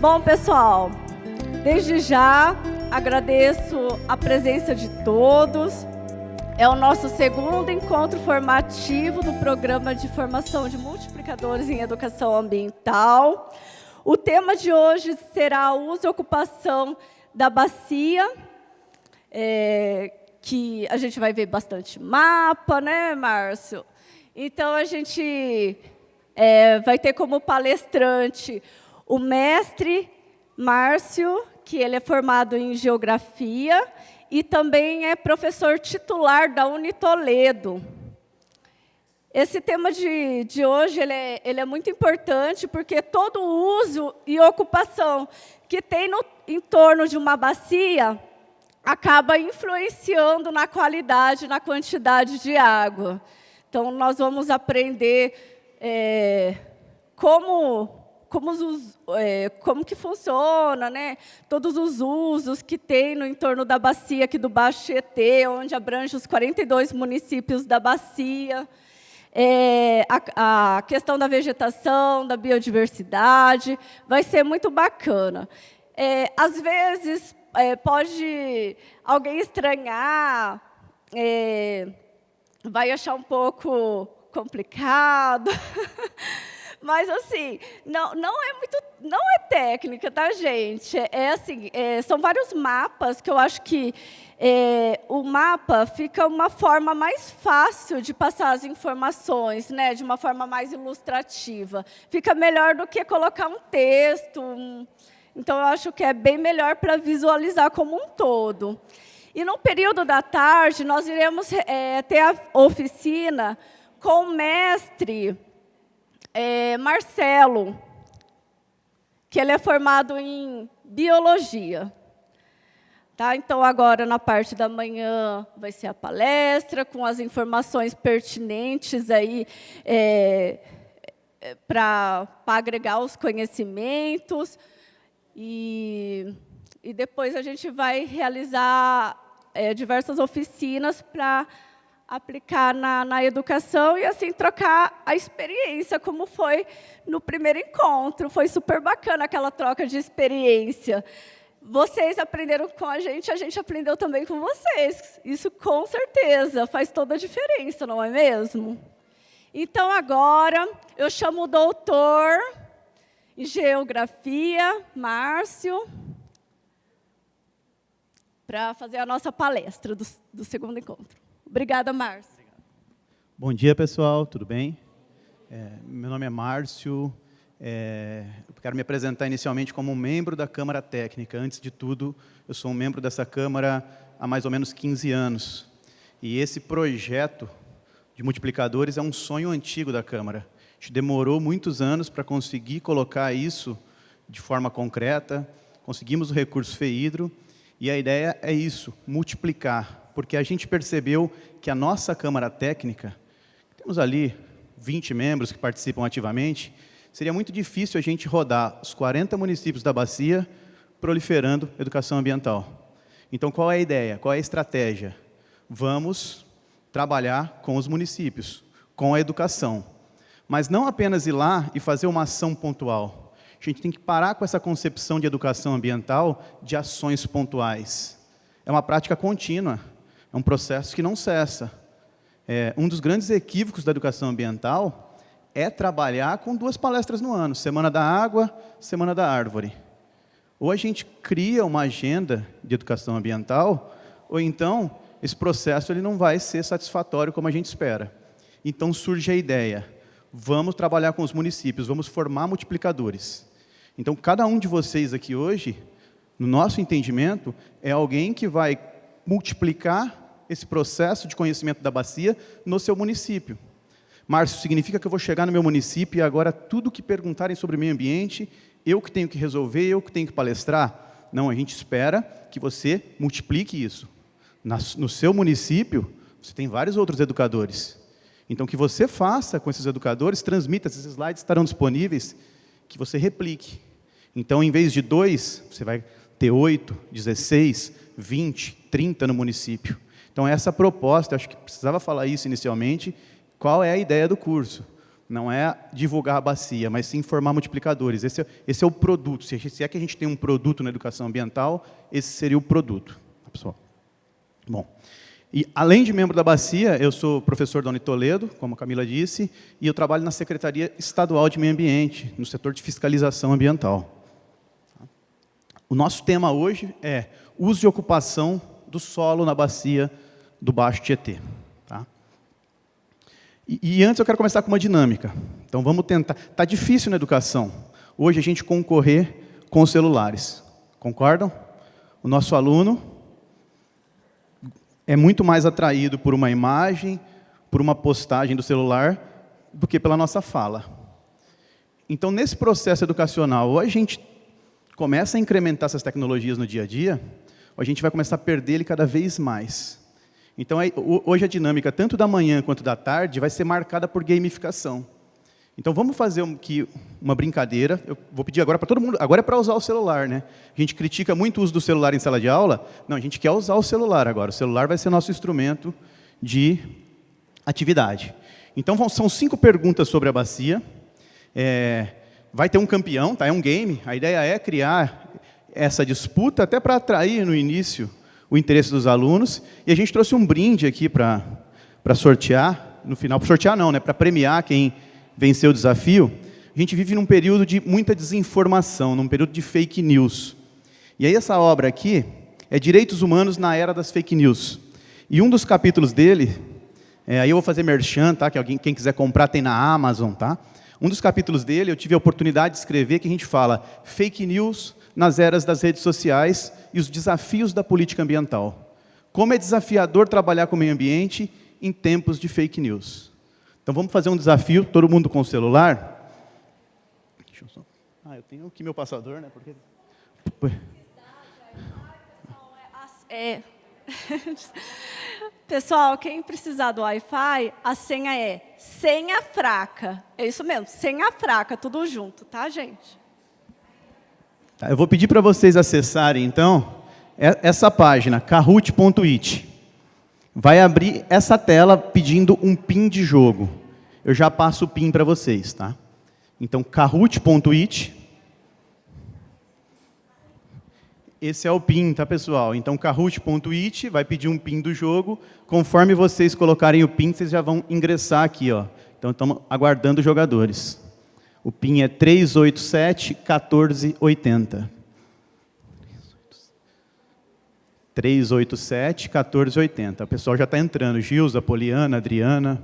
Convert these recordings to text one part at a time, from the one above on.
Bom, pessoal, desde já agradeço a presença de todos. É o nosso segundo encontro formativo do Programa de Formação de Multiplicadores em Educação Ambiental. O tema de hoje será o uso e ocupação da bacia, que a gente vai ver bastante mapa, né, Márcio? Então, a gente vai ter como palestrante o mestre Márcio, que ele é formado em Geografia e também é professor titular da Unitoledo. Esse tema de hoje ele é muito importante, porque todo o uso e ocupação que tem no entorno de uma bacia acaba influenciando na qualidade, na quantidade de água. Então, nós vamos aprender como que funciona, né? Todos os usos que tem no entorno da bacia aqui do Baixo Tietê, onde abrange os 42 municípios da bacia. A questão da vegetação, da biodiversidade, vai ser muito bacana. Às vezes, pode alguém estranhar, vai achar um pouco complicado, mas assim, não é técnica, tá, gente? São vários mapas que eu acho que o mapa fica uma forma mais fácil de passar as informações, né? De uma forma mais ilustrativa. Fica melhor do que colocar um texto. Então, eu acho que é bem melhor para visualizar como um todo. E no período da tarde, nós iremos ter a oficina com o mestre Marcelo, que ele é formado em Biologia. Tá? Então, agora, na parte da manhã, vai ser a palestra, com as informações pertinentes aí, para agregar os conhecimentos. E depois a gente vai realizar diversas oficinas para aplicar na educação e, assim, trocar a experiência, como foi no primeiro encontro. Foi super bacana aquela troca de experiência. Vocês aprenderam com a gente aprendeu também com vocês. Isso, com certeza, faz toda a diferença, não é mesmo? Então, agora, eu chamo o doutor em Geografia, Márcio, para fazer a nossa palestra do segundo encontro. Obrigada, Márcio. Bom dia, pessoal, tudo bem? Meu nome é Márcio. Eu quero me apresentar inicialmente como um membro da Câmara Técnica. Antes de tudo, eu sou um membro dessa Câmara há mais ou menos 15 anos. E esse projeto de multiplicadores é um sonho antigo da Câmara. A gente demorou muitos anos para conseguir colocar isso de forma concreta. Conseguimos o recurso FEHIDRO. E a ideia é isso, multiplicar. Porque a gente percebeu que a nossa Câmara Técnica, temos ali 20 membros que participam ativamente, seria muito difícil a gente rodar os 40 municípios da bacia proliferando educação ambiental. Então, qual é a ideia? Qual é a estratégia? Vamos trabalhar com os municípios, com a educação. Mas não apenas ir lá e fazer uma ação pontual. A gente tem que parar com essa concepção de educação ambiental de ações pontuais. É uma prática contínua. É um processo que não cessa. Um dos grandes equívocos da educação ambiental é trabalhar com 2 palestras no ano, Semana da Água, Semana da Árvore. Ou a gente cria uma agenda de educação ambiental, ou então esse processo ele não vai ser satisfatório como a gente espera. Então surge a ideia, vamos trabalhar com os municípios, vamos formar multiplicadores. Então cada um de vocês aqui hoje, no nosso entendimento, é alguém que vai multiplicar esse processo de conhecimento da bacia no seu município. Márcio, significa que eu vou chegar no meu município e agora tudo que perguntarem sobre o meio ambiente, eu que tenho que resolver, eu que tenho que palestrar? Não, a gente espera que você multiplique isso. No seu município, você tem vários outros educadores. Então, que você faça com esses educadores, transmita, esses slides estarão disponíveis, que você replique. Então, em vez de 2, você vai ter 8, 16, 20, 30 no município. Então, essa proposta, acho que precisava falar isso inicialmente, qual é a ideia do curso? Não é divulgar a bacia, mas sim formar multiplicadores. Esse é o produto. Se é que a gente tem um produto na educação ambiental, esse seria o produto. Pessoal. Bom, e além de membro da bacia, eu sou professor da Unitoledo, como a Camila disse, e eu trabalho na Secretaria Estadual de Meio Ambiente, no setor de fiscalização ambiental. O nosso tema hoje é uso e ocupação do solo na bacia do Baixo Tietê. Tá? E antes eu quero começar com uma dinâmica. Então vamos tentar. Está difícil na educação, hoje, a gente concorrer com os celulares. Concordam? O nosso aluno é muito mais atraído por uma imagem, por uma postagem do celular, do que pela nossa fala. Então, nesse processo educacional, ou a gente começa a incrementar essas tecnologias no dia a dia, ou a gente vai começar a perder ele cada vez mais. Então, hoje a dinâmica, tanto da manhã quanto da tarde, vai ser marcada por gamificação. Então, vamos fazer uma brincadeira. Eu vou pedir agora para todo mundo. Agora é para usar o celular, né? A gente critica muito o uso do celular em sala de aula. Não, a gente quer usar o celular agora. O celular vai ser nosso instrumento de atividade. Então, são 5 perguntas sobre a bacia. Vai ter um campeão, tá? É um game. A ideia é criar essa disputa, até para atrair no início o interesse dos alunos. E a gente trouxe um brinde aqui para sortear. No final, para sortear não, né? Para premiar quem venceu o desafio. A gente vive num período de muita desinformação, num período de fake news. E aí essa obra aqui é Direitos Humanos na Era das Fake News. E um dos capítulos dele, aí eu vou fazer merchan, tá? Que quem quiser comprar tem na Amazon, tá? Um dos capítulos dele, eu tive a oportunidade de escrever, que a gente fala fake news nas eras das redes sociais e os desafios da política ambiental. Como é desafiador trabalhar com o meio ambiente em tempos de fake news. Então, vamos fazer um desafio, todo mundo com o celular. Deixa eu só... eu tenho aqui meu passador, né? Porque... Pessoal, quem precisar do Wi-Fi, a senha é senha fraca. É isso mesmo, senha fraca, tudo junto, tá, gente? Tá, eu vou pedir para vocês acessarem, então, essa página, kahoot.it. Vai abrir essa tela pedindo um PIN de jogo. Eu já passo o PIN para vocês, tá? Então, kahoot.it. Esse é o PIN, tá, pessoal? Então, kahoot.it vai pedir um PIN do jogo. Conforme vocês colocarem o PIN, vocês já vão ingressar aqui, ó. Então, estamos aguardando os jogadores. O PIN é 387-1480. 387-1480. O pessoal já está entrando. Gilza, Poliana, Adriana.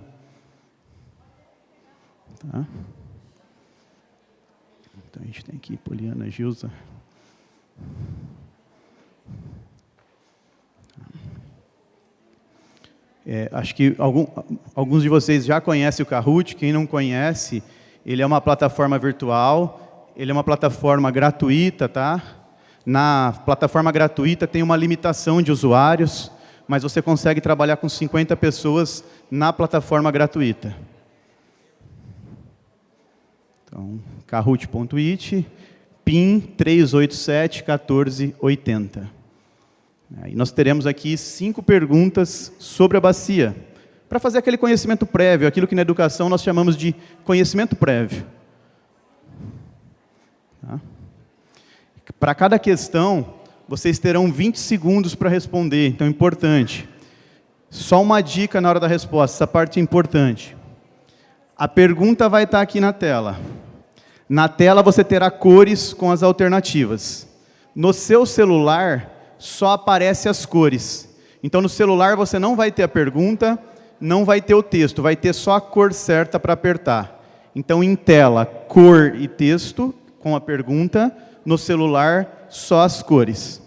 Tá. Então, a gente tem aqui Poliana, Gilza. Acho que alguns de vocês já conhecem o Kahoot. Quem não conhece, ele é uma plataforma virtual, ele é uma plataforma gratuita, tá? Na plataforma gratuita tem uma limitação de usuários, mas você consegue trabalhar com 50 pessoas na plataforma gratuita. Então, kahoot.it, PIN 387-1480. E nós teremos aqui 5 perguntas sobre a bacia, para fazer aquele conhecimento prévio, aquilo que na educação nós chamamos de conhecimento prévio. Tá? Para cada questão, vocês terão 20 segundos para responder, então é importante. Só uma dica na hora da resposta, essa parte é importante. A pergunta vai estar aqui na tela. Na tela você terá cores com as alternativas. No seu celular, só aparecem as cores. Então, no celular, você não vai ter a pergunta, não vai ter o texto, vai ter só a cor certa para apertar. Então, em tela, cor e texto com a pergunta. No celular, só as cores.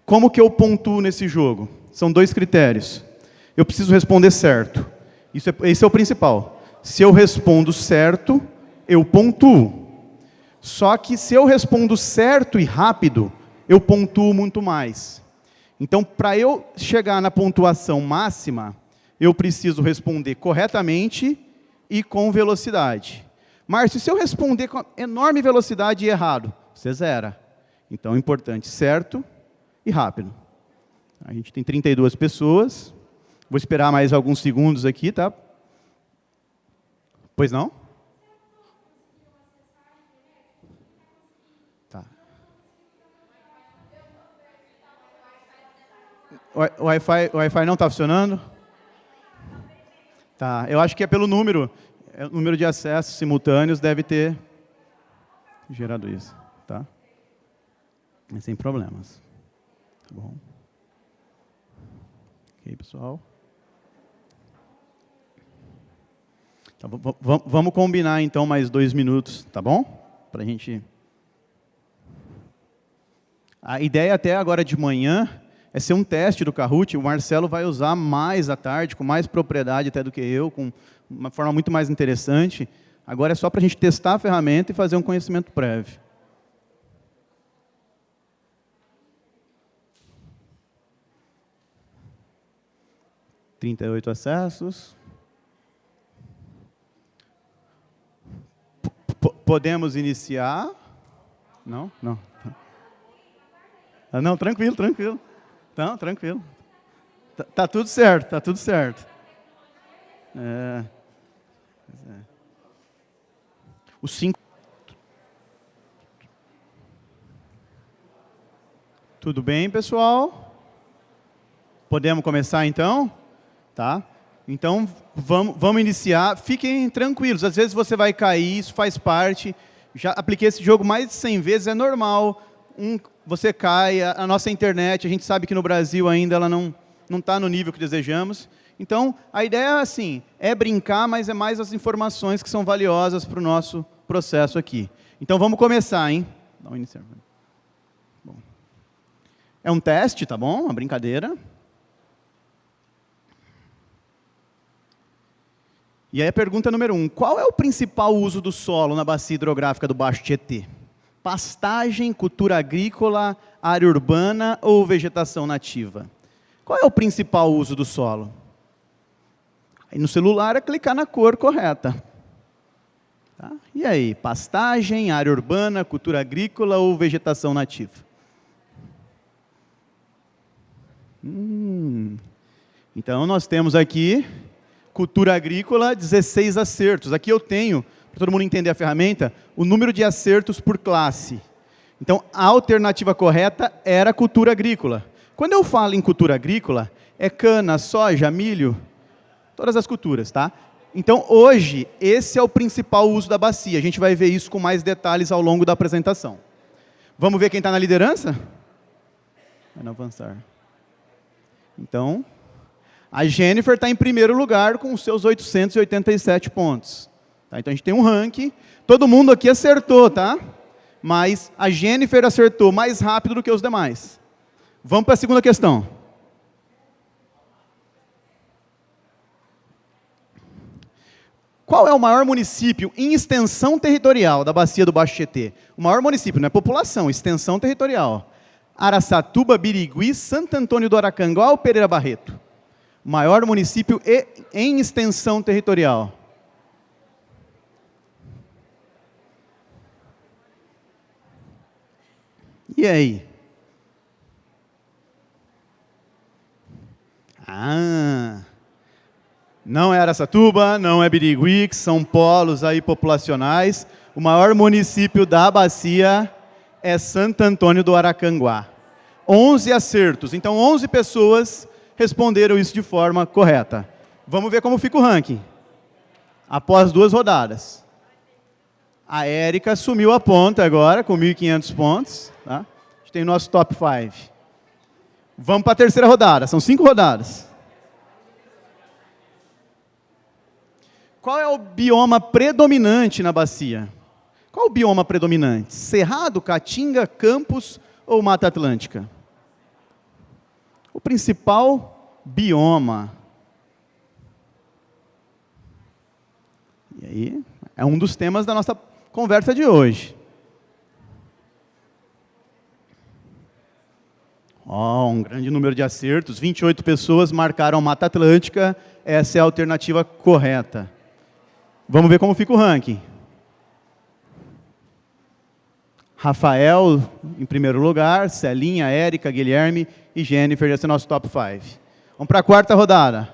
Como que eu pontuo nesse jogo? São 2 critérios. Eu preciso responder certo. Esse é o principal. Se eu respondo certo, eu pontuo. Só que se eu respondo certo e rápido, eu pontuo muito mais. Então, para eu chegar na pontuação máxima, eu preciso responder corretamente e com velocidade. Márcio, se eu responder com enorme velocidade e errado, você zera. Então, é importante, certo e rápido. A gente tem 32 pessoas. Vou esperar mais alguns segundos aqui, tá? Pois não? O Wi-Fi não está funcionando? Tá, eu acho que é pelo número. O número de acessos simultâneos deve ter gerado isso, tá? Mas sem problemas. Tá bom. Ok, pessoal. Tá, vamos combinar, então, mais 2 minutos, tá bom? Para a gente... A ideia até agora de manhã é ser um teste do Kahoot. O Marcelo vai usar mais à tarde, com mais propriedade até do que eu, com uma forma muito mais interessante. Agora é só para a gente testar a ferramenta e fazer um conhecimento prévio. – 38 acessos. Podemos iniciar? Não? Não. Não, tranquilo, tranquilo. Não, tranquilo. Tá tudo certo, tá tudo certo. Os 5. Tudo bem, pessoal? Podemos começar, então? Tá? Então, vamos iniciar. Fiquem tranquilos. Às vezes você vai cair, isso faz parte. Já apliquei esse jogo mais de 100 vezes, é normal. Você cai, a nossa internet, a gente sabe que no Brasil ainda ela não está no nível que desejamos. Então, a ideia assim, é brincar, mas é mais as informações que são valiosas para o nosso processo aqui. Então, vamos começar, hein? Vamos iniciar. Bom. É um teste, tá bom? Uma brincadeira. E aí a pergunta número 1. Qual é o principal uso do solo na bacia hidrográfica do Baixo Tietê? Pastagem, cultura agrícola, área urbana ou vegetação nativa? Qual é o principal uso do solo? Aí no celular é clicar na cor correta. Tá? E aí, pastagem, área urbana, cultura agrícola ou vegetação nativa? Então nós temos aqui cultura agrícola, 16 acertos. Aqui eu tenho, para todo mundo entender a ferramenta, o número de acertos por classe. Então, a alternativa correta era cultura agrícola. Quando eu falo em cultura agrícola, é cana, soja, milho, todas as culturas, tá? Então, hoje, esse é o principal uso da bacia. A gente vai ver isso com mais detalhes ao longo da apresentação. Vamos ver quem está na liderança? Vai avançar. Então, a Jennifer está em primeiro lugar com os seus 887 pontos. Tá? Então, a gente tem um ranking. Todo mundo aqui acertou, tá? Mas a Jennifer acertou mais rápido do que os demais. Vamos para a segunda questão. Qual é o maior município em extensão territorial da bacia do Baixo Tietê? O maior município, não é população, extensão territorial. Araçatuba, Birigui, Santo Antônio do Aracanguá ou Pereira Barreto? Maior município em extensão territorial. E aí? Não é Araçatuba, não é Birigui, que são polos aí populacionais. O maior município da bacia é Santo Antônio do Aracanguá. 11 acertos, então 11 pessoas responderam isso de forma correta. Vamos ver como fica o ranking. Após 2 rodadas. A Érica assumiu a ponta agora, com 1.500 pontos. Tá? A gente tem o nosso top 5. Vamos para a terceira rodada, são 5 rodadas. Qual é o bioma predominante na bacia? Qual o bioma predominante? Cerrado, Caatinga, Campos ou Mata Atlântica? O principal bioma. E aí, é um dos temas da nossa conversa de hoje. Um grande número de acertos, 28 pessoas marcaram Mata Atlântica, essa é a alternativa correta. Vamos ver como fica o ranking. Rafael, em primeiro lugar, Celinha, Érica, Guilherme e Jennifer, esse é o nosso top 5. Vamos para a quarta rodada.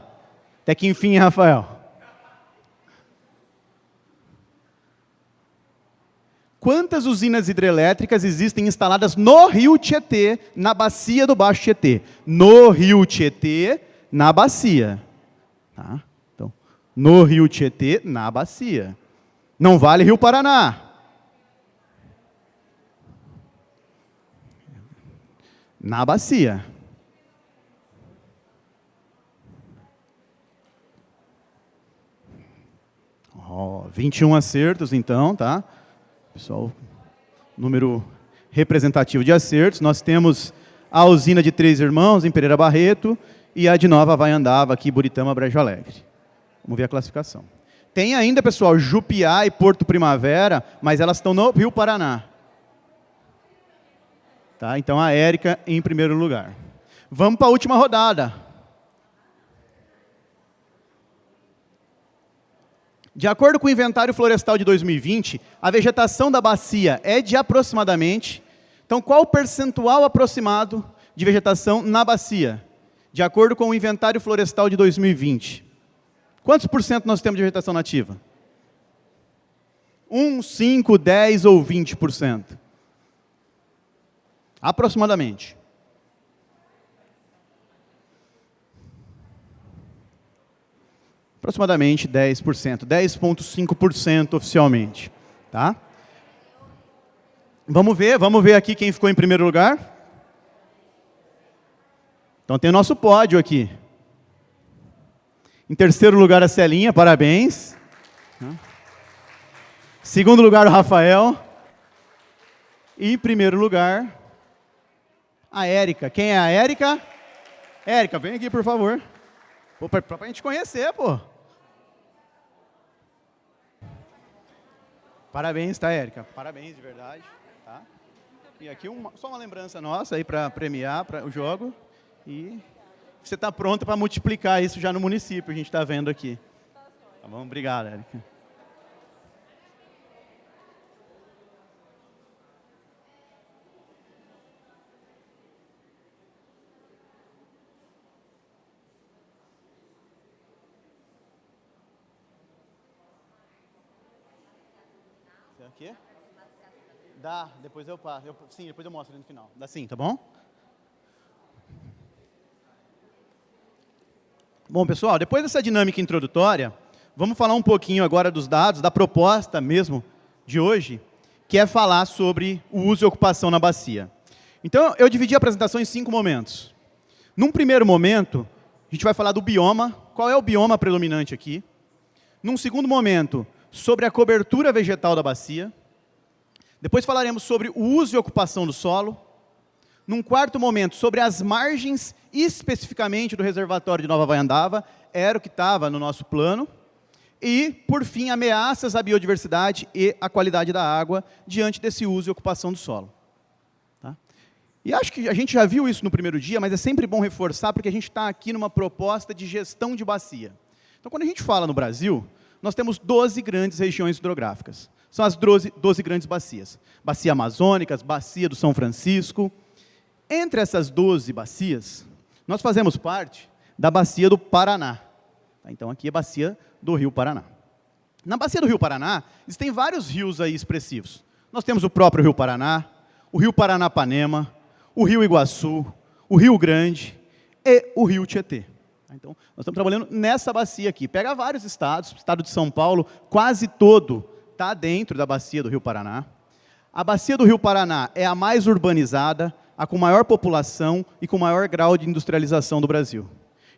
Até que enfim, Rafael. Quantas usinas hidrelétricas existem instaladas no rio Tietê, na bacia do Baixo Tietê? No rio Tietê, na bacia. Tá? Então, no rio Tietê, na bacia. Não vale Rio Paraná. Na bacia. Oh, 21 acertos, então, tá? Pessoal, número representativo de acertos. Nós temos a usina de Três Irmãos, em Pereira Barreto, e a de Nova Vaiandava, aqui em Buritama, Brejo Alegre. Vamos ver a classificação. Tem ainda, pessoal, Jupiá e Porto Primavera, mas elas estão no Rio Paraná. Tá? Então, a Érica em primeiro lugar. Vamos para a última rodada. De acordo com o Inventário Florestal de 2020, a vegetação da bacia é de aproximadamente... Então, qual o percentual aproximado de vegetação na bacia? De acordo com o Inventário Florestal de 2020. Quantos por cento nós temos de vegetação nativa? 1, 5, 10 ou 20%? Aproximadamente. Aproximadamente 10%, 10,5% oficialmente. Tá? Vamos ver aqui quem ficou em primeiro lugar. Então tem o nosso pódio aqui. Em terceiro lugar a Celinha, parabéns. Segundo lugar o Rafael. E em primeiro lugar a Érica. Quem é a Érica? Érica, vem aqui por favor. Para a gente conhecer, pô. Parabéns, tá, Érica? Parabéns, de verdade. Tá? E aqui só uma lembrança nossa aí para premiar o jogo. E você está pronta para multiplicar isso já no município, a gente está vendo aqui. Tá bom? Obrigado, Érica. Aqui? Dá, depois eu passo. Sim, depois eu mostro ali no final. Dá sim, tá bom? Bom, pessoal, depois dessa dinâmica introdutória, vamos falar um pouquinho agora dos dados, da proposta mesmo de hoje, que é falar sobre o uso e ocupação na bacia. Então, eu dividi a apresentação em 5 momentos. Num primeiro momento, a gente vai falar do bioma, qual é o bioma predominante aqui. Num segundo momento, sobre a cobertura vegetal da bacia. Depois falaremos sobre o uso e ocupação do solo. Num quarto momento, sobre as margens, especificamente do reservatório de Nova Vaiandava, era o que estava no nosso plano. E, por fim, ameaças à biodiversidade e à qualidade da água diante desse uso e ocupação do solo. Tá? E acho que a gente já viu isso no primeiro dia, mas é sempre bom reforçar, porque a gente está aqui numa proposta de gestão de bacia. Então, quando a gente fala no Brasil, nós temos 12 grandes regiões hidrográficas. São as 12 grandes bacias. Bacia Amazônica, Bacia do São Francisco. Entre essas 12 bacias, nós fazemos parte da Bacia do Paraná. Então, aqui é a Bacia do Rio Paraná. Na Bacia do Rio Paraná, existem vários rios aí expressivos. Nós temos o próprio Rio Paraná, o Rio Paranapanema, o Rio Iguaçu, o Rio Grande e o Rio Tietê. Então, nós estamos trabalhando nessa bacia aqui. Pega vários estados, o estado de São Paulo, quase todo está dentro da bacia do Rio Paraná. A bacia do Rio Paraná é a mais urbanizada, a com maior população e com maior grau de industrialização do Brasil.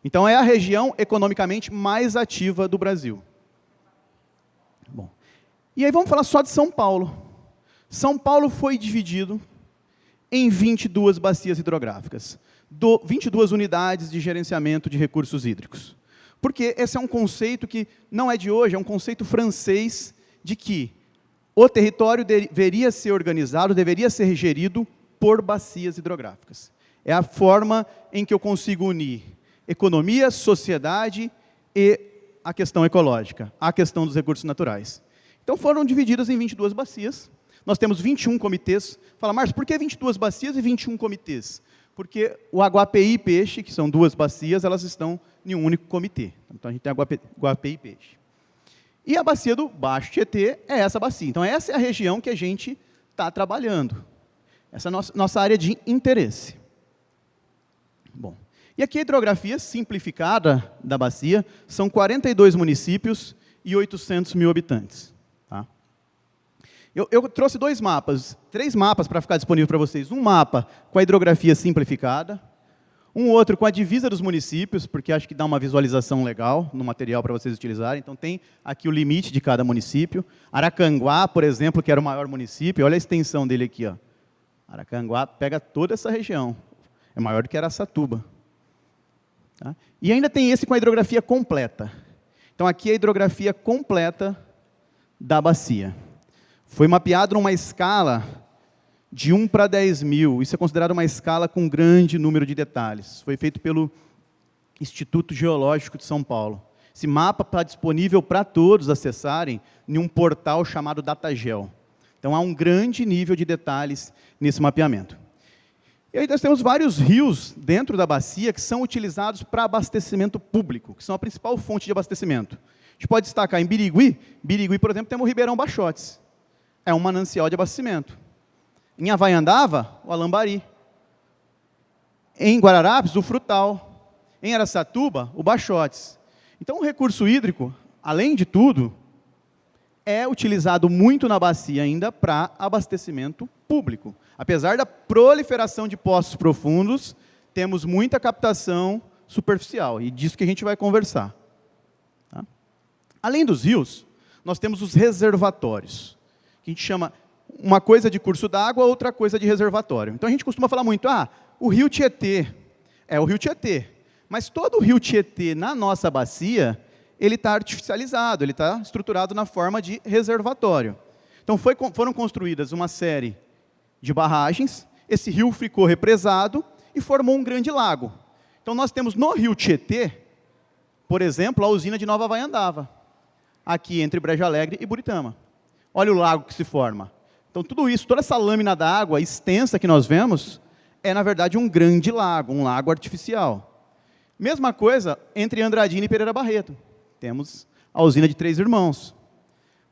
Então, é a região economicamente mais ativa do Brasil. Bom, e aí vamos falar só de São Paulo. São Paulo foi dividido em 22 bacias hidrográficas. 22 unidades de gerenciamento de recursos hídricos. Porque esse é um conceito que não é de hoje, é um conceito francês de que o território deveria ser organizado, deveria ser gerido por bacias hidrográficas. É a forma em que eu consigo unir economia, sociedade e a questão ecológica, a questão dos recursos naturais. Então foram divididas em 22 bacias. Nós temos 21 comitês. Fala, Márcio, por que 22 bacias e 21 comitês? Porque o Aguapeí e Peixe, que são 2 bacias, elas estão em um único comitê. Então, a gente tem Aguapeí e Peixe. E a bacia do Baixo Tietê é essa bacia. Então, essa é a região que a gente está trabalhando. Essa é a nossa área de interesse. Bom, e aqui a hidrografia simplificada da bacia são 42 municípios e 800 mil habitantes. Tá? Eu trouxe três mapas para ficar disponível para vocês. Um mapa com a hidrografia simplificada, um outro com a divisa dos municípios, porque acho que dá uma visualização legal no material para vocês utilizarem. Então, tem aqui o limite de cada município. Aracanguá, por exemplo, que era o maior município, olha a extensão dele aqui. Ó. Aracanguá pega toda essa região. É maior do que Araçatuba. Tá? E ainda tem esse com a hidrografia completa. Então, aqui é a hidrografia completa da bacia. Foi mapeado numa escala de 1 para 10 mil. Isso é considerado uma escala com grande número de detalhes. Foi feito pelo Instituto Geológico de São Paulo. Esse mapa está disponível para todos acessarem em um portal chamado Datagel. Então, há um grande nível de detalhes nesse mapeamento. E aí nós temos vários rios dentro da bacia que são utilizados para abastecimento público, que são a principal fonte de abastecimento. A gente pode destacar em Birigui, por exemplo, temos o Ribeirão Baixotes. É um manancial de abastecimento. Em Havaiandava, o Alambari. Em Guararapes, o Frutal. Em Araçatuba, o Baixotes. Então, o recurso hídrico, além de tudo, é utilizado muito na bacia ainda para abastecimento público. Apesar da proliferação de poços profundos, temos muita captação superficial, e disso que a gente vai conversar. Tá? Além dos rios, nós temos os reservatórios, que a gente chama uma coisa de curso d'água, outra coisa de reservatório. Então, a gente costuma falar muito, o rio Tietê é o rio Tietê. Mas todo o rio Tietê, na nossa bacia, ele está artificializado, ele está estruturado na forma de reservatório. Então, foram construídas uma série de barragens, esse rio ficou represado e formou um grande lago. Então, nós temos no rio Tietê, por exemplo, a usina de Nova Havaiandava, aqui entre Brejo Alegre e Buritama. Olha o lago que se forma. Então, tudo isso, toda essa lâmina d'água extensa que nós vemos, é, na verdade, um grande lago, um lago artificial. Mesma coisa entre Andradina e Pereira Barreto. Temos a usina de Três Irmãos.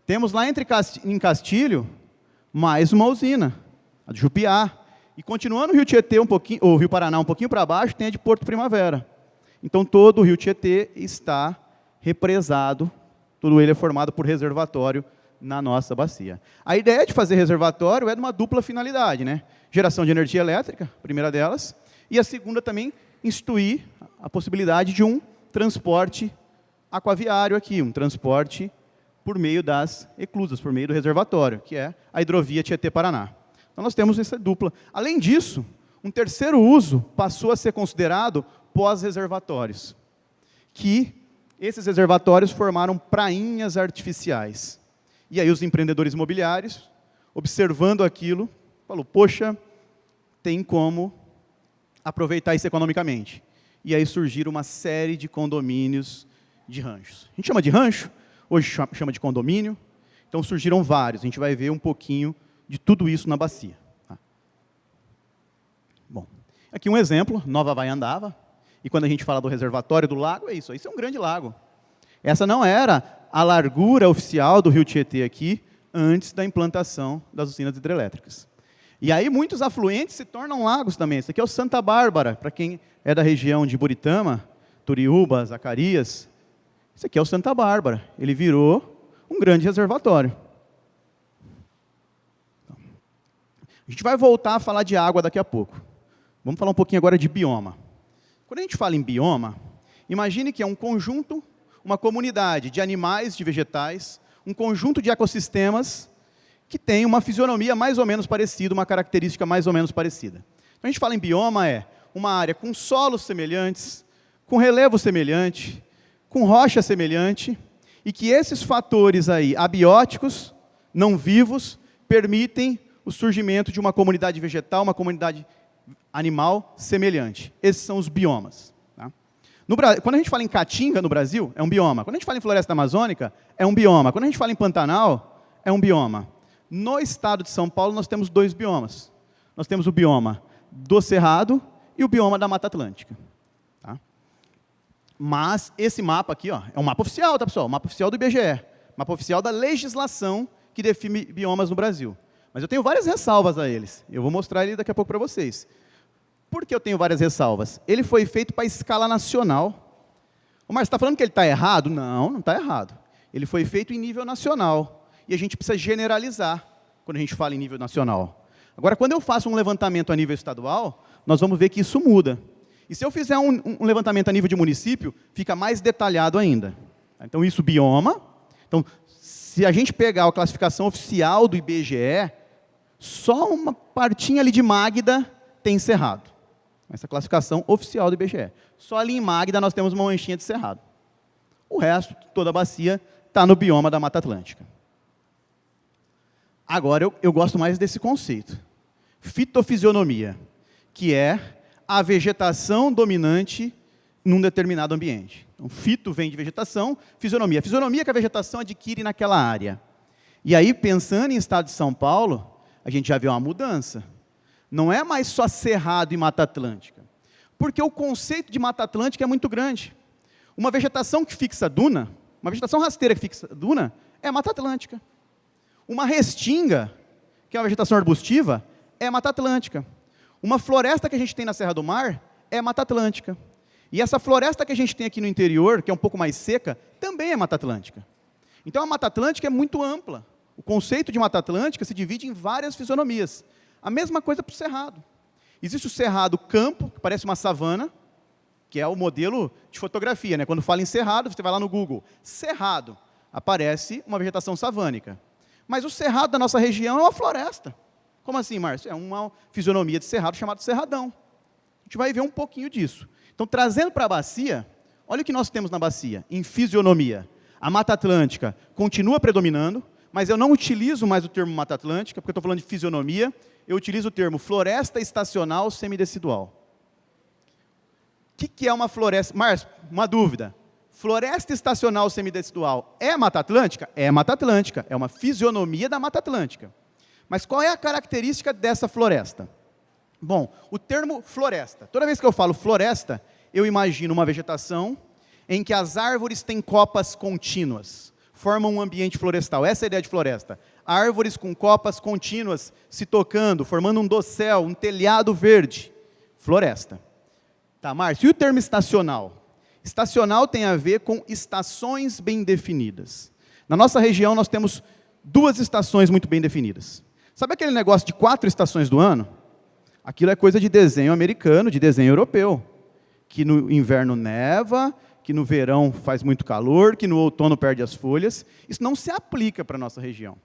Temos lá em Castilho, mais uma usina, a de Jupiá. E continuando o rio Tietê, o rio Paraná um pouquinho para baixo, tem a de Porto Primavera. Então, todo o rio Tietê está represado, todo ele é formado por reservatório na nossa bacia. A ideia de fazer reservatório é de uma dupla finalidade, né? Geração de energia elétrica, a primeira delas, e a segunda também, instituir a possibilidade de um transporte aquaviário aqui, um transporte por meio das eclusas, por meio do reservatório, que é a hidrovia Tietê-Paraná. Então, nós temos essa dupla. Além disso, um terceiro uso passou a ser considerado pós-reservatórios, que esses reservatórios formaram prainhas artificiais. E aí os empreendedores imobiliários, observando aquilo, falou, poxa, tem como aproveitar isso economicamente. E aí surgiram uma série de condomínios de ranchos. A gente chama de rancho, hoje chama de condomínio, então surgiram vários. A gente vai ver um pouquinho de tudo isso na bacia. Tá? Bom, aqui um exemplo, Nova Havaiandava, e quando a gente fala do reservatório do lago, é isso é um grande lago. Essa não era a largura oficial do rio Tietê aqui, antes da implantação das usinas hidrelétricas. E aí muitos afluentes se tornam lagos também. Esse aqui é o Santa Bárbara, para quem é da região de Buritama, Turiúba, Zacarias. Esse aqui é o Santa Bárbara. Ele virou um grande reservatório. A gente vai voltar a falar de água daqui a pouco. Vamos falar um pouquinho agora de bioma. Quando a gente fala em bioma, imagine que é um conjunto, uma comunidade de animais, de vegetais, um conjunto de ecossistemas que tem uma fisionomia mais ou menos parecida, uma característica mais ou menos parecida. Então, a gente fala em bioma, é uma área com solos semelhantes, com relevo semelhante, com rocha semelhante, e que esses fatores aí, abióticos, não vivos, permitem o surgimento de uma comunidade vegetal, uma comunidade animal semelhante. Esses são os biomas. Tá? Quando a gente fala em Caatinga, no Brasil, é um bioma. Quando a gente fala em floresta amazônica, é um bioma. Quando a gente fala em Pantanal, é um bioma. No estado de São Paulo, nós temos 2 biomas. Nós temos o bioma do Cerrado e o bioma da Mata Atlântica. Tá? Mas esse mapa aqui, ó, é um mapa oficial, tá, pessoal? O mapa oficial do IBGE. mapa oficial da legislação que define biomas no Brasil. Mas eu tenho várias ressalvas a eles. Eu vou mostrar ele daqui a pouco para vocês. Por que eu tenho várias ressalvas? Ele foi feito para escala nacional. Ô, Márcio, você está falando que ele está errado? Não, não está errado. Ele foi feito em nível nacional. E a gente precisa generalizar quando a gente fala em nível nacional. Agora, quando eu faço um levantamento a nível estadual, nós vamos ver que isso muda. E se eu fizer um levantamento a nível de município, fica mais detalhado ainda. Então, isso bioma. Então, se a gente pegar a classificação oficial do IBGE, só uma partinha ali de Magda tem cerrado. Essa classificação oficial do IBGE. Só ali em Magda nós temos uma manchinha de cerrado. O resto, toda a bacia, está no bioma da Mata Atlântica. Agora, eu gosto mais desse conceito. Fitofisionomia, que é a vegetação dominante num determinado ambiente. Então, fito vem de vegetação, fisionomia. Fisionomia que a vegetação adquire naquela área. E aí, pensando em estado de São Paulo, a gente já vê uma mudança. Não é mais só cerrado e Mata Atlântica. Porque o conceito de Mata Atlântica é muito grande. Uma vegetação que fixa duna, uma vegetação rasteira que fixa duna, é Mata Atlântica. Uma restinga, que é uma vegetação arbustiva, é Mata Atlântica. Uma floresta que a gente tem na Serra do Mar é Mata Atlântica. E essa floresta que a gente tem aqui no interior, que é um pouco mais seca, também é Mata Atlântica. Então a Mata Atlântica é muito ampla. O conceito de Mata Atlântica se divide em várias fisionomias. A mesma coisa para o cerrado. Existe o cerrado campo, que parece uma savana, que é o modelo de fotografia, né? Quando fala em cerrado, você vai lá no Google, cerrado, aparece uma vegetação savânica. Mas o cerrado da nossa região é uma floresta. Como assim, Márcio? É uma fisionomia de cerrado chamado cerradão. A gente vai ver um pouquinho disso. Então, trazendo para a bacia, olha o que nós temos na bacia, em fisionomia. A Mata Atlântica continua predominando, mas eu não utilizo mais o termo Mata Atlântica, porque eu estou falando de fisionomia, eu utilizo o termo floresta estacional semidecidual. O que é uma floresta? Márcio, uma dúvida. Floresta estacional semidecidual é Mata Atlântica? É Mata Atlântica, é uma fisionomia da Mata Atlântica. Mas qual é a característica dessa floresta? Bom, o termo floresta. Toda vez que eu falo floresta, eu imagino uma vegetação em que as árvores têm copas contínuas, formam um ambiente florestal. Essa é a ideia de floresta. Árvores com copas contínuas se tocando, formando um dossel, um telhado verde. Floresta. Tá, Márcio, e o termo estacional? Estacional tem a ver com estações bem definidas. Na nossa região, nós temos 2 estações muito bem definidas. Sabe aquele negócio de 4 estações do ano? Aquilo é coisa de desenho americano, de desenho europeu. Que no inverno neva, que no verão faz muito calor, que no outono perde as folhas. Isso não se aplica para a nossa região.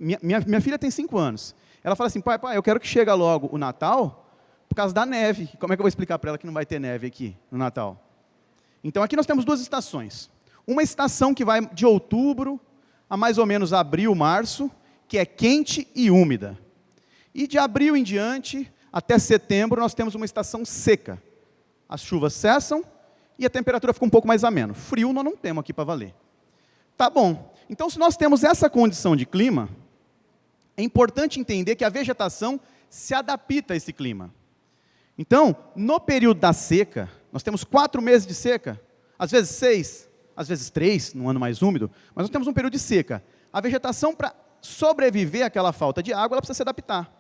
Minha filha tem 5 anos. Ela fala assim, pai, eu quero que chegue logo o Natal por causa da neve. Como é que eu vou explicar para ela que não vai ter neve aqui no Natal? Então, aqui nós temos 2 estações. Uma estação que vai de outubro a mais ou menos abril, março, que é quente e úmida. E de abril em diante, até setembro, nós temos uma estação seca. As chuvas cessam e a temperatura fica um pouco mais amena. Frio nós não temos aqui para valer. Tá bom. Então, se nós temos essa condição de clima, é importante entender que a vegetação se adapta a esse clima. Então, no período da seca, nós temos 4 meses de seca, às vezes 6, às vezes 3, num ano mais úmido, mas nós temos um período de seca. A vegetação, para sobreviver àquela falta de água, ela precisa se adaptar.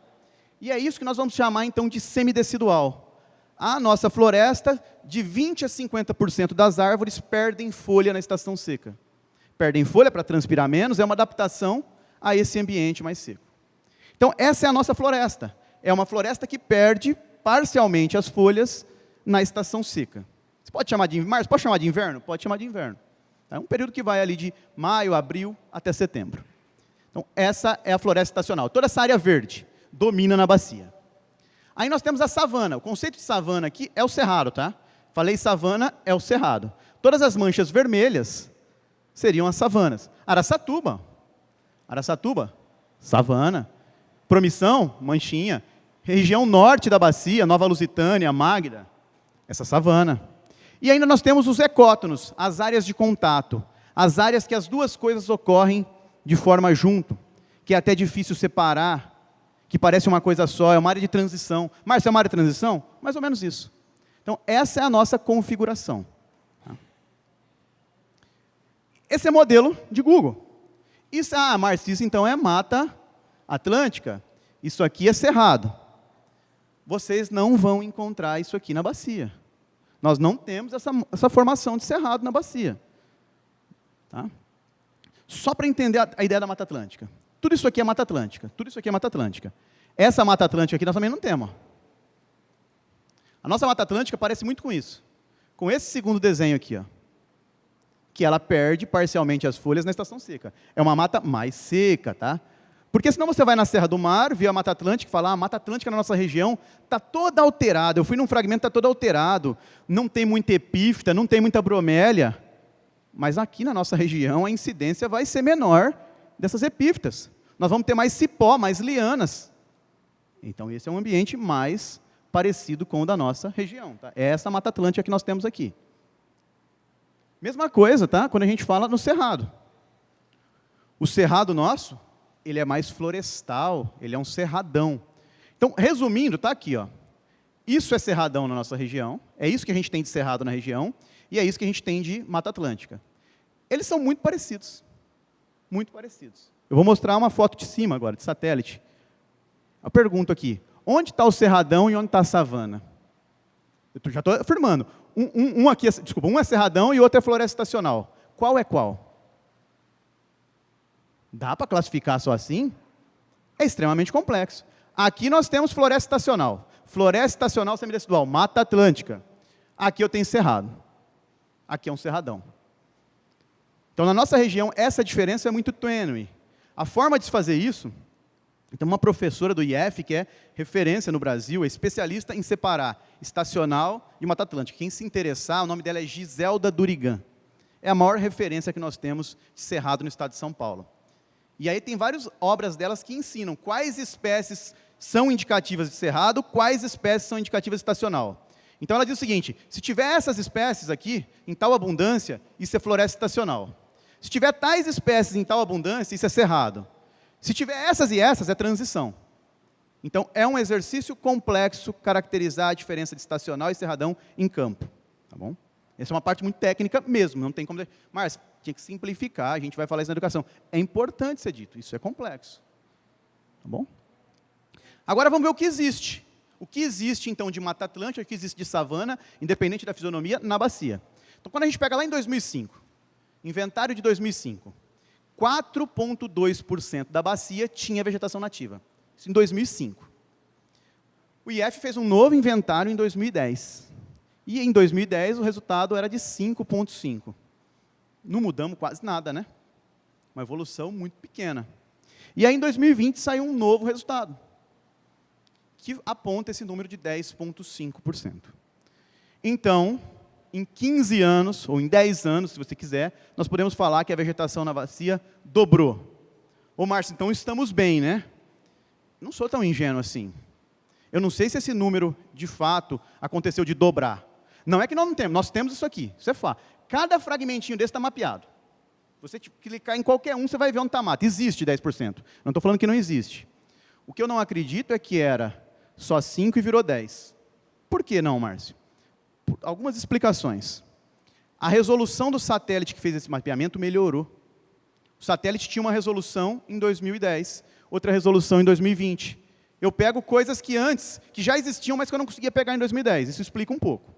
E é isso que nós vamos chamar, então, de semidecidual. A nossa floresta, de 20% a 50% das árvores perdem folha na estação seca. Perdem folha para transpirar menos, é uma adaptação a esse ambiente mais seco. Então, essa é a nossa floresta. É uma floresta que perde parcialmente as folhas na estação seca. Você pode chamar de inverno? Pode chamar de inverno? Pode chamar de inverno. É um período que vai ali de maio, abril, até setembro. Então, essa é a floresta estacional. Toda essa área verde domina na bacia. Aí nós temos a savana. O conceito de savana aqui é o cerrado, tá? Falei savana, é o cerrado. Todas as manchas vermelhas seriam as savanas. Araçatuba, savana. Promissão, manchinha. Região norte da bacia, Nova Lusitânia, Magda, essa savana. E ainda nós temos os ecótonos, as áreas de contato. As áreas que as 2 coisas ocorrem de forma junto, que é até difícil separar, que parece uma coisa só, é uma área de transição. Márcio, é uma área de transição? Mais ou menos isso. Então, essa é a nossa configuração. Esse é modelo de Google. Isso, Márcio, isso então é Mata Atlântica. Isso aqui é Cerrado. Vocês não vão encontrar isso aqui na bacia. Nós não temos essa formação de cerrado na bacia. Tá? Só para entender a ideia da Mata Atlântica. Tudo isso aqui é Mata Atlântica. Tudo isso aqui é Mata Atlântica. Essa Mata Atlântica aqui nós também não temos. A nossa Mata Atlântica parece muito com isso. Com esse segundo desenho aqui, ó, que ela perde parcialmente as folhas na estação seca. É uma mata mais seca, tá? Porque senão você vai na Serra do Mar, vê a Mata Atlântica e fala, a Mata Atlântica na nossa região está toda alterada. Eu fui num fragmento, está todo alterado. Não tem muita epífita, não tem muita bromélia. Mas aqui na nossa região a incidência vai ser menor dessas epífitas. Nós vamos ter mais cipó, mais lianas. Então esse é um ambiente mais parecido com o da nossa região. Tá? É essa Mata Atlântica que nós temos aqui. Mesma coisa, tá? Quando a gente fala no cerrado. O cerrado nosso, ele é mais florestal, ele é um cerradão. Então, resumindo, está aqui, ó. Isso é cerradão na nossa região, é isso que a gente tem de cerrado na região, e é isso que a gente tem de Mata Atlântica. Eles são muito parecidos. Muito parecidos. Eu vou mostrar uma foto de cima agora, de satélite. Eu pergunto aqui, onde está o cerradão e onde está a savana? Eu já estou afirmando. Um é cerradão e o outro é floresta estacional. Qual é qual? Dá para classificar só assim? É extremamente complexo. Aqui nós temos floresta estacional. Floresta estacional semidecidual, Mata Atlântica. Aqui eu tenho cerrado. Aqui é um cerradão. Então, na nossa região, essa diferença é muito tênue. A forma de se fazer isso, então uma professora do IF, que é referência no Brasil, é especialista em separar estacional e Mata Atlântica. Quem se interessar, o nome dela é Giselda Durigan. É a maior referência que nós temos de cerrado no estado de São Paulo. E aí tem várias obras delas que ensinam quais espécies são indicativas de cerrado, quais espécies são indicativas de estacional. Então ela diz o seguinte, se tiver essas espécies aqui, em tal abundância, isso é floresta estacional. Se tiver tais espécies em tal abundância, isso é cerrado. Se tiver essas e essas, é transição. Então é um exercício complexo caracterizar a diferença de estacional e cerradão em campo. Tá bom? Essa é uma parte muito técnica mesmo, não tem como... Márcio, tinha que simplificar, a gente vai falar isso na educação. É importante ser dito, isso é complexo. Tá bom? Agora vamos ver o que existe. O que existe, então, de Mata Atlântica, o que existe de savana, independente da fisionomia, na bacia. Então, quando a gente pega lá em 2005, inventário de 2005, 4,2% da bacia tinha vegetação nativa. Isso em 2005. O IF fez um novo inventário em 2010. E em 2010 o resultado era de 5,5%. Não mudamos quase nada, né? Uma evolução muito pequena. E aí em 2020 saiu um novo resultado, que aponta esse número de 10,5%. Então, em 15 anos, ou em 10 anos, se você quiser, nós podemos falar que a vegetação na bacia dobrou. Ô Márcio, então estamos bem, né? Não sou tão ingênuo assim. Eu não sei se esse número, de fato, aconteceu de dobrar. Não é que nós não temos, nós temos isso aqui, isso é fato. Cada fragmentinho desse está mapeado. Você clicar em qualquer um, você vai ver onde está a mata. Existe 10%. Não estou falando que não existe. O que eu não acredito é que era só 5 e virou 10. Por que não, Márcio? Por algumas explicações. A resolução do satélite que fez esse mapeamento melhorou. O satélite tinha uma resolução em 2010, outra resolução em 2020. Eu pego coisas que antes, que já existiam, mas que eu não conseguia pegar em 2010. Isso explica um pouco.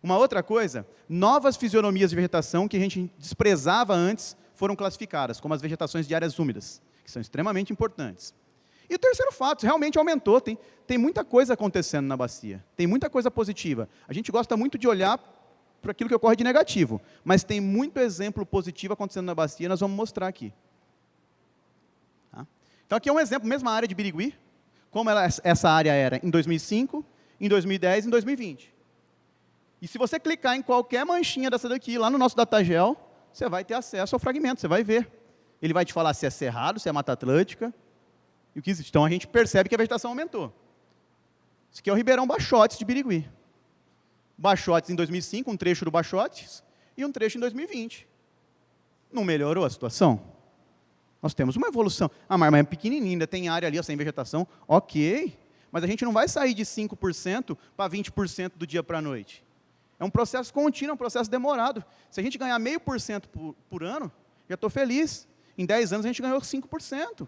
Uma outra coisa, novas fisionomias de vegetação que a gente desprezava antes foram classificadas, como as vegetações de áreas úmidas, que são extremamente importantes. E o terceiro fato, realmente aumentou, tem muita coisa acontecendo na bacia, tem muita coisa positiva. A gente gosta muito de olhar para aquilo que ocorre de negativo, mas tem muito exemplo positivo acontecendo na bacia, nós vamos mostrar aqui. Tá? Então aqui é um exemplo, mesma área de Birigui, como essa área era em 2005, em 2010 e em 2020. E se você clicar em qualquer manchinha dessa daqui, lá no nosso Datagel, você vai ter acesso ao fragmento, você vai ver. Ele vai te falar se é cerrado, se é Mata Atlântica, e o que existe. Então a gente percebe que a vegetação aumentou. Isso aqui é o Ribeirão Baixotes de Birigui. Baixotes em 2005, um trecho do Baixotes, e um trecho em 2020. Não melhorou a situação? Nós temos uma evolução. Mas é pequenininha, ainda tem área ali sem vegetação. Ok, mas a gente não vai sair de 5% para 20% do dia para a noite. É um processo contínuo, é um processo demorado. Se a gente ganhar 0,5% por ano, já estou feliz. Em 10 anos a gente ganhou 5%.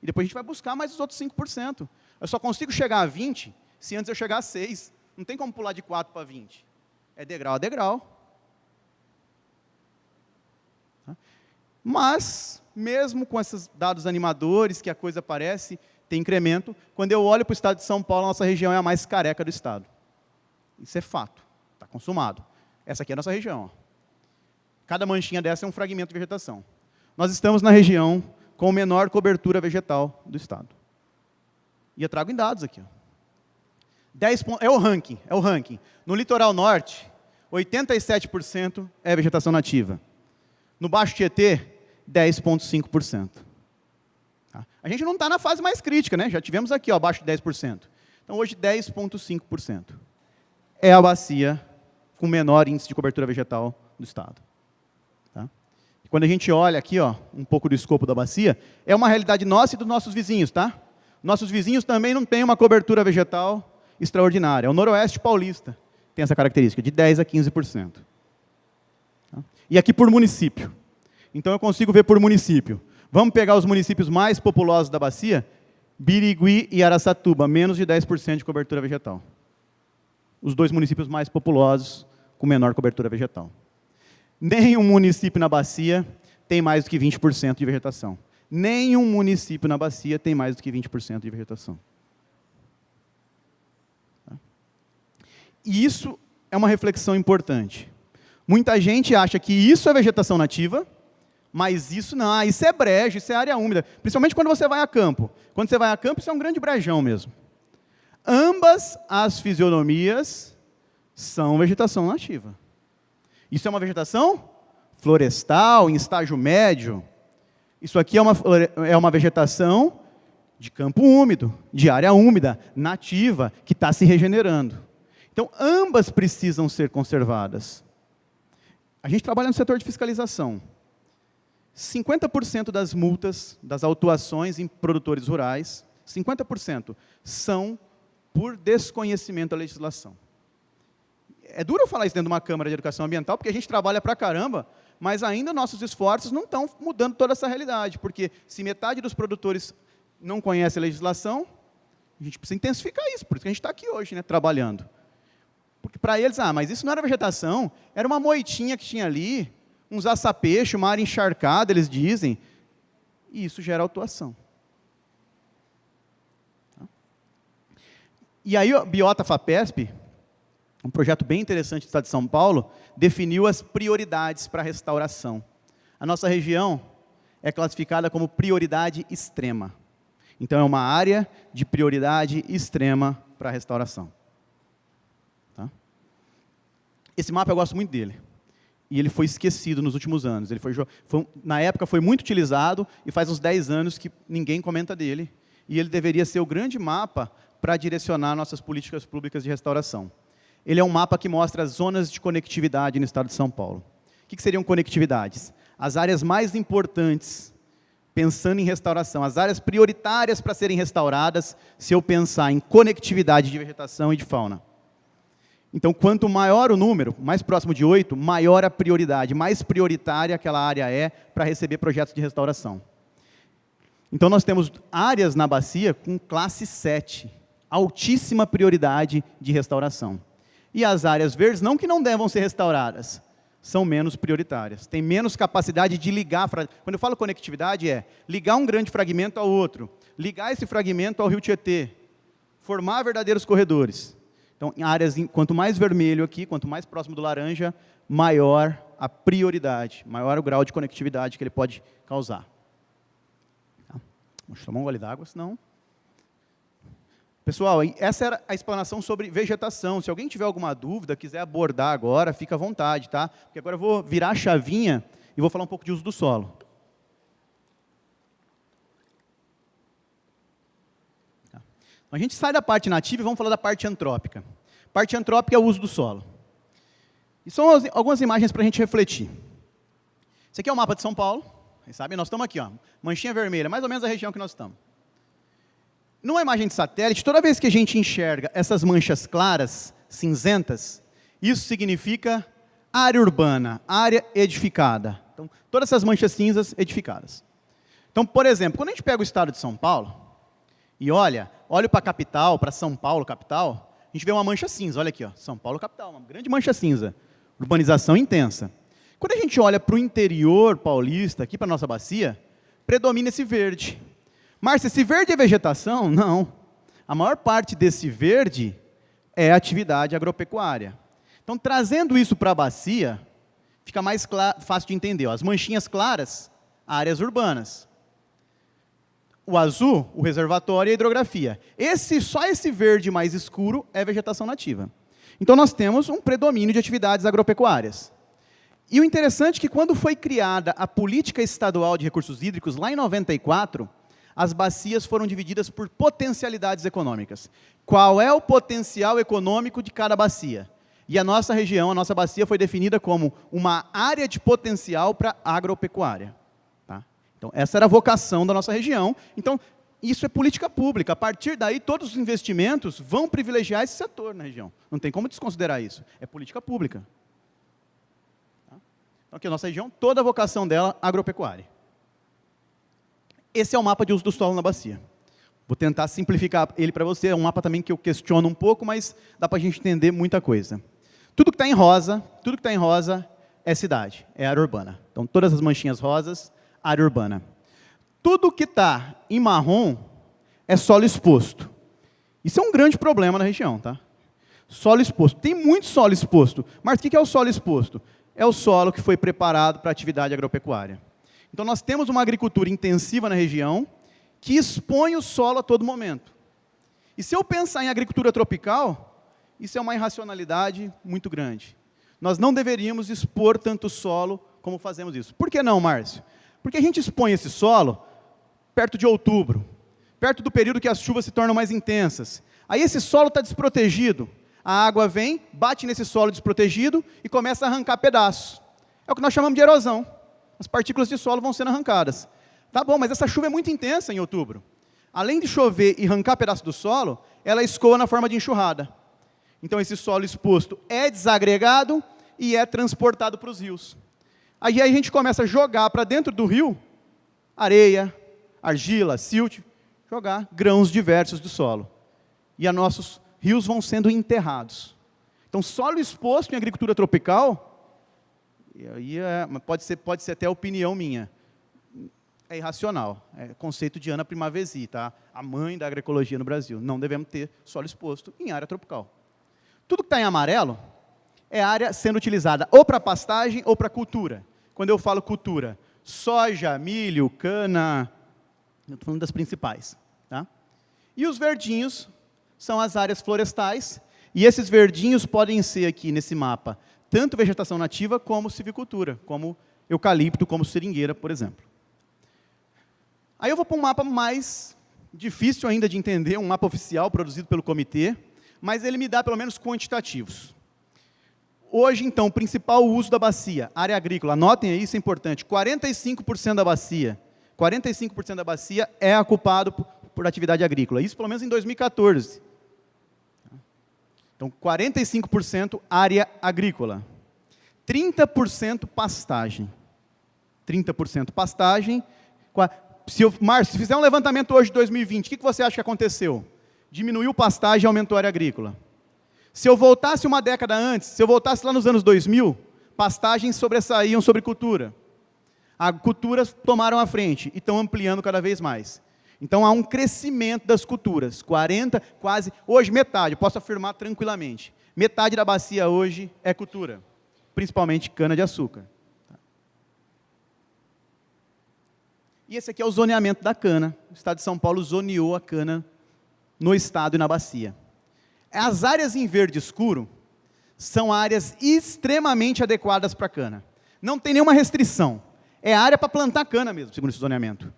E depois a gente vai buscar mais os outros 5%. Eu só consigo chegar a 20% se antes eu chegar a 6%. Não tem como pular de 4 para 20%. É degrau a degrau. Mas, mesmo com esses dados animadores, que a coisa parece ter incremento, quando eu olho para o estado de São Paulo, a nossa região é a mais careca do estado. Isso é fato. Está consumado. Essa aqui é a nossa região. Ó. Cada manchinha dessa é um fragmento de vegetação. Nós estamos na região com menor cobertura vegetal do estado. E eu trago em dados aqui. Ó. É o ranking. No litoral norte, 87% é vegetação nativa. No Baixo Tietê, 10,5%. Tá? A gente não está na fase mais crítica, né? Já tivemos aqui, ó, abaixo de 10%. Então, hoje, 10,5%. É a bacia com menor índice de cobertura vegetal do estado. Tá? E quando a gente olha aqui, ó, um pouco do escopo da bacia, é uma realidade nossa e dos nossos vizinhos. Tá? Nossos vizinhos também não têm uma cobertura vegetal extraordinária. O Noroeste Paulista tem essa característica, de 10% a 15%. Tá? E aqui por município. Então, eu consigo ver por município. Vamos pegar os municípios mais populosos da bacia? Birigui e Araçatuba, menos de 10% de cobertura vegetal. Os dois municípios mais populosos com menor cobertura vegetal. Nenhum município na bacia tem mais do que 20% de vegetação. Nenhum município na bacia tem mais do que 20% de vegetação. E isso é uma reflexão importante. Muita gente acha que isso é vegetação nativa, mas isso não, isso é brejo, isso é área úmida. Principalmente quando você vai a campo. Quando você vai a campo, isso é um grande brejão mesmo. Ambas as fisionomias são vegetação nativa. Isso é uma vegetação florestal, em estágio médio. Isso aqui é uma vegetação de campo úmido, de área úmida, nativa, que está se regenerando. Então, ambas precisam ser conservadas. A gente trabalha no setor de fiscalização. 50% das multas, das autuações em produtores rurais, 50% são por desconhecimento da legislação. É duro eu falar isso dentro de uma Câmara de Educação Ambiental, porque a gente trabalha pra caramba, mas ainda nossos esforços não estão mudando toda essa realidade, porque se metade dos produtores não conhece a legislação, a gente precisa intensificar isso, por isso que a gente está aqui hoje, né, trabalhando. Porque para eles, mas isso não era vegetação, era uma moitinha que tinha ali, uns açapeixes, uma área encharcada, eles dizem, e isso gera autuação. E aí a Biota Fapesp, um projeto bem interessante do Estado de São Paulo, definiu as prioridades para a restauração. A nossa região é classificada como prioridade extrema. Então, é uma área de prioridade extrema para a restauração. Tá? Esse mapa eu gosto muito dele. E ele foi esquecido nos últimos anos. Na época foi muito utilizado, e faz uns 10 anos que ninguém comenta dele. E ele deveria ser o grande mapa para direcionar nossas políticas públicas de restauração. Ele é um mapa que mostra as zonas de conectividade no estado de São Paulo. O que seriam conectividades? As áreas mais importantes, pensando em restauração, as áreas prioritárias para serem restauradas, se eu pensar em conectividade de vegetação e de fauna. Então, quanto maior o número, mais próximo de 8, maior a prioridade, mais prioritária aquela área é para receber projetos de restauração. Então, nós temos áreas na bacia com classe 7, altíssima prioridade de restauração. E as áreas verdes, não que não devam ser restauradas, são menos prioritárias. Tem menos capacidade de ligar. Quando eu falo conectividade, é ligar um grande fragmento ao outro, ligar esse fragmento ao rio Tietê, formar verdadeiros corredores. Então, em áreas, quanto mais vermelho aqui, quanto mais próximo do laranja, maior a prioridade, maior o grau de conectividade que ele pode causar. Tá? Vamos tomar um gole d'água, senão... Pessoal, essa era a explanação sobre vegetação. Se alguém tiver alguma dúvida, quiser abordar agora, fica à vontade, tá? Porque agora eu vou virar a chavinha e vou falar um pouco de uso do solo. Tá. A gente sai da parte nativa e vamos falar da parte antrópica. Parte antrópica é o uso do solo. E são algumas imagens para a gente refletir. Esse aqui é o mapa de São Paulo. Vocês sabem, nós estamos aqui, ó, manchinha vermelha, mais ou menos a região que nós estamos. Numa imagem de satélite, toda vez que a gente enxerga essas manchas claras, cinzentas, Isso significa área urbana, área edificada. Então, todas essas manchas cinzas edificadas. Então, por exemplo, quando a gente pega o estado de São Paulo e olha para a capital, para São Paulo, capital, a gente vê uma mancha cinza. Olha aqui, ó, São Paulo, capital, uma grande mancha cinza. Urbanização intensa. Quando a gente olha para o interior paulista, aqui para a nossa bacia, predomina esse verde. Márcia, esse verde é vegetação? Não. A maior parte desse verde é atividade agropecuária. Então, trazendo isso para a bacia, fica mais fácil de entender. Ó. As manchinhas claras, áreas urbanas. O azul, o reservatório e a hidrografia. Só esse verde mais escuro é vegetação nativa. Então, nós temos um predomínio de atividades agropecuárias. E o interessante é que, quando foi criada a Política Estadual de Recursos Hídricos, lá em 94, as bacias foram divididas por potencialidades econômicas. Qual é o potencial econômico de cada bacia? E a nossa região, a nossa bacia, foi definida como uma área de potencial para agropecuária. Tá? Então, essa era a vocação da nossa região. Então, isso é política pública. A partir daí, todos os investimentos vão privilegiar esse setor na região. Não tem como desconsiderar isso. É política pública. Tá? Então, aqui a nossa região, toda a vocação dela, agropecuária. Esse é o mapa de uso do solo na bacia. Vou tentar simplificar ele para você. É um mapa também que eu questiono um pouco, mas dá para a gente entender muita coisa. Tudo que está em rosa é cidade, é área urbana. Então, todas as manchinhas rosas, área urbana. Tudo que está em marrom é solo exposto. Isso é um grande problema na região, tá? Solo exposto. Tem muito solo exposto. Mas o que é o solo exposto? É o solo que foi preparado para a atividade agropecuária. Então, nós temos uma agricultura intensiva na região que expõe o solo a todo momento. E se eu pensar em agricultura tropical, isso é uma irracionalidade muito grande. Nós não deveríamos expor tanto solo como fazemos isso. Por que não, Márcio? Porque a gente expõe esse solo perto de outubro, perto do período que as chuvas se tornam mais intensas. Aí esse solo está desprotegido. A água vem, bate nesse solo desprotegido e começa a arrancar pedaços. É o que nós chamamos de erosão. As partículas de solo vão sendo arrancadas. Tá bom, mas essa chuva é muito intensa em outubro. Além de chover e arrancar pedaço do solo, ela escoa na forma de enxurrada. Então, esse solo exposto é desagregado e é transportado para os rios. Aí a gente começa a jogar para dentro do rio areia, argila, silt, jogar grãos diversos do solo. E os nossos rios vão sendo enterrados. Então, solo exposto em agricultura tropical, e aí pode ser até opinião minha, é irracional. É conceito de Ana Primavesi, tá? A mãe da agroecologia no Brasil. Não devemos ter solo exposto em área tropical. Tudo que está em amarelo é área sendo utilizada ou para pastagem ou para cultura. Quando eu falo cultura, soja, milho, cana, eu estou falando das principais. Tá? E os verdinhos são as áreas florestais, e esses verdinhos podem ser aqui nesse mapa, tanto vegetação nativa como silvicultura, como eucalipto, como seringueira, por exemplo. Aí eu vou para um mapa mais difícil ainda de entender, um mapa oficial produzido pelo comitê, mas ele me dá pelo menos quantitativos. Hoje, então, o principal uso da bacia, área agrícola, anotem aí, isso é importante, 45% da bacia, 45% da bacia é ocupado por atividade agrícola, isso pelo menos em 2014. Então, 45% área agrícola, 30% pastagem, 30% pastagem. Márcio, se fizer um levantamento hoje de 2020, o que você acha que aconteceu? Diminuiu pastagem e aumentou a área agrícola. Se eu voltasse uma década antes, se eu voltasse lá nos anos 2000, pastagens sobressaíam sobre cultura. As culturas tomaram a frente e estão ampliando cada vez mais. Então, há um crescimento das culturas. 40, quase, hoje metade, eu posso afirmar tranquilamente. Metade da bacia hoje é cultura, principalmente cana-de-açúcar. E esse aqui é o zoneamento da cana. O Estado de São Paulo zoneou a cana no estado e na bacia. As áreas em verde escuro são áreas extremamente adequadas para cana. Não tem nenhuma restrição. É área para plantar cana mesmo, segundo esse zoneamento.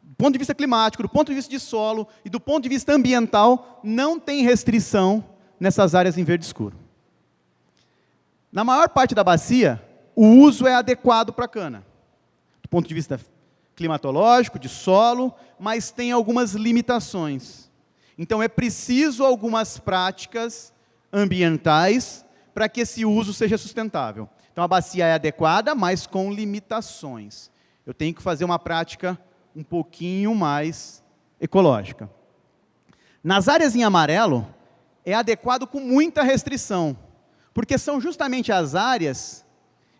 Do ponto de vista climático, do ponto de vista de solo e do ponto de vista ambiental, não tem restrição nessas áreas em verde escuro. Na maior parte da bacia, o uso é adequado para cana. Do ponto de vista climatológico, de solo, mas tem algumas limitações. Então, é preciso algumas práticas ambientais para que esse uso seja sustentável. Então, a bacia é adequada, mas com limitações. Eu tenho que fazer uma prática um pouquinho mais ecológica. Nas áreas em amarelo, é adequado com muita restrição, porque são justamente as áreas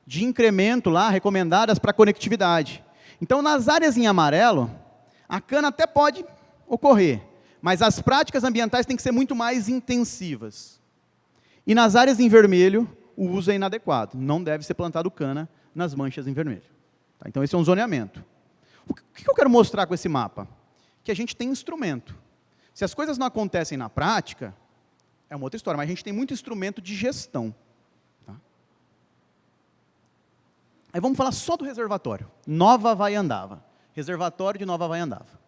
de incremento lá recomendadas para conectividade. Então, nas áreas em amarelo, a cana até pode ocorrer, mas as práticas ambientais têm que ser muito mais intensivas. E nas áreas em vermelho, o uso é inadequado. Não deve ser plantado cana nas manchas em vermelho. Tá? Então, esse é um zoneamento. O que eu quero mostrar com esse mapa? Que a gente tem instrumento. Se as coisas não acontecem na prática, é uma outra história, mas a gente tem muito instrumento de gestão. Tá? Aí vamos falar só do reservatório. Nova Vaiandava. Reservatório de Nova Vaiandava.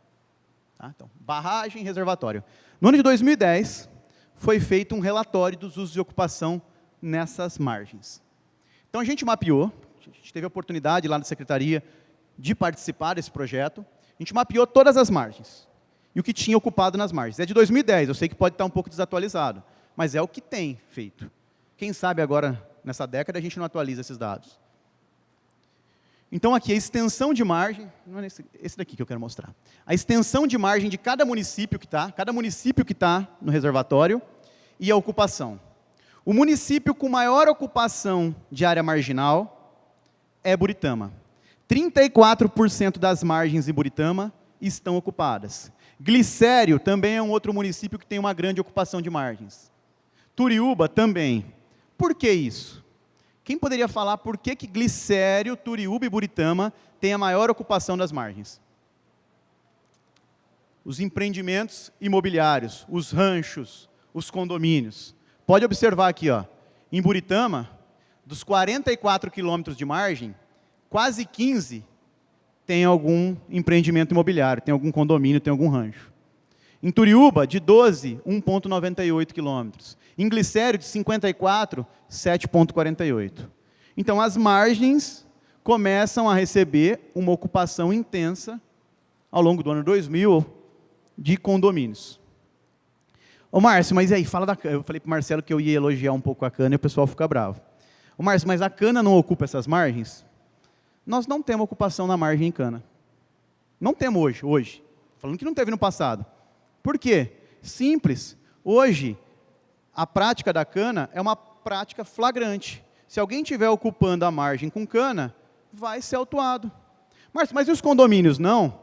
Tá? Então, barragem, reservatório. No ano de 2010, foi feito um relatório dos usos de ocupação nessas margens. Então, a gente mapeou, a gente teve a oportunidade lá na Secretaria de participar desse projeto, a gente mapeou todas as margens, e o que tinha ocupado nas margens. É de 2010, eu sei que pode estar um pouco desatualizado, mas é o que tem feito. Quem sabe agora, nessa década, a gente não atualiza esses dados. Então, aqui, a extensão de margem, não é esse daqui que eu quero mostrar. A extensão de margem de cada município que está no reservatório, e a ocupação. O município com maior ocupação de área marginal é Buritama. 34% das margens em Buritama estão ocupadas. Glicério também é um outro município que tem uma grande ocupação de margens. Turiúba também. Por que isso? Quem poderia falar por que Glicério, Turiúba e Buritama têm a maior ocupação das margens? Os empreendimentos imobiliários, os ranchos, os condomínios. Pode observar aqui, ó, em Buritama, dos 44 quilômetros de margem, quase 15 tem algum empreendimento imobiliário, tem algum condomínio, tem algum rancho. Em Turiúba, de 12, 1,98 quilômetros. Em Glicério, de 54, 7,48. Então, as margens começam a receber uma ocupação intensa, ao longo do ano 2000, de condomínios. Ô Márcio, mas e aí, fala da cana. Eu falei para o Marcelo que eu ia elogiar um pouco a cana e o pessoal fica bravo. Ô Márcio, mas a cana não ocupa essas margens? Nós não temos ocupação na margem em cana. Não temos hoje. Falando que não teve no passado. Por quê? Simples. Hoje, a prática da cana é uma prática flagrante. Se alguém estiver ocupando a margem com cana, vai ser autuado. Márcio, mas e os condomínios? Não.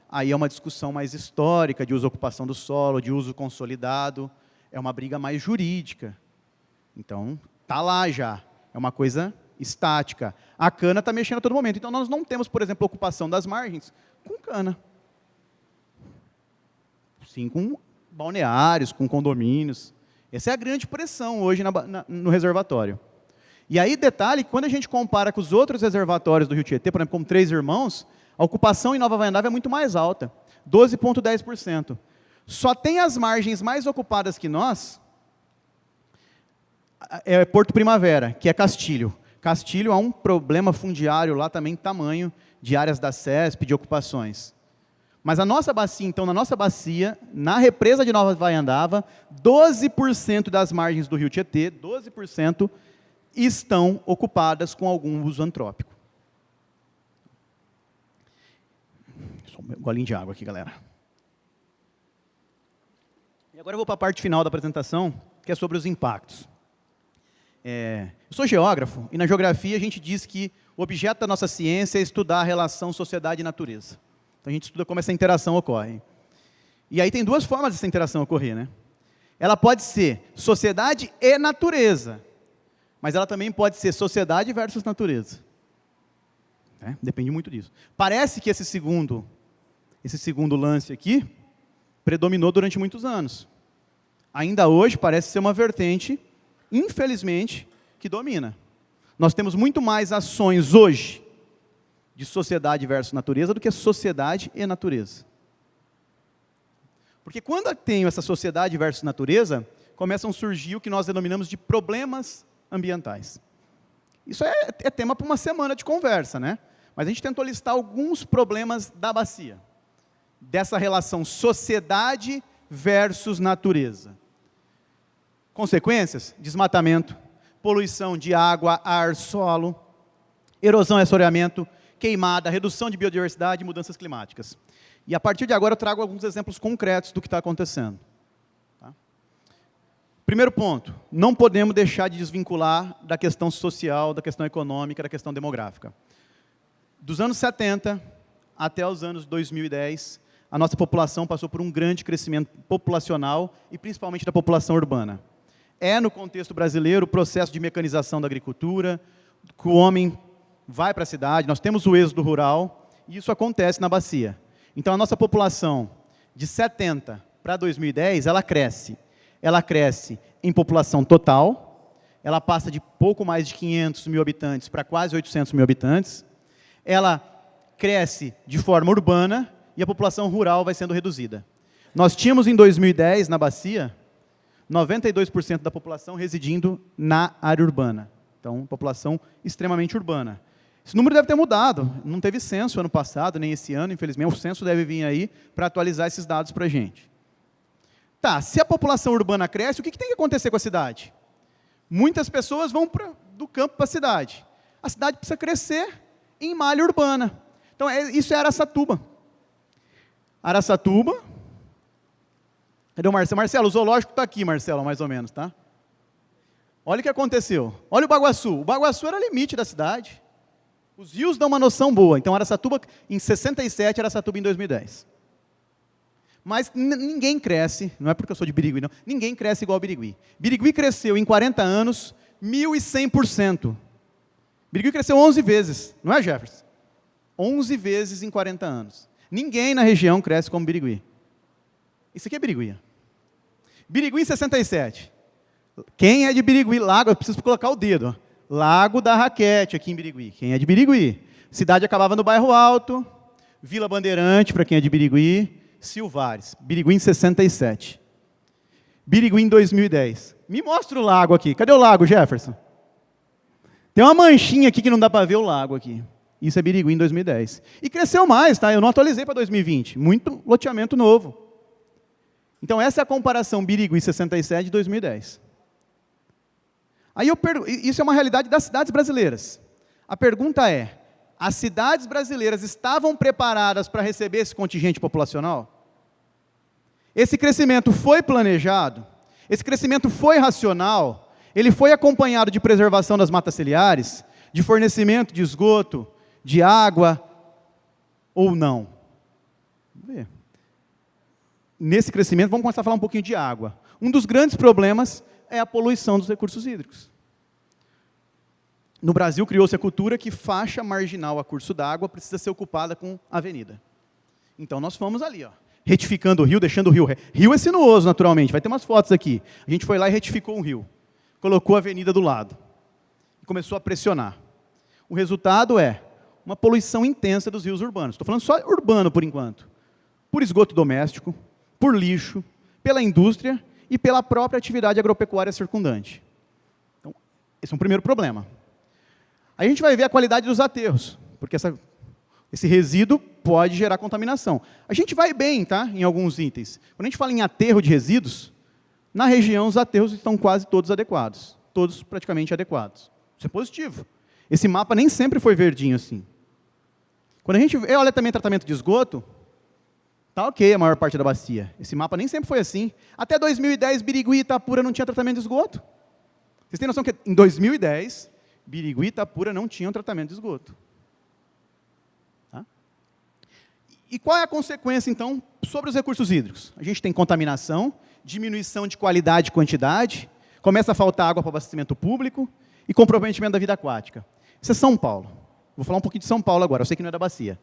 Aí é uma discussão mais histórica, de uso e ocupação do solo, de uso consolidado. É uma briga mais jurídica. Então, está lá já. É uma coisa estática. A cana está mexendo a todo momento. Então, nós não temos, por exemplo, ocupação das margens com cana. Sim, com balneários, com condomínios. Essa é a grande pressão hoje no reservatório. E aí, detalhe, quando a gente compara com os outros reservatórios do Rio Tietê, por exemplo, como Três Irmãos, a ocupação em Nova Vaiandava é muito mais alta, 12,10%. Só tem as margens mais ocupadas que nós, é Porto Primavera, que é Castilho. Castilho há um problema fundiário lá também, tamanho de áreas da CESP, de ocupações. Mas a nossa bacia, então, na nossa bacia, na represa de Nova Vaiandava, 12% das margens do Rio Tietê, 12%, estão ocupadas com algum uso antrópico. Só um golinho de água aqui, galera. E agora eu vou para a parte final da apresentação, que é sobre os impactos. Eu sou geógrafo, e na geografia a gente diz que o objeto da nossa ciência é estudar a relação sociedade e natureza. Então, a gente estuda como essa interação ocorre. E aí tem duas formas dessa interação ocorrer, né? Ela pode ser sociedade e natureza, mas ela também pode ser sociedade versus natureza. Depende muito disso. Parece que esse segundo lance aqui predominou durante muitos anos. Ainda hoje parece ser uma vertente, infelizmente, que domina. Nós temos muito mais ações hoje de sociedade versus natureza do que sociedade e natureza. Porque quando eu tenho essa sociedade versus natureza, começam a surgir o que nós denominamos de problemas ambientais. Isso é tema para uma semana de conversa, né? Mas a gente tentou listar alguns problemas da bacia, dessa relação sociedade versus natureza. Consequências? Desmatamento, poluição de água, ar, solo, erosão e assoreamento, queimada, redução de biodiversidade e mudanças climáticas. E a partir de agora eu trago alguns exemplos concretos do que está acontecendo. Tá? Primeiro ponto, não podemos deixar de desvincular da questão social, da questão econômica, da questão demográfica. Dos anos 70 até os anos 2010, a nossa população passou por um grande crescimento populacional e principalmente da população urbana. É, no contexto brasileiro, o processo de mecanização da agricultura, que o homem vai para a cidade, nós temos o êxodo rural, e isso acontece na bacia. Então, a nossa população, de 70 para 2010, ela cresce. Ela cresce em população total, ela passa de pouco mais de 500 mil habitantes para quase 800 mil habitantes, ela cresce de forma urbana e a população rural vai sendo reduzida. Nós tínhamos, em 2010, na bacia, 92% da população residindo na área urbana. Então, população extremamente urbana. Esse número deve ter mudado, não teve censo ano passado, nem esse ano, infelizmente, o censo deve vir aí para atualizar esses dados para a gente. Tá, se a população urbana cresce, o que tem que acontecer com a cidade? Muitas pessoas vão do campo para a cidade. A cidade precisa crescer em malha urbana. Então, isso é Araçatuba. Araçatuba. Cadê o Marcelo? Marcelo, o zoológico está aqui, Marcelo, mais ou menos, tá? Olha o que aconteceu. Olha o Baguaçu. O Baguaçu era o limite da cidade. Os rios dão uma noção boa. Então, Araçatuba em 67, Araçatuba em 2010. Mas ninguém cresce, não é porque eu sou de Birigui, não. Ninguém cresce igual a Birigui. Birigui cresceu em 40 anos 1.100%. Birigui cresceu 11 vezes, não é, Jefferson? 11 vezes em 40 anos. Ninguém na região cresce como Birigui. Isso aqui é Birigui. Birigui em 67. Quem é de Birigui? Lago, eu preciso colocar o dedo. Ó. Lago da Raquete, aqui em Birigui. Quem é de Birigui? Cidade acabava no Bairro Alto, Vila Bandeirante, para quem é de Birigui, Silvares. Birigui em 67. Birigui em 2010. Me mostra o lago aqui. Cadê o lago, Jefferson? Tem uma manchinha aqui que não dá para ver o lago aqui. Isso é Birigui em 2010. E cresceu mais, tá? Eu não atualizei para 2020. Muito loteamento novo. Então, essa é a comparação Birigui 67 de 2010. Aí isso é uma realidade das cidades brasileiras. A pergunta é, as cidades brasileiras estavam preparadas para receber esse contingente populacional? Esse crescimento foi planejado? Esse crescimento foi racional? Ele foi acompanhado de preservação das matas ciliares? De fornecimento de esgoto? De água? Ou não? Vamos ver. Nesse crescimento, vamos começar a falar um pouquinho de água. Um dos grandes problemas é a poluição dos recursos hídricos. No Brasil, criou-se a cultura que faixa marginal a curso d'água precisa ser ocupada com avenida. Então, nós fomos ali, ó, retificando o rio, deixando o rio... Rio é sinuoso, naturalmente, vai ter umas fotos aqui. A gente foi lá e retificou um rio. Colocou a avenida do lado. E começou a pressionar. O resultado é uma poluição intensa dos rios urbanos. Estou falando só urbano, por enquanto. Por esgoto doméstico, por lixo, pela indústria e pela própria atividade agropecuária circundante. Então, esse é um primeiro problema. Aí a gente vai ver a qualidade dos aterros, porque esse resíduo pode gerar contaminação. A gente vai bem, tá, em alguns itens. Quando a gente fala em aterro de resíduos, na região os aterros estão quase todos adequados. Todos praticamente adequados. Isso é positivo. Esse mapa nem sempre foi verdinho assim. Quando a gente olha também tratamento de esgoto, tá ok a maior parte da bacia. Esse mapa nem sempre foi assim. Até 2010, Birigui e Itapura não tinha tratamento de esgoto. Vocês têm noção que em 2010, Birigui e Itapura não tinham tratamento de esgoto. Tá? E qual é a consequência, então, sobre os recursos hídricos? A gente tem contaminação, diminuição de qualidade e quantidade, começa a faltar água para abastecimento público e comprometimento da vida aquática. Isso é São Paulo. Vou falar um pouquinho de São Paulo agora, eu sei que não é da bacia.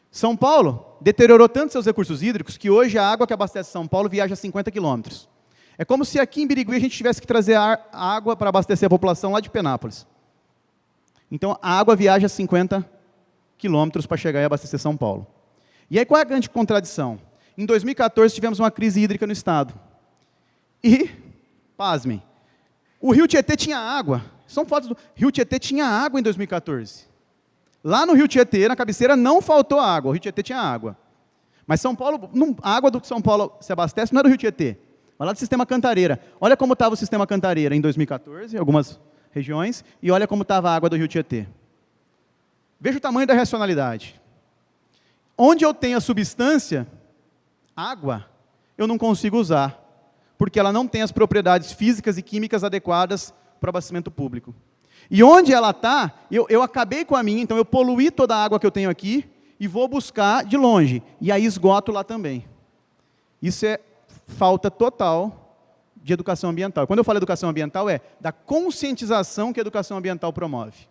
São Paulo deteriorou tanto seus recursos hídricos que hoje a água que abastece São Paulo viaja 50 quilômetros. É como se aqui em Birigui a gente tivesse que trazer água para abastecer a população lá de Penápolis. Então, a água viaja 50 quilômetros para chegar e abastecer São Paulo. E aí, qual é a grande contradição? Em 2014, tivemos uma crise hídrica no estado. E, pasmem, o Rio Tietê tinha água. São fotos do Rio Tietê tinha água em 2014. Lá no Rio Tietê, na cabeceira, não faltou água. O Rio Tietê tinha água. Mas São Paulo, a água do que São Paulo se abastece não é do Rio Tietê. Vai lá do sistema Cantareira. Olha como estava o sistema Cantareira em 2014, algumas regiões, e olha como estava a água do Rio Tietê. Veja o tamanho da racionalidade. Onde eu tenho a substância, água, eu não consigo usar, porque ela não tem as propriedades físicas e químicas adequadas para o abastecimento público. E onde ela está, eu acabei com a minha, então eu poluí toda a água que eu tenho aqui e vou buscar de longe, e aí esgoto lá também. Isso é falta total de educação ambiental. Quando eu falo educação ambiental, é da conscientização que a educação ambiental promove.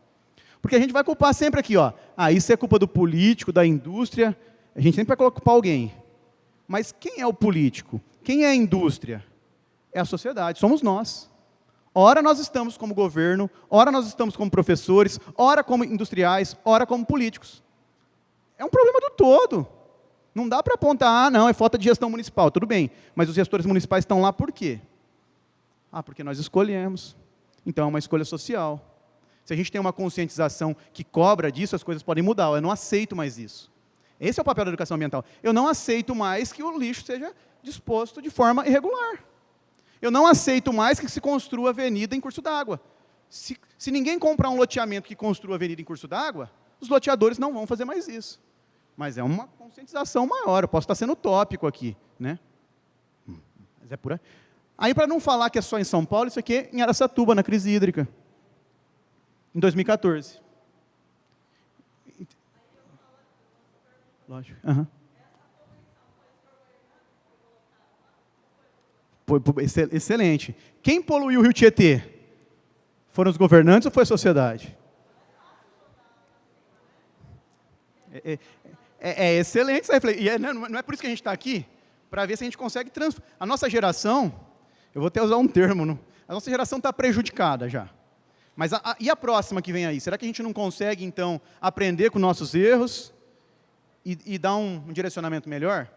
Porque a gente vai culpar sempre aqui, ó, isso é culpa do político, da indústria, a gente sempre vai culpar alguém. Mas quem é o político? Quem é a indústria? É a sociedade, somos nós. Ora nós estamos como governo, ora nós estamos como professores, ora como industriais, ora como políticos. É um problema do todo. Não dá para apontar, não, é falta de gestão municipal, tudo bem. Mas os gestores municipais estão lá por quê? Porque nós escolhemos. Então é uma escolha social. Se a gente tem uma conscientização que cobra disso, as coisas podem mudar. Eu não aceito mais isso. Esse é o papel da educação ambiental. Eu não aceito mais que o lixo seja disposto de forma irregular. Eu não aceito mais que se construa avenida em curso d'água. Se ninguém comprar um loteamento que construa avenida em curso d'água, os loteadores não vão fazer mais isso. Mas é uma conscientização maior. Eu posso estar sendo utópico aqui, né? Mas é por aí. Aí, para não falar que é só em São Paulo, isso aqui é em Araçatuba, na crise hídrica, em 2014. Lógico. Uhum. Excelente. Quem poluiu o Rio Tietê? Foram os governantes ou foi a sociedade? É excelente isso aí. E não é por isso que a gente está aqui? Para ver se a gente consegue transformar. A nossa geração, eu vou até usar um termo, a nossa geração está prejudicada já. Mas e a próxima que vem aí? Será que a gente não consegue, então, aprender com nossos erros e dar um direcionamento melhor?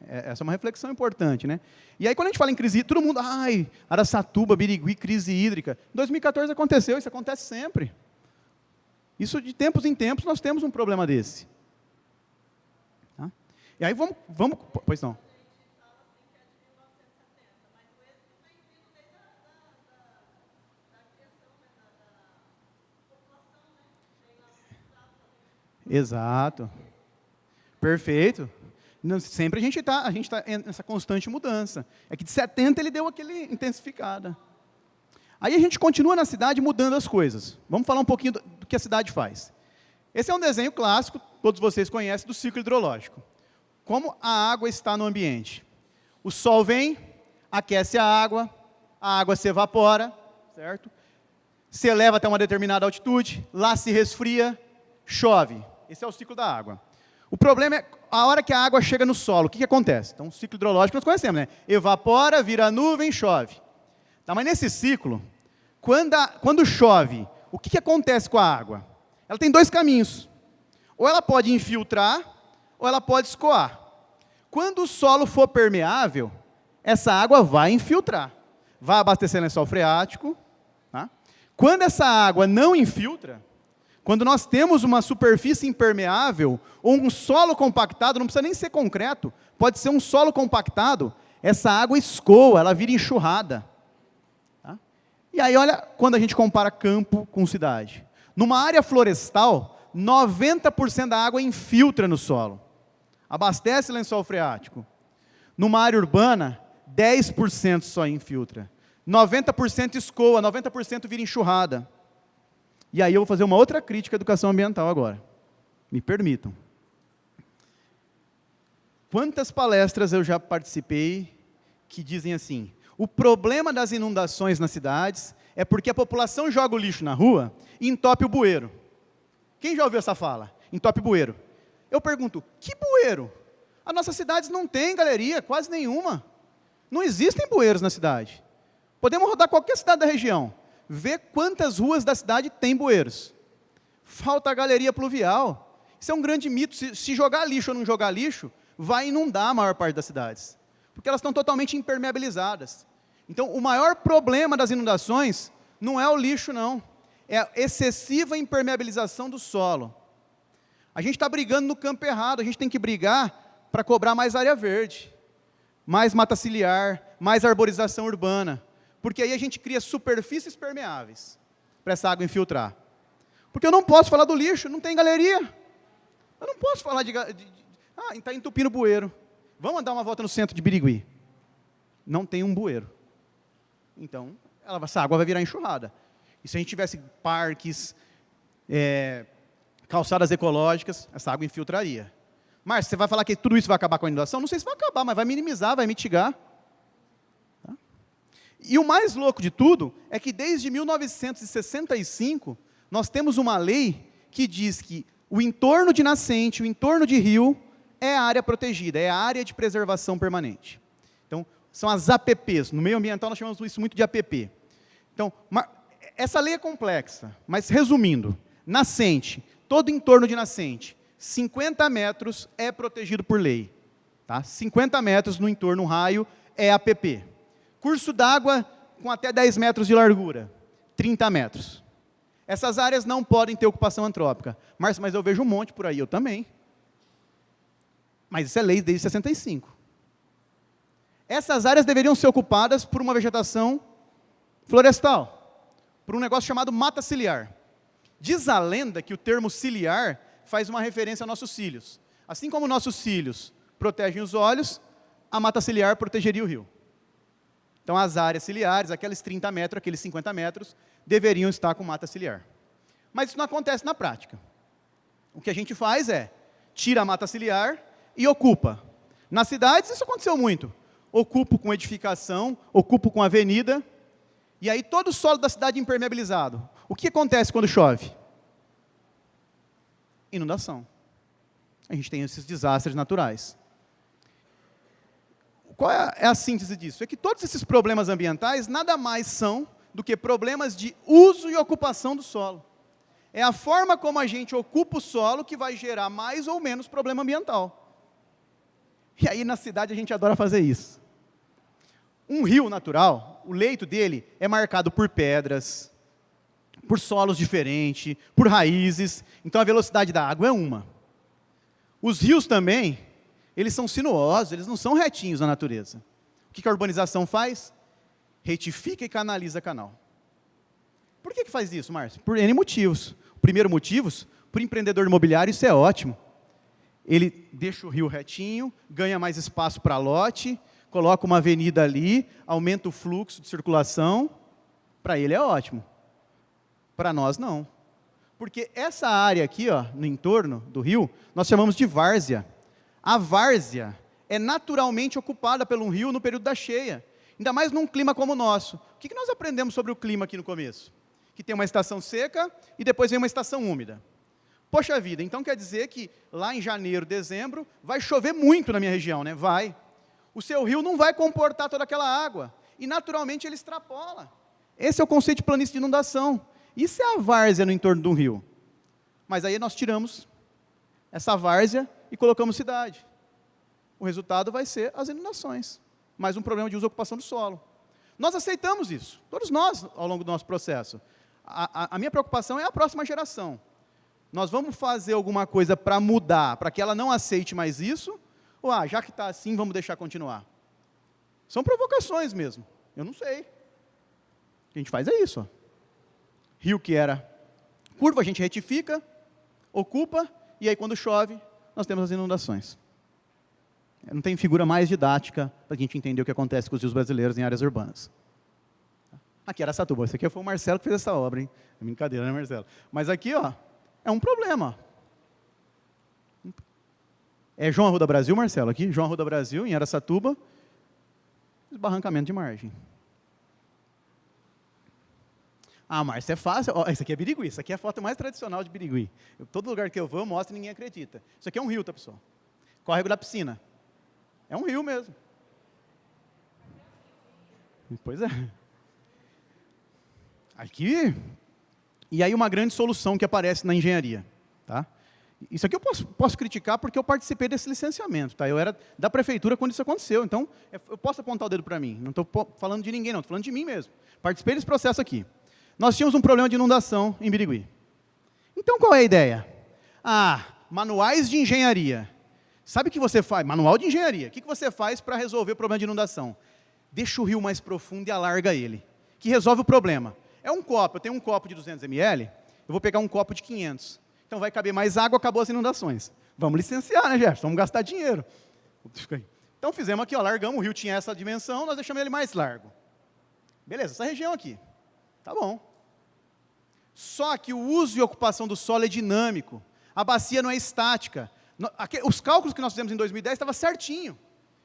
Essa é uma reflexão importante, né? E aí, quando a gente fala em crise hídrica, todo mundo, Araçatuba, Birigui, crise hídrica. Em 2014 aconteceu, isso acontece sempre. Isso, de tempos em tempos, nós temos um problema desse. Tá? E aí, vamos... Pois não. Exato. Perfeito. Sempre a gente está nessa constante mudança. É que de 70 ele deu aquele intensificada. Aí a gente continua na cidade mudando as coisas. Vamos falar um pouquinho do que a cidade faz. Esse é um desenho clássico, todos vocês conhecem, do ciclo hidrológico. Como a água está no ambiente. O sol vem, aquece a água se evapora, certo? Se eleva até uma determinada altitude, lá se resfria, chove. Esse é o ciclo da água. O problema é, a hora que a água chega no solo, o que acontece? Então, o ciclo hidrológico nós conhecemos, né? Evapora, vira nuvem, chove. Tá, mas nesse ciclo, quando chove, o que acontece com a água? Ela tem dois caminhos. Ou ela pode infiltrar, ou ela pode escoar. Quando o solo for permeável, essa água vai infiltrar. Vai abastecer lençol freático. Tá? Quando essa água não infiltra, quando nós temos uma superfície impermeável, ou um solo compactado, não precisa nem ser concreto, pode ser um solo compactado, essa água escoa, ela vira enxurrada. Tá? E aí, olha, quando a gente compara campo com cidade. Numa área florestal, 90% da água infiltra no solo. Abastece lençol freático. Numa área urbana, 10% só infiltra. 90% escoa, 90% vira enxurrada. E aí eu vou fazer uma outra crítica à educação ambiental agora. Me permitam. Quantas palestras eu já participei que dizem assim, o problema das inundações nas cidades é porque a população joga o lixo na rua e entope o bueiro. Quem já ouviu essa fala? Entope o bueiro. Eu pergunto, que bueiro? As nossas cidades não têm galeria, quase nenhuma. Não existem bueiros na cidade. Podemos rodar qualquer cidade da região. Ver quantas ruas da cidade tem bueiros. Falta a galeria pluvial. Isso é um grande mito. Se jogar lixo ou não jogar lixo, vai inundar a maior parte das cidades. Porque elas estão totalmente impermeabilizadas. Então, o maior problema das inundações não é o lixo, não. É a excessiva impermeabilização do solo. A gente está brigando no campo errado. A gente tem que brigar para cobrar mais área verde, mais mata ciliar, mais arborização urbana. Porque aí a gente cria superfícies permeáveis. para essa água infiltrar? Porque eu não posso falar do lixo, não tem galeria. Eu não posso falar está entupindo o bueiro. Vamos dar uma volta no centro de Birigui. Não tem um bueiro. Então, essa água vai virar enxurrada. E se a gente tivesse parques, calçadas ecológicas, essa água infiltraria. Márcio, você vai falar que tudo isso vai acabar com a inundação? Não sei se vai acabar, mas vai minimizar, vai mitigar. Tá? E o mais louco de tudo é que desde 1965, nós temos uma lei que diz que o entorno de nascente, o entorno de rio, é a área protegida, é a área de preservação permanente. Então, são as APPs. No meio ambiental, nós chamamos isso muito de APP. Então, essa lei é complexa, mas resumindo, nascente, todo entorno de nascente, 50 metros é protegido por lei. Tá? 50 metros no entorno, um raio, é APP. Curso d'água com até 10 metros de largura, 30 metros. Essas áreas não podem ter ocupação antrópica. Márcio, mas eu vejo um monte por aí, eu também. Mas isso é lei desde 65. Essas áreas deveriam ser ocupadas por uma vegetação florestal, por um negócio chamado mata ciliar. Diz a lenda que o termo ciliar faz uma referência aos nossos cílios. Assim como nossos cílios protegem os olhos, a mata ciliar protegeria o rio. Então, as áreas ciliares, aqueles 30 metros, aqueles 50 metros, deveriam estar com mata ciliar. Mas isso não acontece na prática. O que a gente faz é, tira a mata ciliar e ocupa. Nas cidades, isso aconteceu muito. Ocupo com edificação, ocupo com avenida, e aí todo o solo da cidade impermeabilizado. O que acontece quando chove? Inundação. A gente tem esses desastres naturais. Qual é a síntese disso? É que todos esses problemas ambientais nada mais são do que problemas de uso e ocupação do solo. É a forma como a gente ocupa o solo que vai gerar mais ou menos problema ambiental. E aí na cidade a gente adora fazer isso. Um rio natural, o leito dele é marcado por pedras, por solos diferentes, por raízes, então a velocidade da água é uma. Os rios também, eles são sinuosos, eles não são retinhos na natureza. O que a urbanização faz? Retifica e canaliza canal. Por que faz isso, Márcio? Por N motivos. O primeiro motivo, para o empreendedor imobiliário, isso é ótimo. Ele deixa o rio retinho, ganha mais espaço para lote, coloca uma avenida ali, aumenta o fluxo de circulação. Para ele é ótimo. Para nós, não. Porque essa área aqui, ó, no entorno do rio, nós chamamos de várzea. A várzea é naturalmente ocupada por um rio no período da cheia. Ainda mais num clima como o nosso. O que nós aprendemos sobre o clima aqui no começo? Que tem uma estação seca e depois vem uma estação úmida. Poxa vida, então quer dizer que lá em janeiro, dezembro, vai chover muito na minha região, né? Vai. O seu rio não vai comportar toda aquela água. E naturalmente ele extrapola. Esse é o conceito de planície de inundação. Isso é a várzea no entorno de um rio. Mas aí nós tiramos essa várzea e colocamos cidade. O resultado vai ser as inundações. Mais um problema de uso e ocupação do solo. Nós aceitamos isso, todos nós, ao longo do nosso processo. A minha preocupação é a próxima geração. Nós vamos fazer alguma coisa para mudar, para que ela não aceite mais isso, ou já que está assim, vamos deixar continuar? São provocações mesmo, eu não sei. O que a gente faz é isso. Ó. Rio que era curva, a gente retifica, ocupa, e aí quando chove, nós temos as inundações. Não tem figura mais didática para a gente entender o que acontece com os rios brasileiros em áreas urbanas. Aqui era Araçatuba, esse aqui foi o Marcelo que fez essa obra, hein? É brincadeira, né, Marcelo? Mas aqui, ó, é um problema. É João Arruda Brasil, Marcelo, aqui, João Arruda Brasil, em Araçatuba, esbarrancamento de margem. Márcio, é fácil. Isso aqui é Birigui, isso aqui é a foto mais tradicional de Birigui. Todo lugar que eu vou, eu mostro e ninguém acredita. Isso aqui é um rio, tá, pessoal? Córrego da piscina. É um rio mesmo. Pois é. Aqui, e aí uma grande solução que aparece na engenharia. Tá? Isso aqui eu posso criticar porque eu participei desse licenciamento. Tá? Eu era da prefeitura quando isso aconteceu, então eu posso apontar o dedo para mim. Não estou falando de ninguém, não, estou falando de mim mesmo. Participei desse processo aqui. Nós tínhamos um problema de inundação em Birigui. Então qual é a ideia? Manuais de engenharia. Sabe o que você faz? Manual de engenharia. O que você faz para resolver o problema de inundação? Deixa o rio mais profundo e alarga ele, que resolve o problema. É um copo, eu tenho um copo de 200 ml, eu vou pegar um copo de 500. Então vai caber mais água, acabou as inundações. Vamos licenciar, né, Gerson? Vamos gastar dinheiro. Então fizemos aqui, ó, largamos, o rio tinha essa dimensão, nós deixamos ele mais largo. Beleza, essa região aqui. Tá bom. Só que o uso e ocupação do solo é dinâmico. A bacia não é estática. Os cálculos que nós fizemos em 2010 estavam certinho.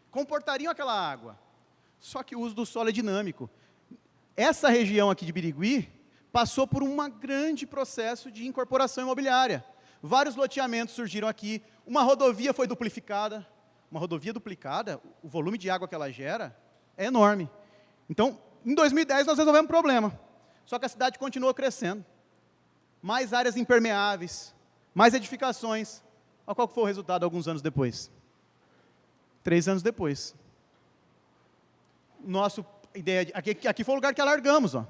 Comportariam aquela água. Só que o uso do solo é dinâmico. Essa região aqui de Birigui passou por um grande processo de incorporação imobiliária. Vários loteamentos surgiram aqui. Uma rodovia foi duplificada. Uma rodovia duplicada, o volume de água que ela gera é enorme. Então, em 2010 nós resolvemos o problema. Só que a cidade continuou crescendo. Mais áreas impermeáveis, mais edificações. Olha qual foi o resultado alguns anos depois. 3 anos depois. Nossa ideia, aqui foi o lugar que alargamos. Ó.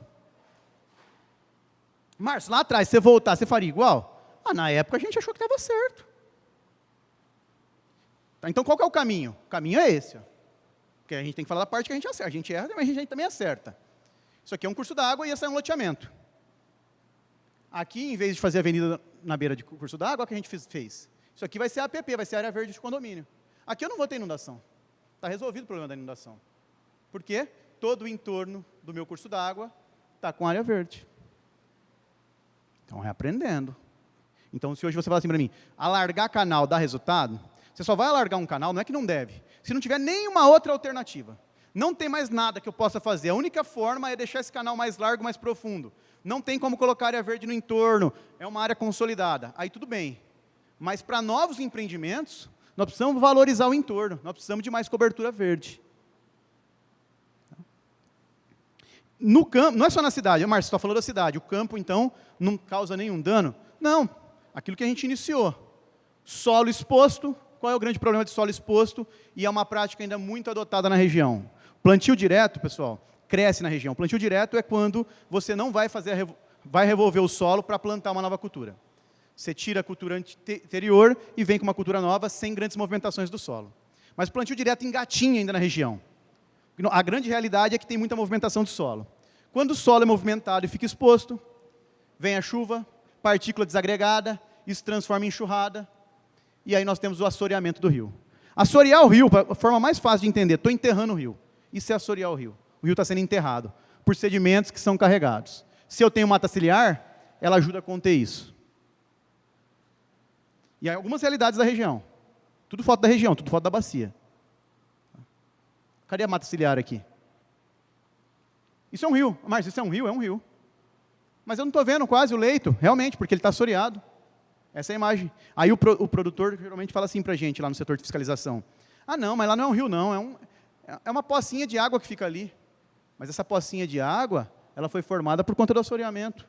Márcio, lá atrás, se você voltar, você faria igual? Na época a gente achou que estava certo. Então qual que é o caminho? O caminho é esse. Ó. Porque a gente tem que falar da parte que a gente acerta. A gente erra, mas a gente também acerta. Isso aqui é um curso d'água e esse é um loteamento. Aqui, em vez de fazer a avenida na beira de curso d'água, o que a gente fez? Isso aqui vai ser a APP, vai ser a área verde de condomínio. Aqui eu não vou ter inundação. Está resolvido o problema da inundação. Por quê? Todo o entorno do meu curso d'água está com área verde. Então, é aprendendo. Então, se hoje você fala assim para mim, alargar canal dá resultado, você só vai alargar um canal, não é que não deve, se não tiver nenhuma outra alternativa. Não tem mais nada que eu possa fazer. A única forma é deixar esse canal mais largo, mais profundo. Não tem como colocar área verde no entorno. É uma área consolidada. Aí tudo bem. Mas para novos empreendimentos, nós precisamos valorizar o entorno. Nós precisamos de mais cobertura verde. No campo, não é só na cidade. Márcio, você está falando da cidade. O campo, então, não causa nenhum dano? Não. Aquilo que a gente iniciou. Solo exposto. Qual é o grande problema de solo exposto? E é uma prática ainda muito adotada na região. Plantio direto, pessoal, cresce na região. Plantio direto é quando você não vai vai revolver o solo para plantar uma nova cultura. Você tira a cultura anterior e vem com uma cultura nova sem grandes movimentações do solo. Mas plantio direto engatinha ainda na região. A grande realidade é que tem muita movimentação do solo. Quando o solo é movimentado e fica exposto, vem a chuva, partícula desagregada, isso transforma em enxurrada, e aí nós temos o assoreamento do rio. Assorear o rio, a forma mais fácil de entender, estou enterrando o rio. Isso é assorear o rio. O rio está sendo enterrado por sedimentos que são carregados. Se eu tenho mata ciliar, ela ajuda a conter isso. E há algumas realidades da região. Tudo foto da região, tudo foto da bacia. Cadê a mata ciliar aqui? Isso é um rio. Mas isso é um rio? É um rio. Mas eu não estou vendo quase o leito, realmente, porque ele está assoreado. Essa é a imagem. Aí o produtor geralmente fala assim para a gente, lá no setor de fiscalização. Não, mas lá não é um rio, não. É uma pocinha de água que fica ali. Mas essa pocinha de água, ela foi formada por conta do assoreamento.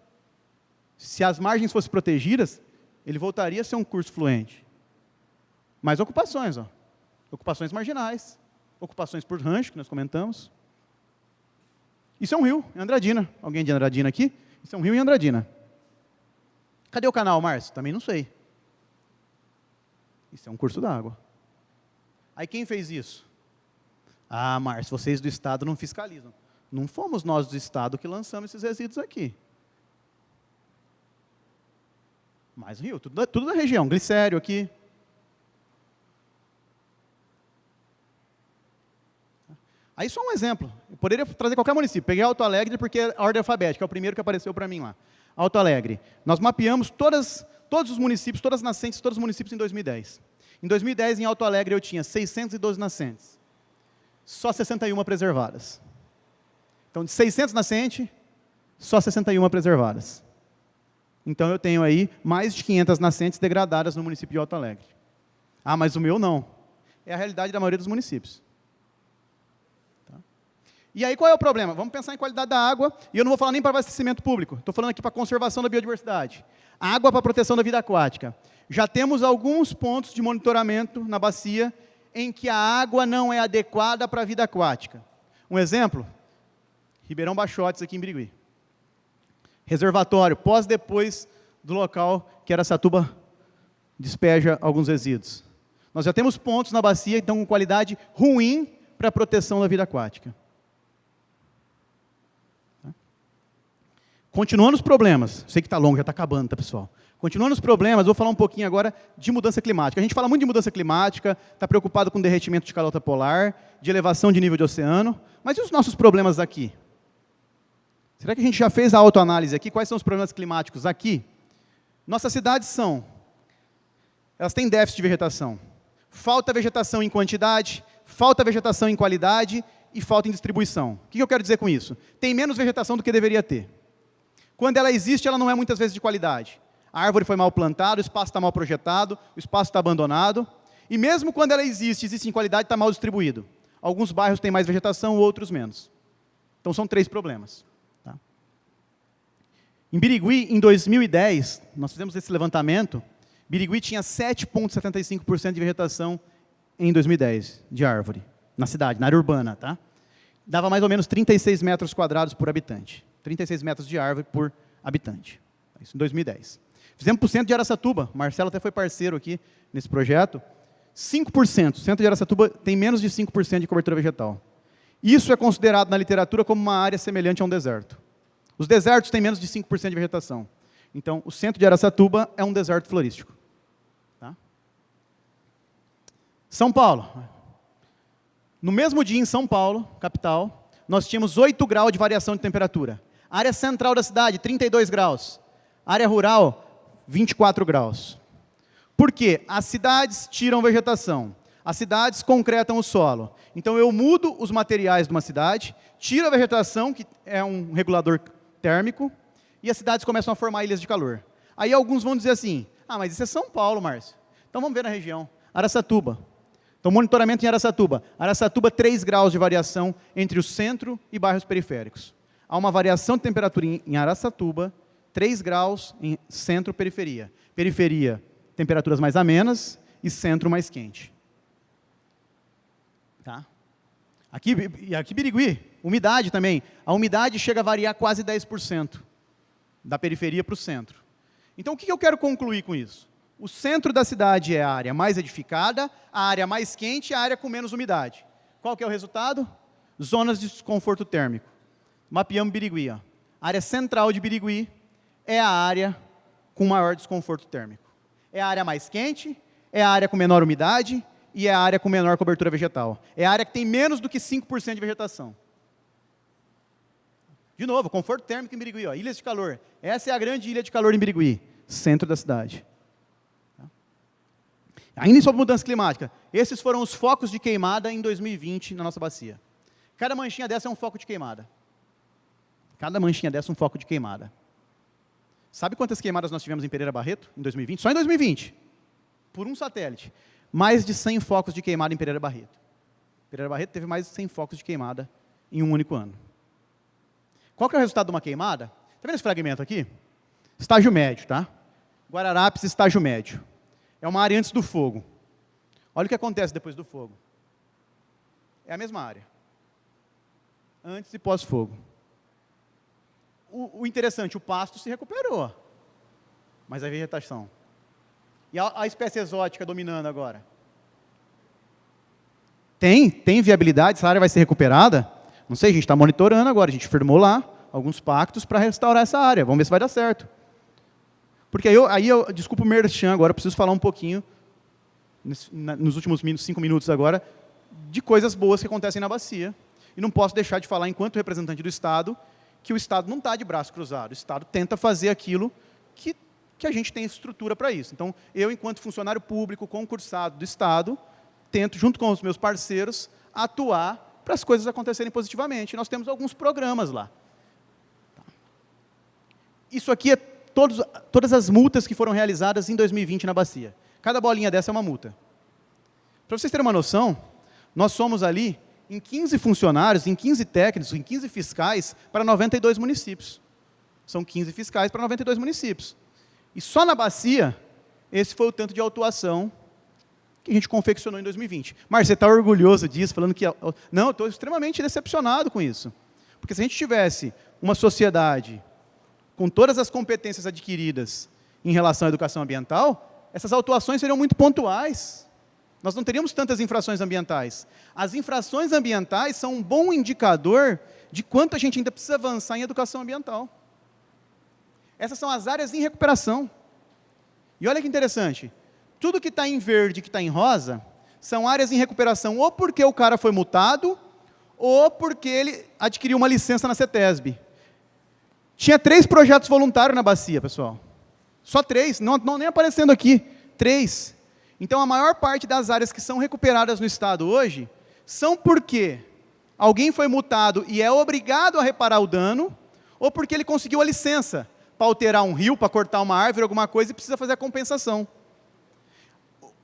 Se as margens fossem protegidas, ele voltaria a ser um curso fluente. Mais ocupações, ó. Ocupações marginais. Ocupações por rancho, que nós comentamos. Isso é um rio, em Andradina. Alguém de Andradina aqui? Isso é um rio em Andradina. Cadê o canal, Márcio? Também não sei. Isso é um curso d'água. Aí quem fez isso? Márcio, vocês do Estado não fiscalizam. Não fomos nós do Estado que lançamos esses resíduos aqui. Mais rio, tudo da região. Glicério aqui. Aí só um exemplo. Eu poderia trazer qualquer município. Peguei Alto Alegre porque é a ordem alfabética, é o primeiro que apareceu para mim lá. Alto Alegre. Nós mapeamos todos os municípios, todas as nascentes, todos os municípios em 2010. Em 2010, em Alto Alegre, eu tinha 612 nascentes. Só 61 preservadas. Então, de 600 nascentes, só 61 preservadas. Então, eu tenho aí mais de 500 nascentes degradadas no município de Alto Alegre. Mas o meu não. É a realidade da maioria dos municípios. Tá? E aí, qual é o problema? Vamos pensar em qualidade da água, e eu não vou falar nem para abastecimento público. Estou falando aqui para conservação da biodiversidade. Água para proteção da vida aquática. Já temos alguns pontos de monitoramento na bacia em que a água não é adequada para a vida aquática. Um exemplo, Ribeirão Baixotes, aqui em Birigui. Reservatório, depois do local que Araçatuba despeja alguns resíduos. Nós já temos pontos na bacia que estão com qualidade ruim para a proteção da vida aquática. Continuando os problemas, sei que está longo, já está acabando, tá, pessoal? Continuando os problemas, vou falar um pouquinho agora de mudança climática. A gente fala muito de mudança climática, está preocupado com derretimento de calota polar, de elevação de nível de oceano, mas e os nossos problemas aqui? Será que a gente já fez a autoanálise aqui? Quais são os problemas climáticos aqui? Nossas cidades elas têm déficit de vegetação. Falta vegetação em quantidade, falta vegetação em qualidade e falta em distribuição. O que eu quero dizer com isso? Tem menos vegetação do que deveria ter. Quando ela existe, ela não é muitas vezes de qualidade. A árvore foi mal plantada, o espaço está mal projetado, o espaço está abandonado. E mesmo quando ela existe em qualidade, está mal distribuído. Alguns bairros têm mais vegetação, outros menos. Então, são 3 problemas. Tá? Em Birigui, em 2010, nós fizemos esse levantamento, Birigui tinha 7,75% de vegetação em 2010, de árvore, na cidade, na área urbana. Tá? Dava mais ou menos 36 metros quadrados por habitante. 36 metros de árvore por habitante. Isso em 2010. Fizemos para o centro de Araçatuba, Marcelo até foi parceiro aqui nesse projeto, 5%. O centro de Araçatuba tem menos de 5% de cobertura vegetal. Isso é considerado na literatura como uma área semelhante a um deserto. Os desertos têm menos de 5% de vegetação. Então, o centro de Araçatuba é um deserto florístico. Tá? São Paulo. No mesmo dia em São Paulo, capital, nós tínhamos 8 graus de variação de temperatura. Área central da cidade, 32 graus. Área rural, 24 graus. Por quê? As cidades tiram vegetação. As cidades concretam o solo. Então, eu mudo os materiais de uma cidade, tiro a vegetação, que é um regulador térmico, e as cidades começam a formar ilhas de calor. Aí alguns vão dizer assim, mas isso é São Paulo, Márcio. Então, vamos ver na região. Araçatuba. Então, monitoramento em Araçatuba. Araçatuba, 3 graus de variação entre o centro e bairros periféricos. Há uma variação de temperatura em Araçatuba, 3 graus em centro-periferia. Periferia, temperaturas mais amenas e centro mais quente. Tá? Aqui Birigui, umidade também. A umidade chega a variar quase 10%, da periferia para o centro. Então, o que eu quero concluir com isso? O centro da cidade é a área mais edificada, a área mais quente e a área com menos umidade. Qual que é o resultado? Zonas de desconforto térmico. Mapeamos Birigui. A área central de Birigui é a área com maior desconforto térmico. É a área mais quente, é a área com menor umidade e é a área com menor cobertura vegetal. É a área que tem menos do que 5% de vegetação. De novo, conforto térmico em Birigui. Ilhas de calor. Essa é a grande ilha de calor em Birigui, centro da cidade. Ainda sobre mudança climática, esses foram os focos de queimada em 2020 na nossa bacia. Cada manchinha dessa é um foco de queimada. Cada manchinha dessa é um foco de queimada. Sabe quantas queimadas nós tivemos em Pereira Barreto, em 2020? Só em 2020, por um satélite. Mais de 100 focos de queimada em Pereira Barreto. Pereira Barreto teve mais de 100 focos de queimada em um único ano. Qual que é o resultado de uma queimada? Está vendo esse fragmento aqui? Estágio médio, tá? Guararapes, estágio médio. É uma área antes do fogo. Olha o que acontece depois do fogo. É a mesma área. Antes e pós-fogo. O interessante, o pasto se recuperou. Mas a vegetação. E a espécie exótica dominando agora? Tem viabilidade? Essa área vai ser recuperada? Não sei, a gente está monitorando agora. A gente firmou lá alguns pactos para restaurar essa área. Vamos ver se vai dar certo. Porque desculpa o merchan agora, eu preciso falar um pouquinho, nos últimos 5 minutos agora, de coisas boas que acontecem na bacia. E não posso deixar de falar, enquanto representante do Estado, que o Estado não está de braço cruzado. O Estado tenta fazer aquilo que a gente tem estrutura para isso. Então, eu, enquanto funcionário público, concursado do Estado, tento, junto com os meus parceiros, atuar para as coisas acontecerem positivamente. Nós temos alguns programas lá. Isso aqui é todas as multas que foram realizadas em 2020 na bacia. Cada bolinha dessa é uma multa. Para vocês terem uma noção, nós somos ali em 15 funcionários, em 15 técnicos, em 15 fiscais para 92 municípios. São 15 fiscais para 92 municípios. E só na bacia, esse foi o tanto de autuação que a gente confeccionou em 2020. Mas você está orgulhoso disso, falando que... Não, eu estou extremamente decepcionado com isso. Porque se a gente tivesse uma sociedade com todas as competências adquiridas em relação à educação ambiental, essas autuações seriam muito pontuais. Nós não teríamos tantas infrações ambientais. As infrações ambientais são um bom indicador de quanto a gente ainda precisa avançar em educação ambiental. Essas são as áreas em recuperação. E olha que interessante, tudo que está em verde, que está em rosa, são áreas em recuperação, ou porque o cara foi multado, ou porque ele adquiriu uma licença na CETESB. Tinha 3 projetos voluntários na bacia, pessoal. Só 3, não nem aparecendo aqui, 3. Então, a maior parte das áreas que são recuperadas no estado hoje, são porque alguém foi multado e é obrigado a reparar o dano, ou porque ele conseguiu a licença para alterar um rio, para cortar uma árvore, alguma coisa, e precisa fazer a compensação.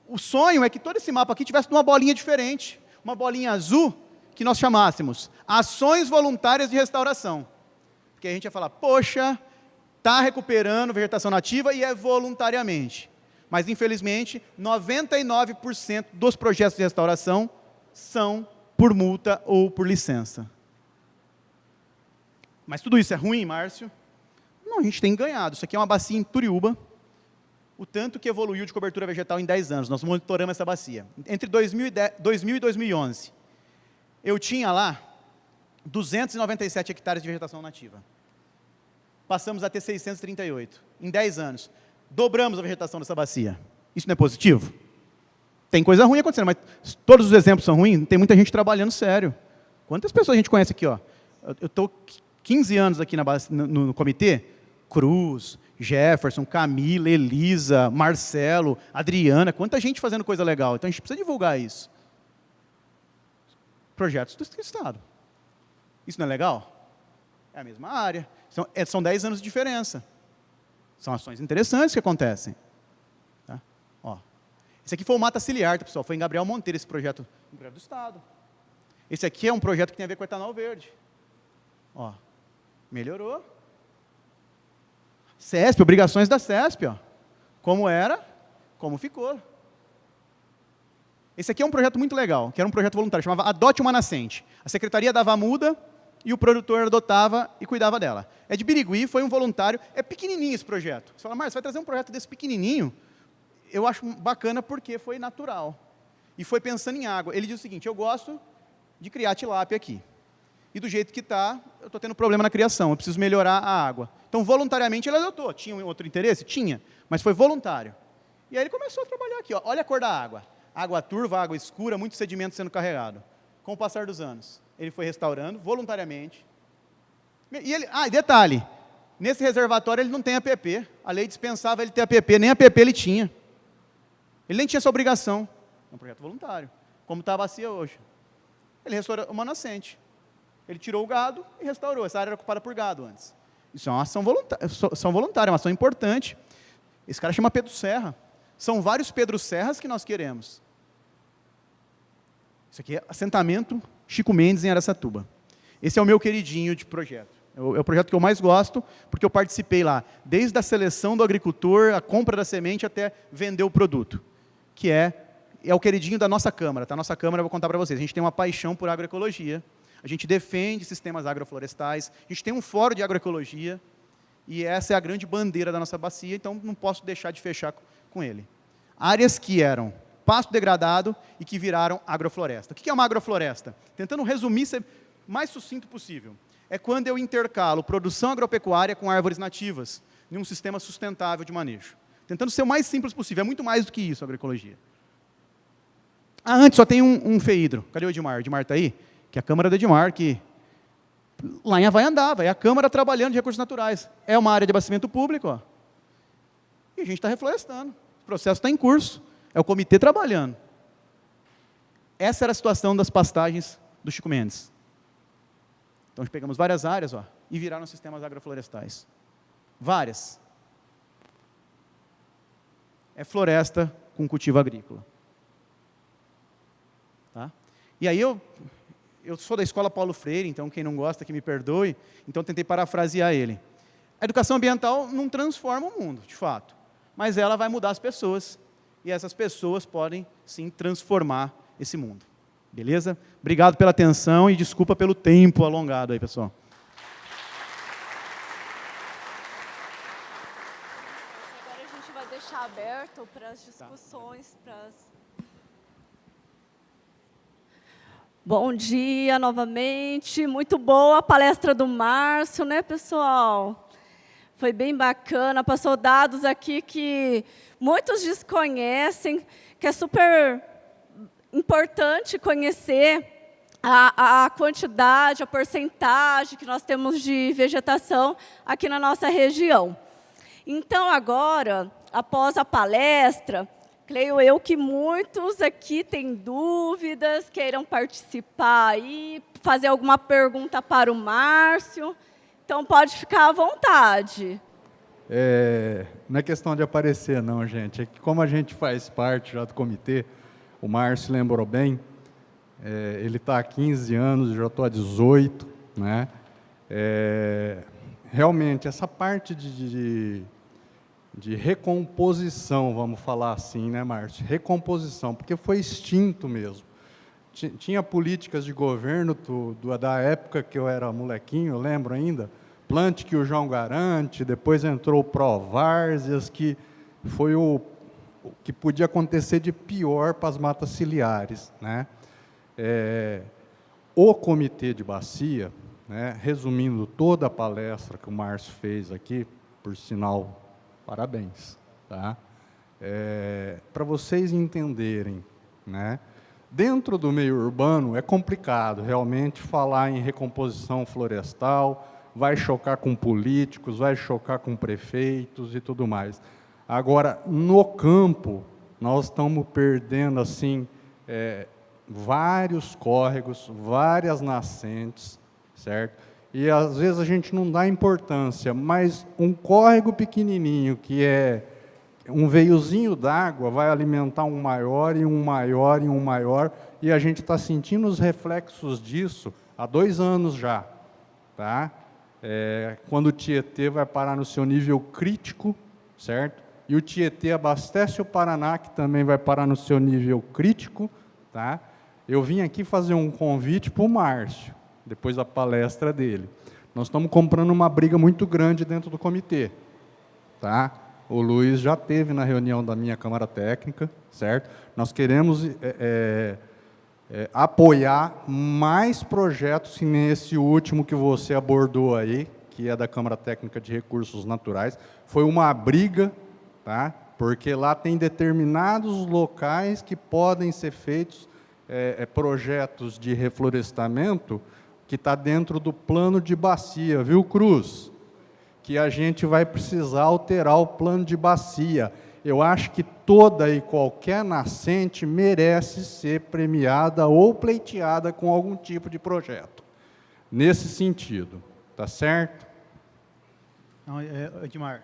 O sonho é que todo esse mapa aqui tivesse uma bolinha diferente, uma bolinha azul, que nós chamássemos ações voluntárias de restauração. Porque a gente ia falar, poxa, está recuperando vegetação nativa e é voluntariamente. Mas, infelizmente, 99% dos projetos de restauração são por multa ou por licença. Mas tudo isso é ruim, Márcio? Não, a gente tem ganhado. Isso aqui é uma bacia em Turiúba, o tanto que evoluiu de cobertura vegetal em 10 anos. Nós monitoramos essa bacia. Entre 2000 e 2011, eu tinha lá 297 hectares de vegetação nativa. Passamos a ter 638 em 10 anos. Dobramos a vegetação dessa bacia. Isso não é positivo? Tem coisa ruim acontecendo, mas todos os exemplos são ruins. Tem muita gente trabalhando sério. Quantas pessoas a gente conhece aqui? Ó? Eu estou 15 anos aqui no comitê. Cruz, Jefferson, Camila, Elisa, Marcelo, Adriana. Quanta gente fazendo coisa legal. Então a gente precisa divulgar isso. Projetos do Estado. Isso não é legal? É a mesma área. São 10 anos de diferença. São ações interessantes que acontecem. Tá? Ó. Esse aqui foi o Mata Ciliar, tá, pessoal? Foi em Gabriel Monteiro esse projeto, um projeto do Estado. Esse aqui é um projeto que tem a ver com etanol verde. Ó. Melhorou. CESP, obrigações da CESP. Ó. Como era, como ficou. Esse aqui é um projeto muito legal, que era um projeto voluntário, chamava Adote uma Nascente. A secretaria dava a muda e o produtor adotava e cuidava dela. É de Birigui, foi um voluntário. É pequenininho esse projeto. Você fala, Márcio, você vai trazer um projeto desse pequenininho? Eu acho bacana porque foi natural. E foi pensando em água. Ele diz o seguinte, eu gosto de criar tilápia aqui. E do jeito que está, eu estou tendo problema na criação, eu preciso melhorar a água. Então, voluntariamente, ele adotou. Tinha um outro interesse? Tinha, mas foi voluntário. E aí ele começou a trabalhar aqui. Ó. Olha a cor da água. Água turva, água escura, muito sedimento sendo carregado. Com o passar dos anos, ele foi restaurando voluntariamente. E detalhe, nesse reservatório ele não tem APP. A lei dispensava ele ter APP, nem APP ele tinha. Ele nem tinha essa obrigação. É um projeto voluntário, como está a bacia hoje. Ele restaurou uma nascente. Ele tirou o gado e restaurou. Essa área era ocupada por gado antes. Isso é uma ação voluntária, uma ação importante. Esse cara chama Pedro Serra. São vários Pedro Serras que nós queremos. Isso aqui é assentamento Chico Mendes, em Araçatuba. Esse é o meu queridinho de projeto. É o projeto que eu mais gosto, porque eu participei lá, desde a seleção do agricultor, a compra da semente, até vender o produto, que é o queridinho da nossa Câmara. Tá? A nossa Câmara, eu vou contar para vocês, a gente tem uma paixão por agroecologia, a gente defende sistemas agroflorestais, a gente tem um fórum de agroecologia, e essa é a grande bandeira da nossa bacia, então não posso deixar de fechar com ele. Áreas que eram pasto degradado e que viraram agrofloresta. O que é uma agrofloresta? Tentando resumir, ser mais sucinto possível. É quando eu intercalo produção agropecuária com árvores nativas, em um sistema sustentável de manejo. Tentando ser o mais simples possível, é muito mais do que isso a agroecologia. Antes só tem um FEIDRO. Cadê o Edmar? O Edmar está aí? Que é a Câmara do Edmar, que lá em Havaiandava, é a Câmara trabalhando de recursos naturais. É uma área de abastecimento público, ó. E a gente está reflorestando. O processo está em curso. É o comitê trabalhando. Essa era a situação das pastagens do Chico Mendes. Então, pegamos várias áreas, ó, e viraram sistemas agroflorestais. Várias. É floresta com cultivo agrícola. Tá? E aí eu sou da escola Paulo Freire, então quem não gosta que me perdoe, então tentei parafrasear ele. A educação ambiental não transforma o mundo, de fato, mas ela vai mudar as pessoas. E essas pessoas podem, sim, transformar esse mundo. Beleza? Obrigado pela atenção e desculpa pelo tempo alongado aí, pessoal. Agora a gente vai deixar aberto para as discussões, Bom dia novamente. Muito boa a palestra do Márcio, né, pessoal? Foi bem bacana, passou dados aqui que muitos desconhecem, que é super importante conhecer a quantidade, a porcentagem que nós temos de vegetação aqui na nossa região. Então, agora, após a palestra, creio eu que muitos aqui têm dúvidas, queiram participar aí, fazer alguma pergunta para o Márcio. Então, pode ficar à vontade. Não é questão de aparecer, não, gente. É que como a gente faz parte já do comitê, o Márcio lembrou bem, ele está há 15 anos, eu já estou há 18, né? Realmente, essa parte de recomposição, vamos falar assim, né, Márcio? Recomposição, porque foi extinto mesmo. Tinha políticas de governo da época que eu era molequinho, eu lembro ainda, Plante que o João garante, depois entrou o Provárzeas, que foi o que podia acontecer de pior para as matas ciliares, né? O Comitê de Bacia, né, resumindo toda a palestra que o Márcio fez aqui, por sinal, parabéns, tá? Para vocês entenderem, né? Dentro do meio urbano é complicado realmente falar em recomposição florestal, vai chocar com políticos, vai chocar com prefeitos e tudo mais. Agora, no campo, nós estamos perdendo assim, vários córregos, várias nascentes, certo? E às vezes a gente não dá importância, mas um córrego pequenininho, que é um veiozinho d'água, vai alimentar um maior, e um maior, e um maior, e a gente está sentindo os reflexos disso há 2 anos já, tá? Quando o Tietê vai parar no seu nível crítico, certo? E o Tietê abastece o Paraná, que também vai parar no seu nível crítico, tá? Eu vim aqui fazer um convite para o Márcio, depois da palestra dele. Nós estamos comprando uma briga muito grande dentro do comitê, tá? O Luiz já teve na reunião da minha Câmara Técnica, certo? Nós queremos apoiar mais projetos que nem esse último que você abordou aí, que é da Câmara Técnica de Recursos Naturais. Foi uma briga, tá? Porque lá tem determinados locais que podem ser feitos projetos de reflorestamento que está dentro do plano de bacia, viu, Cruz? Que a gente vai precisar alterar o plano de bacia. Eu acho que toda e qualquer nascente merece ser premiada ou pleiteada com algum tipo de projeto. Nesse sentido, tá certo? Não, Edmar,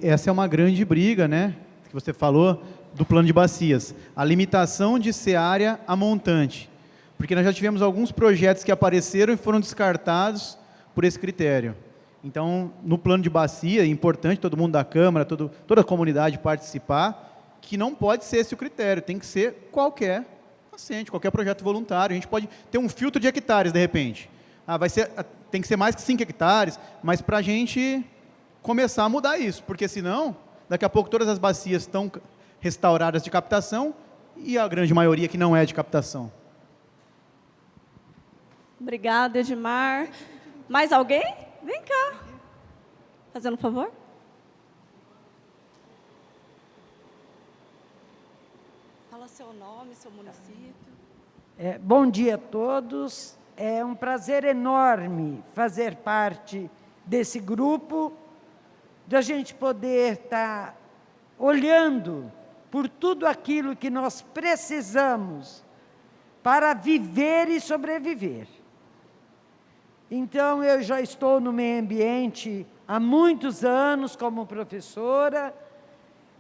essa é uma grande briga, né, que você falou, do plano de bacias. A limitação de ser área a montante. Porque nós já tivemos alguns projetos que apareceram e foram descartados por esse critério. Então, no plano de bacia, é importante todo mundo da Câmara, toda a comunidade participar, que não pode ser esse o critério, tem que ser qualquer nascente, qualquer projeto voluntário. A gente pode ter um filtro de hectares, de repente. Tem que ser mais que 5 hectares, mas para a gente começar a mudar isso, porque senão, daqui a pouco todas as bacias estão restauradas de captação e a grande maioria que não é de captação. Obrigada, Edmar. Mais alguém? Vem cá. Fazendo um favor. Fala seu nome, seu município. Bom dia a todos. É um prazer enorme fazer parte desse grupo, de a gente poder estar olhando por tudo aquilo que nós precisamos para viver e sobreviver. Então, eu já estou no meio ambiente há muitos anos como professora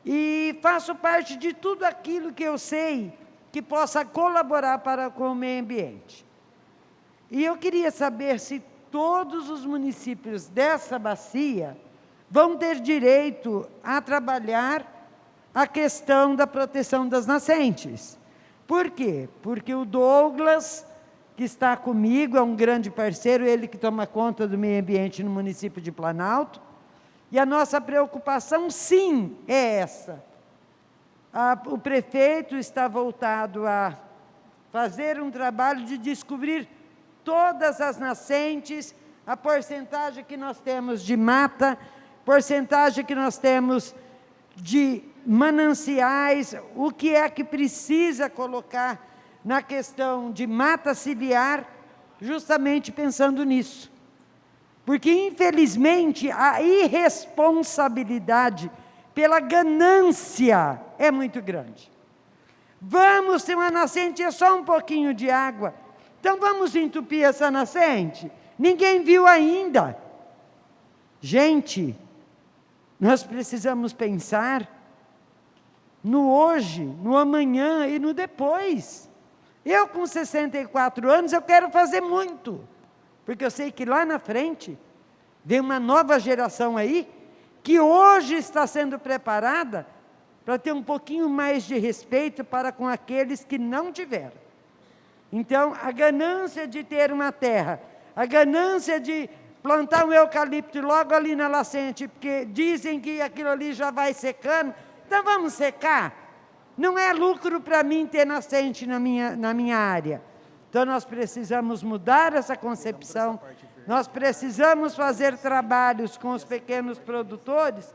e faço parte de tudo aquilo que eu sei que possa colaborar com o meio ambiente. E eu queria saber se todos os municípios dessa bacia vão ter direito a trabalhar a questão da proteção das nascentes. Por quê? Porque o Douglas, que está comigo, é um grande parceiro, ele que toma conta do meio ambiente no município de Planalto, e a nossa preocupação, sim, é essa. O prefeito está voltado a fazer um trabalho de descobrir todas as nascentes, a porcentagem que nós temos de mata, porcentagem que nós temos de mananciais, o que é que precisa colocar na questão de mata ciliar, justamente pensando nisso. Porque, infelizmente, a irresponsabilidade pela ganância é muito grande. Vamos ter uma nascente, é só um pouquinho de água, então vamos entupir essa nascente? Ninguém viu ainda. Gente, nós precisamos pensar no hoje, no amanhã e no depois. Eu, com 64 anos, eu quero fazer muito, porque eu sei que lá na frente vem uma nova geração aí, que hoje está sendo preparada para ter um pouquinho mais de respeito para com aqueles que não tiveram. Então, a ganância de ter uma terra, a ganância de plantar um eucalipto logo ali na nascente, porque dizem que aquilo ali já vai secando, então vamos secar. Não é lucro para mim ter nascente na minha área. Então, nós precisamos mudar essa concepção, nós precisamos fazer trabalhos com os pequenos produtores,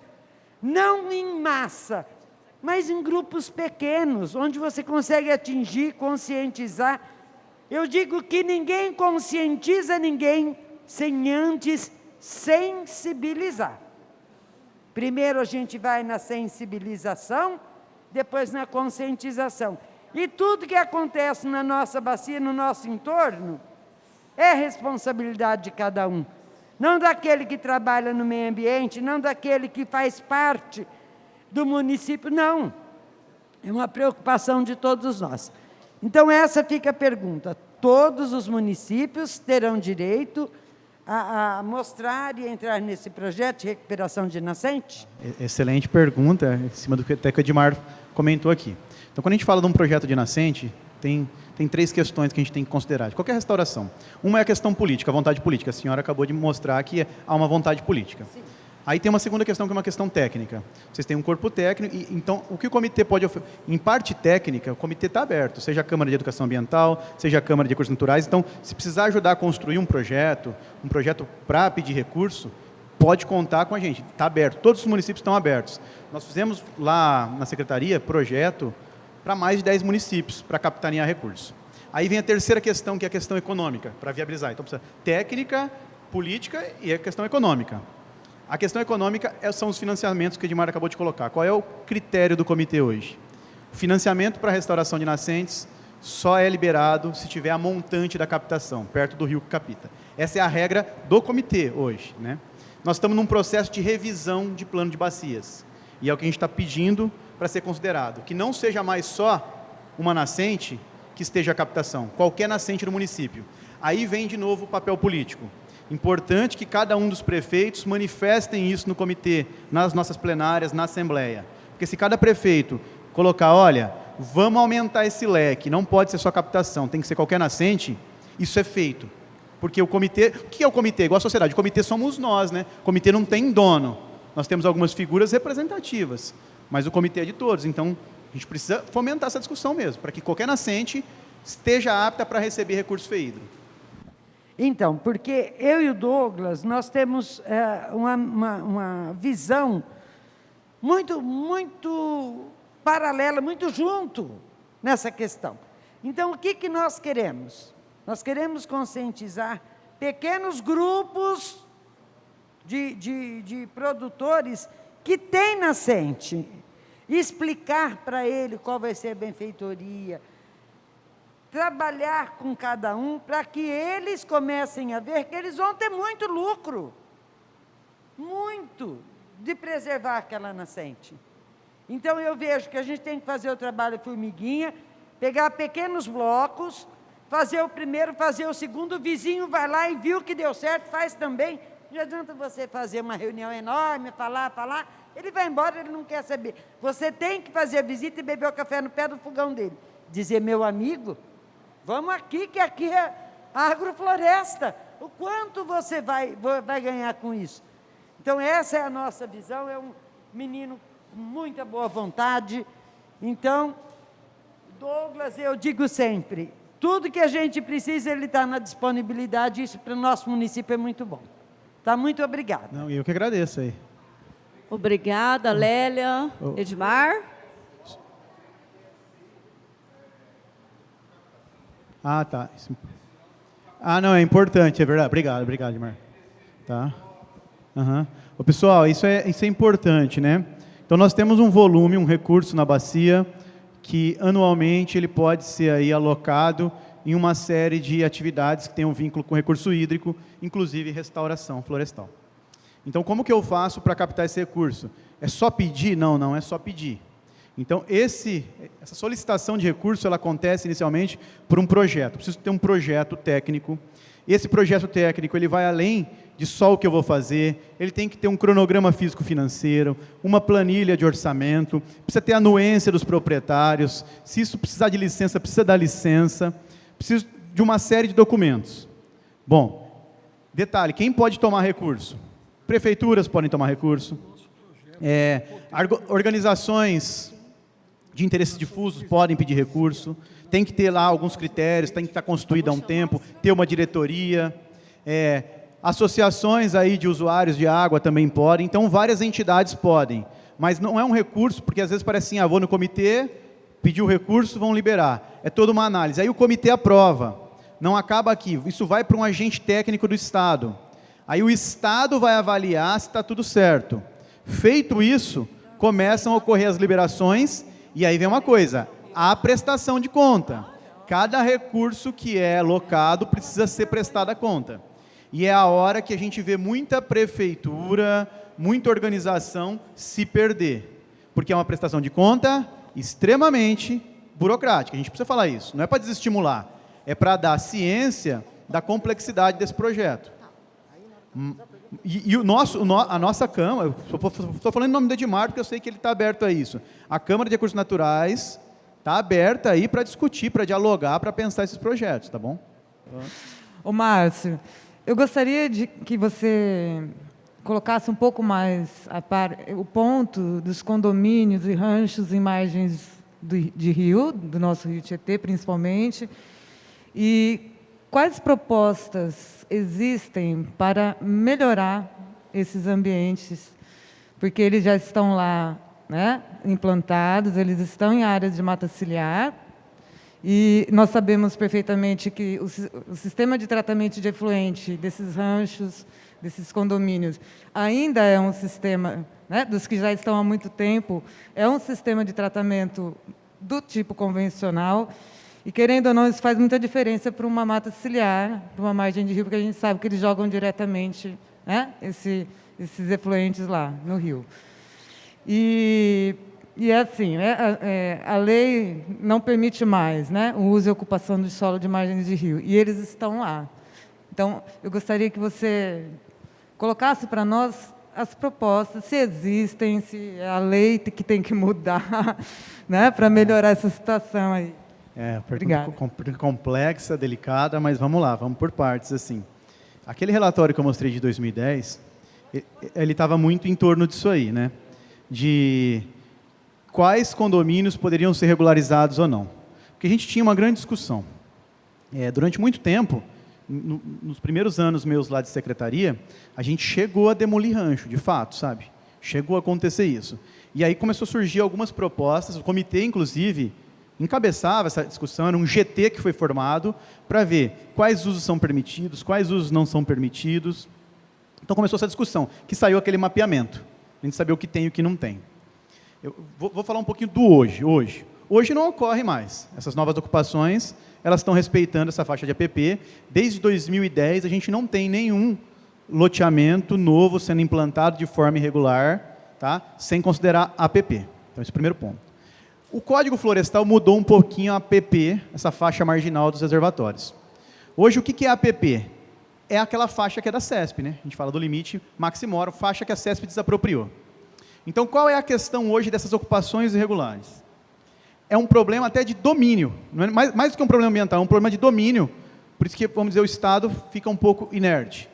não em massa, mas em grupos pequenos, onde você consegue atingir, conscientizar. Eu digo que ninguém conscientiza ninguém sem antes sensibilizar. Primeiro a gente vai na sensibilização, depois na conscientização. E tudo que acontece na nossa bacia, no nosso entorno, é responsabilidade de cada um. Não daquele que trabalha no meio ambiente, não daquele que faz parte do município, não. É uma preocupação de todos nós. Então, essa fica a pergunta. Todos os municípios terão direito a mostrar e entrar nesse projeto de recuperação de nascente? Excelente pergunta, em cima do que até que o Edmar comentou aqui. Então, quando a gente fala de um projeto de nascente, tem 3 questões que a gente tem que considerar de qualquer restauração. Uma é a questão política, a vontade política. A senhora acabou de mostrar que há uma vontade política. Sim. Aí tem uma segunda questão, que é uma questão técnica. Vocês têm um corpo técnico, e então o que o comitê pode oferecer? Em parte técnica, o comitê está aberto, seja a Câmara de Educação Ambiental, seja a Câmara de Recursos Naturais. Então, se precisar ajudar a construir um projeto para pedir recurso, pode contar com a gente, está aberto. Todos os municípios estão abertos. Nós fizemos lá na Secretaria projeto para mais de 10 municípios, para capitanear recursos. Aí vem a terceira questão, que é a questão econômica, para viabilizar. Então, precisa técnica, política e a questão econômica. A questão econômica são os financiamentos que o Edmar acabou de colocar. Qual é o critério do comitê hoje? O financiamento para a restauração de nascentes só é liberado se tiver a montante da captação, perto do rio que capta. Essa é a regra do comitê hoje, né? Nós estamos num processo de revisão de plano de bacias. E é o que a gente está pedindo para ser considerado. Que não seja mais só uma nascente que esteja a captação, qualquer nascente do município. Aí vem de novo o papel político. Importante que cada um dos prefeitos manifestem isso no comitê, nas nossas plenárias, na Assembleia. Porque se cada prefeito colocar, olha, vamos aumentar esse leque, não pode ser só captação, tem que ser qualquer nascente, isso é feito. Porque o comitê, o que é o comitê? Igual a sociedade, o comitê somos nós, né? O comitê não tem dono. Nós temos algumas figuras representativas, mas o comitê é de todos. Então, a gente precisa fomentar essa discussão mesmo, para que qualquer nascente esteja apta para receber recurso FEIDRO. Então, porque eu e o Douglas, nós temos uma visão muito paralela, muito junto nessa questão. Então, o que nós queremos? Nós queremos conscientizar pequenos grupos de produtores que têm nascente, explicar para ele qual vai ser a benfeitoria, trabalhar com cada um para que eles comecem a ver que eles vão ter muito lucro, muito, de preservar aquela nascente. Então, eu vejo que a gente tem que fazer o trabalho formiguinha, pegar pequenos blocos, fazer o primeiro, fazer o segundo, o vizinho vai lá e viu que deu certo, faz também. Não adianta você fazer uma reunião enorme, falar, ele vai embora, ele não quer saber. Você tem que fazer a visita e beber o café no pé do fogão dele. Dizer, meu amigo, vamos aqui, que aqui é a agrofloresta. O quanto você vai ganhar com isso? Então, essa é a nossa visão, é um menino com muita boa vontade. Então, Douglas, eu digo sempre Tudo que a gente precisa, ele está na disponibilidade, isso para o nosso município é muito bom. Tá, muito obrigada. Não, eu que agradeço aí. Obrigada, Lélia. Edmar? Ah, tá. Ah, não, é importante, é verdade. Obrigado, Edmar. Tá. Uhum. Ô, pessoal, isso é importante, né? Então, nós temos um volume, um recurso na bacia, que anualmente ele pode ser aí alocado em uma série de atividades que tem um vínculo com recurso hídrico, inclusive restauração florestal. Então, como que eu faço para captar esse recurso? É só pedir? Não, não é só pedir. Então, essa solicitação de recurso, ela acontece inicialmente por um projeto. Eu preciso ter um projeto técnico. Esse projeto técnico, ele vai além de só o que eu vou fazer, ele tem que ter um cronograma físico-financeiro, uma planilha de orçamento, precisa ter a anuência dos proprietários, se isso precisar de licença, precisa dar licença, precisa de uma série de documentos. Bom, detalhe, quem pode tomar recurso? Prefeituras podem tomar recurso, organizações de interesses difusos podem pedir recurso, tem que ter lá alguns critérios, tem que estar constituída há um tempo, ter uma diretoria, associações aí de usuários de água também podem, então várias entidades podem, mas não é um recurso, porque às vezes parece assim, vou no comitê, pedir o recurso, vão liberar, é toda uma análise, aí o comitê aprova, não acaba aqui, isso vai para um agente técnico do Estado, aí o Estado vai avaliar se está tudo certo, feito isso, começam a ocorrer as liberações, e aí vem uma coisa, a prestação de conta, cada recurso que é alocado precisa ser prestado a conta. E é a hora que a gente vê muita prefeitura, muita organização se perder. Porque é uma prestação de conta extremamente burocrática. A gente precisa falar isso. Não é para desestimular, é para dar ciência da complexidade desse projeto. E a nossa Câmara, estou falando em nome do Edmar, porque eu sei que ele está aberto a isso. A Câmara de Recursos Naturais está aberta aí para discutir, para dialogar, para pensar esses projetos, tá bom? Ô, Márcio, eu gostaria de que você colocasse um pouco mais o ponto dos condomínios e ranchos em margens de rio, do nosso Rio Tietê, principalmente, e quais propostas existem para melhorar esses ambientes, porque eles já estão lá, né, implantados, eles estão em áreas de mata ciliar, e nós sabemos perfeitamente que o sistema de tratamento de efluente desses ranchos, desses condomínios, ainda é um sistema, né, dos que já estão há muito tempo, é um sistema de tratamento do tipo convencional, e, querendo ou não, isso faz muita diferença para uma mata ciliar, para uma margem de rio, porque a gente sabe que eles jogam diretamente, né, esses efluentes lá no rio. E é assim, a lei não permite mais, né, o uso e ocupação do solo de margens de rio, e eles estão lá. Então, eu gostaria que você colocasse para nós as propostas, se existem, se é a lei que tem que mudar, né, para melhorar essa situação aí. Pergunta complexa, delicada, mas vamos lá, vamos por partes, assim. Aquele relatório que eu mostrei de 2010, ele estava muito em torno disso aí, né, de quais condomínios poderiam ser regularizados ou não. Porque a gente tinha uma grande discussão. Durante muito tempo, nos primeiros anos meus lá de secretaria, a gente chegou a demolir rancho, de fato, sabe? Chegou a acontecer isso. E aí começou a surgir algumas propostas, o comitê, inclusive, encabeçava essa discussão, era um GT que foi formado para ver quais usos são permitidos, quais usos não são permitidos. Então começou essa discussão, que saiu aquele mapeamento, a gente saber o que tem e o que não tem. Eu vou falar um pouquinho do hoje. Hoje não ocorre mais. Essas novas ocupações, elas estão respeitando essa faixa de APP. Desde 2010, a gente não tem nenhum loteamento novo sendo implantado de forma irregular, tá? Sem considerar APP. Então, esse é o primeiro ponto. O Código Florestal mudou um pouquinho a APP, essa faixa marginal dos reservatórios. Hoje, o que é a APP? É aquela faixa que é da CESP, né? A gente fala do limite maximoro, faixa que a CESP desapropriou. Então, qual é a questão hoje dessas ocupações irregulares? É um problema até de domínio, não é mais do que um problema ambiental, é um problema de domínio, por isso que, vamos dizer, o Estado fica um pouco inerte.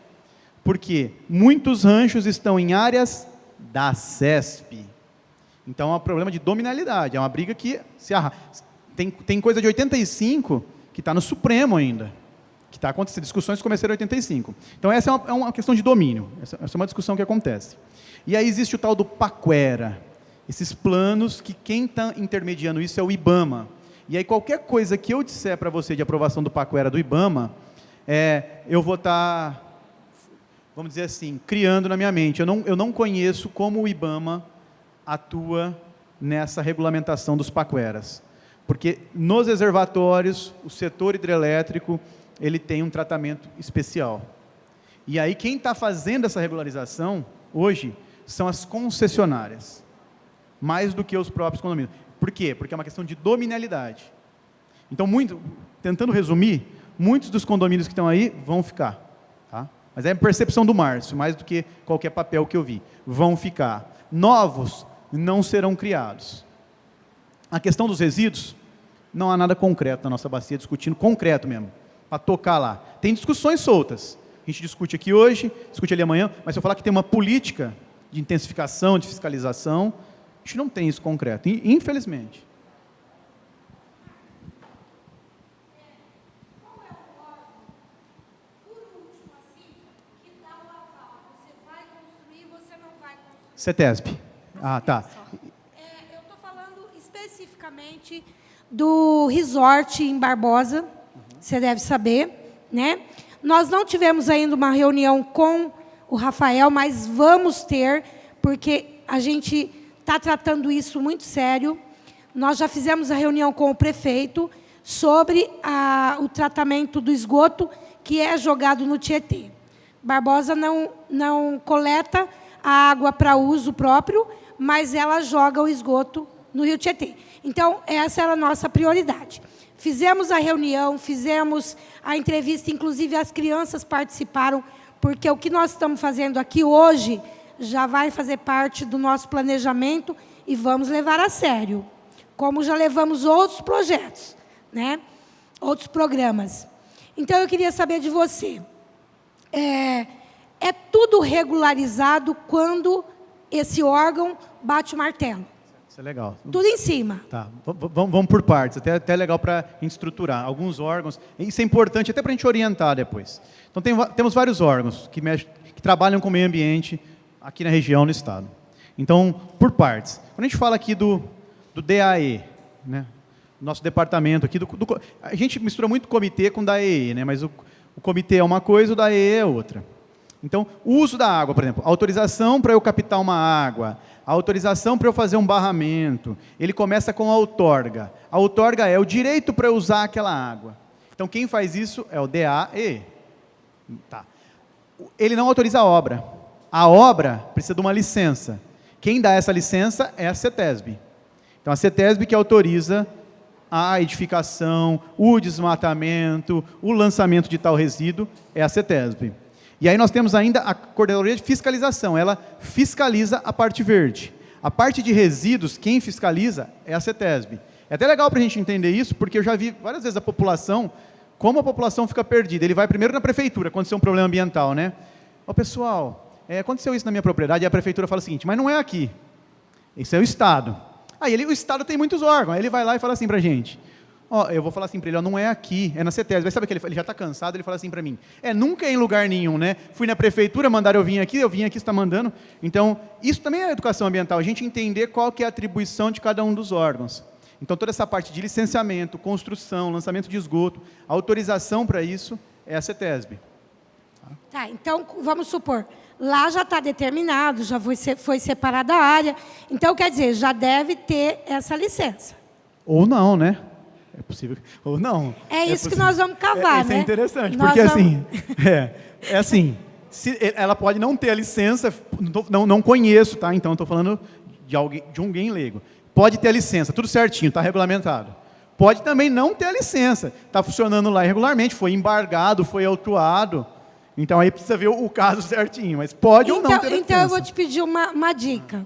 Porque muitos ranchos estão em áreas da CESP. Então, é um problema de dominalidade, é uma briga que tem coisa de 85 que que está no Supremo ainda, que está acontecendo, discussões começaram em 85. Então, essa é uma questão de domínio, essa é uma discussão que acontece. E aí existe o tal do PAQUERA, esses planos que quem está intermediando isso é o IBAMA. E aí qualquer coisa que eu disser para você de aprovação do PAQUERA do IBAMA, eu vou estar, vamos dizer assim, criando na minha mente. Eu não conheço como o IBAMA atua nessa regulamentação dos PAQUERAs. Porque nos reservatórios, o setor hidrelétrico, ele tem um tratamento especial. E aí quem está fazendo essa regularização, hoje, são as concessionárias, mais do que os próprios condomínios. Por quê? Porque é uma questão de dominalidade. Então, tentando resumir, muitos dos condomínios que estão aí vão ficar. Tá? Mas é a percepção do Márcio, mais do que qualquer papel que eu vi. Vão ficar. Novos não serão criados. A questão dos resíduos, não há nada concreto na nossa bacia, discutindo concreto mesmo, para tocar lá. Tem discussões soltas. A gente discute aqui hoje, discute ali amanhã, mas se eu falar que tem uma política de intensificação, de fiscalização, a gente não tem isso concreto, infelizmente. Qual é o órgão, por último, assim, que dá o aval? Você vai construir, você não vai construir? CETESB. Ah, tá. Eu estou falando especificamente do resort em Barbosa, você deve saber, né? Nós não tivemos ainda uma reunião com o Rafael, mas vamos ter, porque a gente está tratando isso muito sério. Nós já fizemos a reunião com o prefeito sobre o tratamento do esgoto que é jogado no Tietê. Barbosa não coleta a água para uso próprio, mas ela joga o esgoto no Rio Tietê. Então, essa era a nossa prioridade. Fizemos a reunião, fizemos a entrevista, inclusive as crianças participaram, porque o que nós estamos fazendo aqui hoje já vai fazer parte do nosso planejamento e vamos levar a sério, como já levamos outros projetos, né? Outros programas. Então, eu queria saber de você, é tudo regularizado quando esse órgão bate o martelo? Isso é legal. Tudo em cima. Tá, vamos por partes, até legal para a gente estruturar. Alguns órgãos, isso é importante até para a gente orientar depois. Então, temos vários órgãos que trabalham com o meio ambiente aqui na região, no estado. Então, por partes. Quando a gente fala aqui do DAE, né, nosso departamento aqui, a gente mistura muito comitê com DAE, né, mas o comitê é uma coisa, o DAE é outra. Então, o uso da água, por exemplo, autorização para eu captar uma água, a autorização para eu fazer um barramento, ele começa com a outorga. A outorga é o direito para eu usar aquela água. Então, quem faz isso é o DAE. Tá. Ele não autoriza a obra. A obra precisa de uma licença. Quem dá essa licença é a CETESB. Então, a CETESB que autoriza a edificação, o desmatamento, o lançamento de tal resíduo, é a CETESB. E aí nós temos ainda a Coordenadoria de Fiscalização, ela fiscaliza a parte verde. A parte de resíduos, quem fiscaliza é a CETESB. É até legal para a gente entender isso, porque eu já vi várias vezes a população, como a população fica perdida. Ele vai primeiro na prefeitura, quando tem um problema ambiental, né? Ó, pessoal, aconteceu isso na minha propriedade, e a prefeitura fala o seguinte, mas não é aqui, isso é o Estado. Aí o Estado tem muitos órgãos, aí ele vai lá e fala assim para a gente, eu vou falar assim para ele, não é aqui, é na CETESB. Mas sabe que ele já está cansado, ele fala assim para mim, nunca é em lugar nenhum, né? Fui na prefeitura, mandaram eu vim aqui, você está mandando. Então, isso também é educação ambiental, a gente entender qual que é a atribuição de cada um dos órgãos. Então, toda essa parte de licenciamento, construção, lançamento de esgoto, autorização para isso é a CETESB. Tá, então, vamos supor, lá já está determinado, já foi separada a área, então, quer dizer, já deve ter essa licença. Ou não, né? É possível, ou não. É isso que nós vamos cavar, isso né? É interessante, Nós porque vamos... assim, ela pode não ter a licença, não conheço, tá? Então, estou falando de alguém leigo. Pode ter a licença, tudo certinho, está regulamentado. Pode também não ter a licença, está funcionando lá irregularmente, foi embargado, foi autuado. Então, aí precisa ver o caso certinho, mas pode ou não ter a licença. Então, eu vou te pedir uma dica.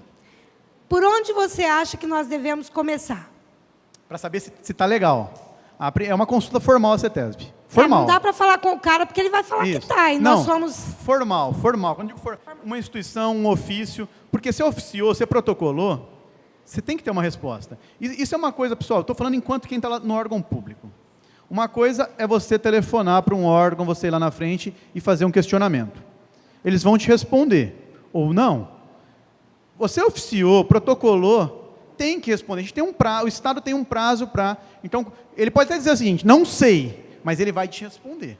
Por onde você acha que nós devemos começar? Para saber se está legal. É uma consulta formal a CETESB. Formal. Não dá para falar com o cara, porque ele vai falar Isso. que está. E não, nós somos... Formal. Quando digo uma instituição, um ofício, porque você oficiou, você protocolou, você tem que ter uma resposta. Isso é uma coisa, pessoal, estou falando enquanto quem está lá no órgão público. Uma coisa é você telefonar para um órgão, você ir lá na frente e fazer um questionamento. Eles vão te responder, ou não. Você oficiou, protocolou, tem que responder. A gente tem um prazo, o Estado tem um prazo para... Então, ele pode até dizer o seguinte, não sei, mas ele vai te responder.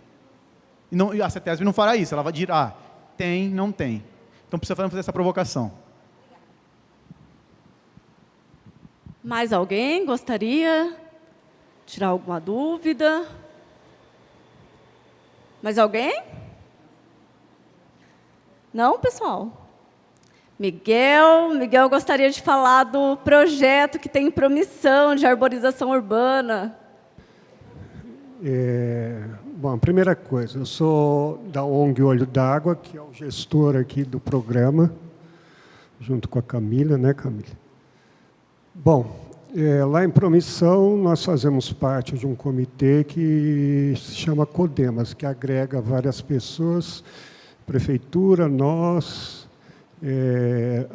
E não, a CETESB não fará isso, ela vai dizer, tem, não tem. Então, precisa fazer essa provocação. Mais alguém gostaria de tirar alguma dúvida? Mais alguém? Não, pessoal? Miguel gostaria de falar do projeto que tem promissão de arborização urbana. Bom, a primeira coisa, eu sou da ONG Olho d'Água, que é o gestor aqui do programa, junto com a Camila, né, Camila? Bom, lá em Promissão, nós fazemos parte de um comitê que se chama CODEMAS, que agrega várias pessoas, prefeitura, nós,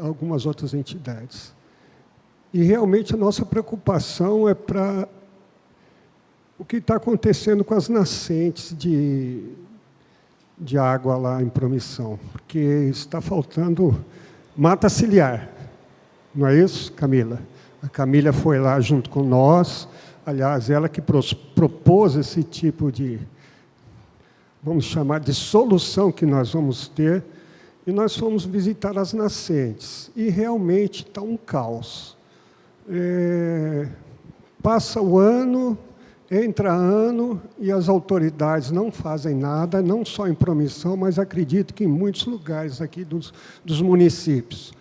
algumas outras entidades. E, realmente, a nossa preocupação é para o que está acontecendo com as nascentes de água lá em Promissão, porque está faltando mata ciliar, não é isso, Camila? A Camila foi lá junto com nós, aliás, ela que propôs esse tipo de, vamos chamar de solução que nós vamos ter, e nós fomos visitar as nascentes, e realmente está um caos. Passa o ano, entra ano, e as autoridades não fazem nada, não só em Promissão, mas acredito que em muitos lugares aqui dos municípios.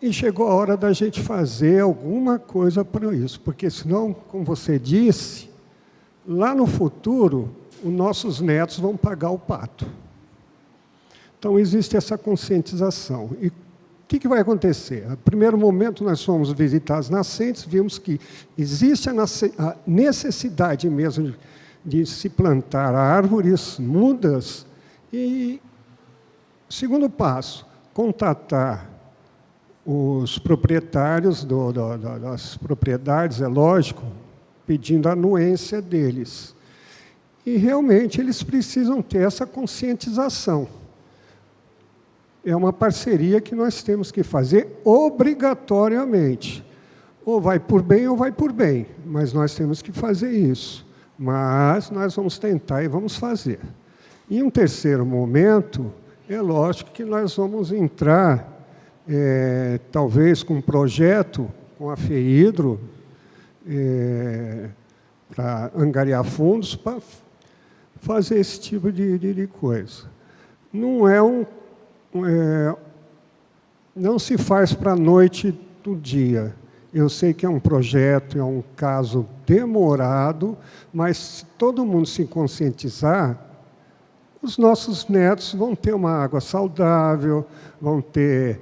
E chegou a hora da gente fazer alguma coisa para isso, porque senão, como você disse, lá no futuro, os nossos netos vão pagar o pato. Então, existe essa conscientização. E o que vai acontecer? No primeiro momento, nós fomos visitar as nascentes, vimos que existe a necessidade mesmo de se plantar árvores mudas. E, segundo passo, contatar os proprietários das propriedades, é lógico, pedindo a anuência deles. E, realmente, eles precisam ter essa conscientização. É uma parceria que nós temos que fazer obrigatoriamente. Ou vai por bem ou vai por bem, mas nós temos que fazer isso. Mas nós vamos tentar e vamos fazer. Em um terceiro momento, é lógico que nós vamos entrar, talvez com um projeto, com a FEHIDRO, para angariar fundos, para fazer esse tipo de coisa. Não é não se faz para a noite do dia. Eu sei que é um projeto, é um caso demorado, mas se todo mundo se conscientizar, os nossos netos vão ter uma água saudável, vão ter